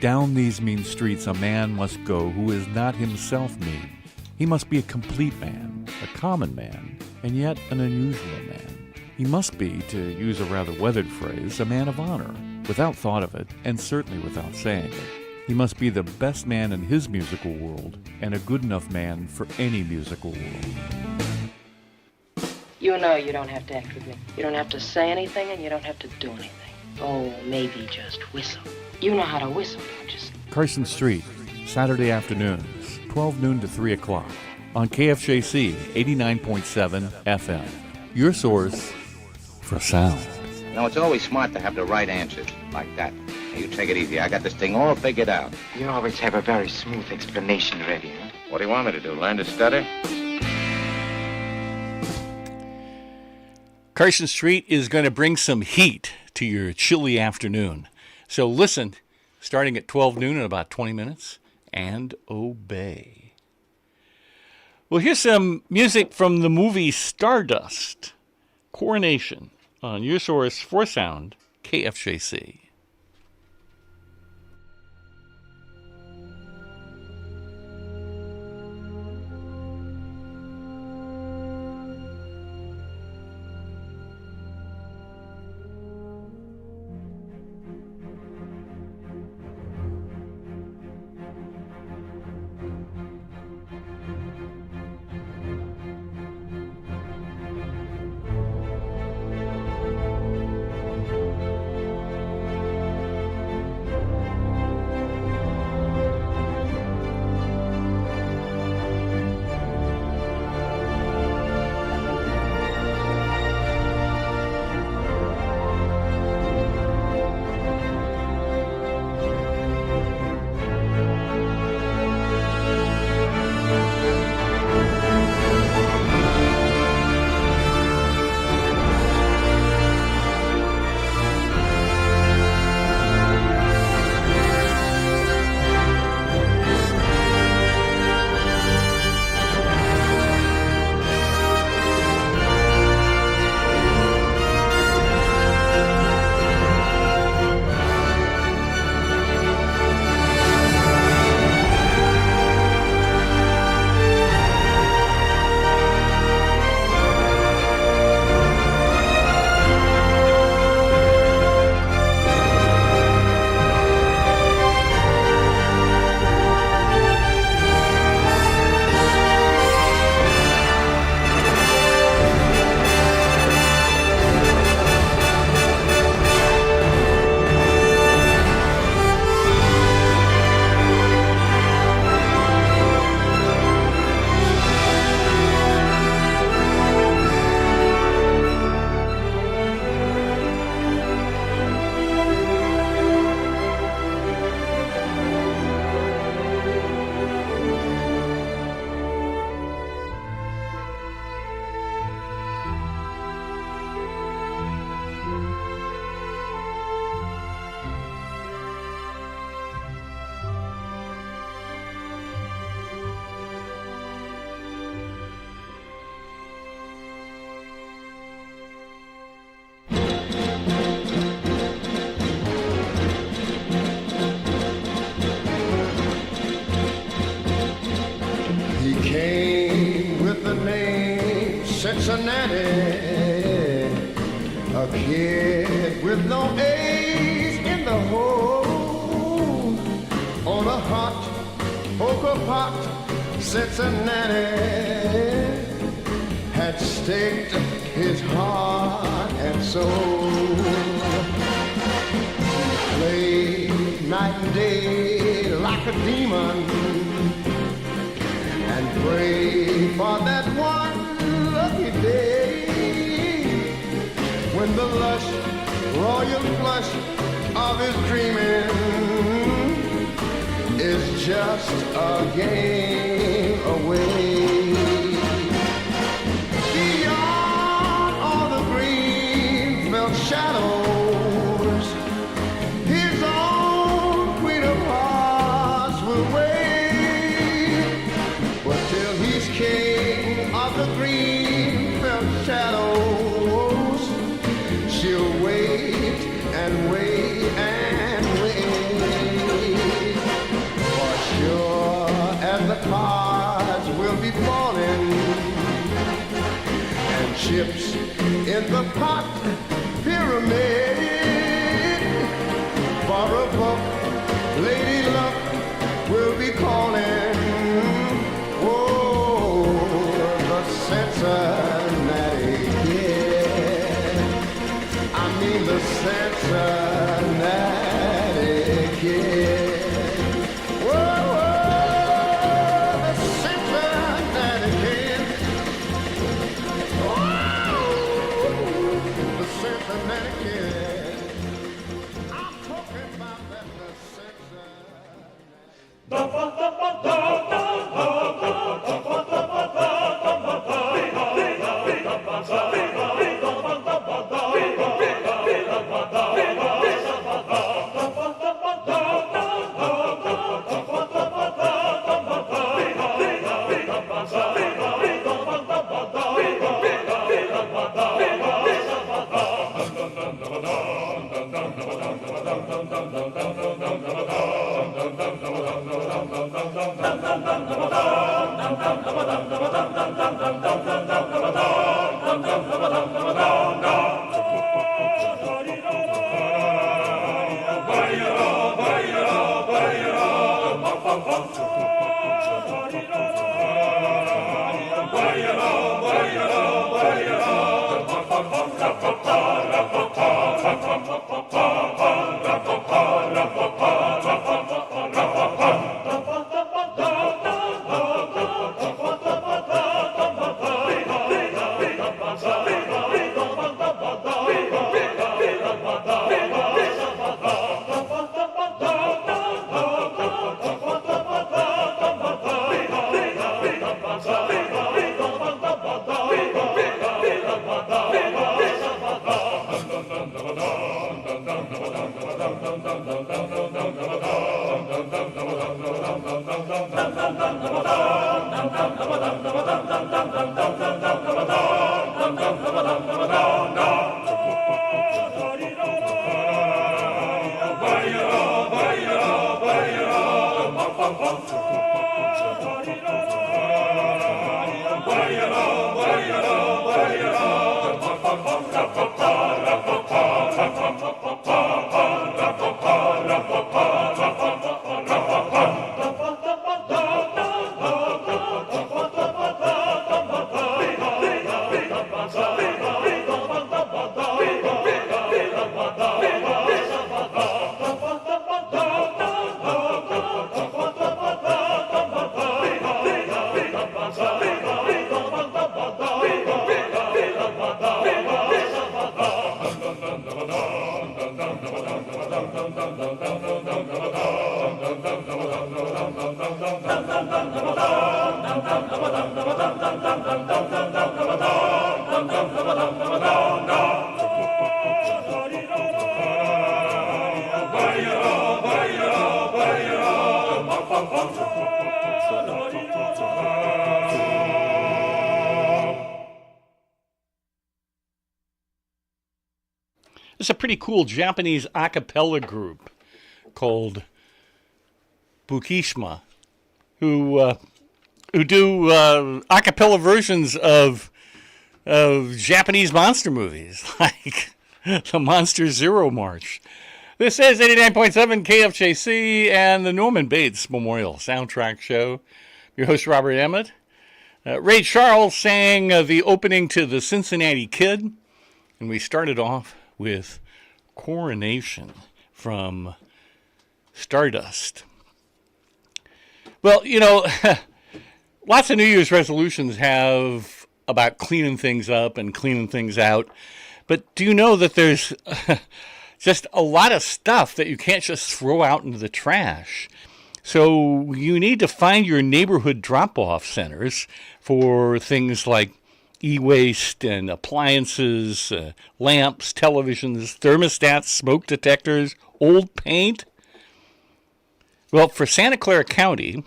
[SPEAKER 3] Down these mean streets a man must go who is not himself mean. He must be a complete man, a common man, and yet an unusual man. He must be, to use a rather weathered phrase, a man of honor, without thought of it, and certainly without saying it. He must be the best man in his musical world, and a good enough man for any musical world.
[SPEAKER 4] You know you don't have to act with me. You don't have to say anything, and you don't have to do anything. Oh, maybe just whistle. You know how to whistle, don't you?
[SPEAKER 3] Carson Street, Saturday afternoons, 12 noon to 3 o'clock, on KFJC 89.7 FM. Your source for sound.
[SPEAKER 21] You know, it's always smart to have the right answers, like that. Now, you take it easy. I got this thing all figured out.
[SPEAKER 5] You always have a very smooth explanation ready, huh?
[SPEAKER 21] What do you want me to do, learn to stutter?
[SPEAKER 3] Carson Street is going to bring some heat to your chilly afternoon. So listen, starting at 12 noon in about 20 minutes, and obey. Well, here's some music from the movie Stardust, Coronation, on your source for sound, KFJC.
[SPEAKER 13] Cincinnati, a kid with no A's in the hole, on a hot poker pot, Cincinnati had staked his heart and soul. He played night and day pray for that one lucky day when the lush royal flush of his dreaming is just a game away. Beyond all the green felt shadows, his own queen of hearts will wait. But till he's king of the green felt shadows, she'll wait and wait and wait. For sure as the cards will be falling and chips in the pot pyramid, for a buck, Lady Luck will be calling. Oh, the Cincinnati Kid. I mean the Cincinnati Kid. Whoa, whoa, the Cincinnati Kid. Whoa, the Cincinnati Kid. I'm talking about that, the
[SPEAKER 3] It's a pretty cool Japanese a cappella group called Bukishima, who do a cappella versions of Japanese monster movies, like the Monster Zero March. This is 89.7 KFJC and the Norman Bates Memorial Soundtrack Show. Your host, Robert Emmett. Ray Charles sang the opening to The Cincinnati Kid, and we started off with Coronation from Stardust. Well, you know, Lots of New Year's resolutions have about cleaning things up and cleaning things out. But do you know that there's just a lot of stuff that you can't just throw out into the trash? So you need to find your neighborhood drop-off centers for things like e-waste and appliances, lamps, televisions, thermostats, smoke detectors, old paint. Well, for Santa Clara County,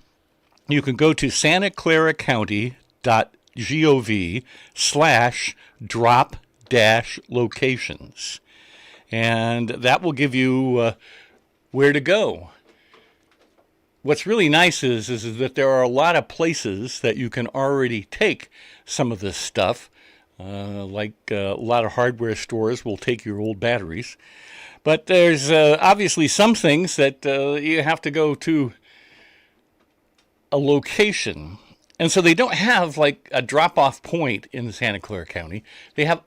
[SPEAKER 3] you can go to santaclaracounty.gov/drop-locations. And that will give you where to go. What's really nice is that there are a lot of places that you can already take some of this stuff. Like a lot of hardware stores will take your old batteries. But there's obviously some things that you have to go to a location. And so they don't have like a drop-off point in Santa Clara County. They have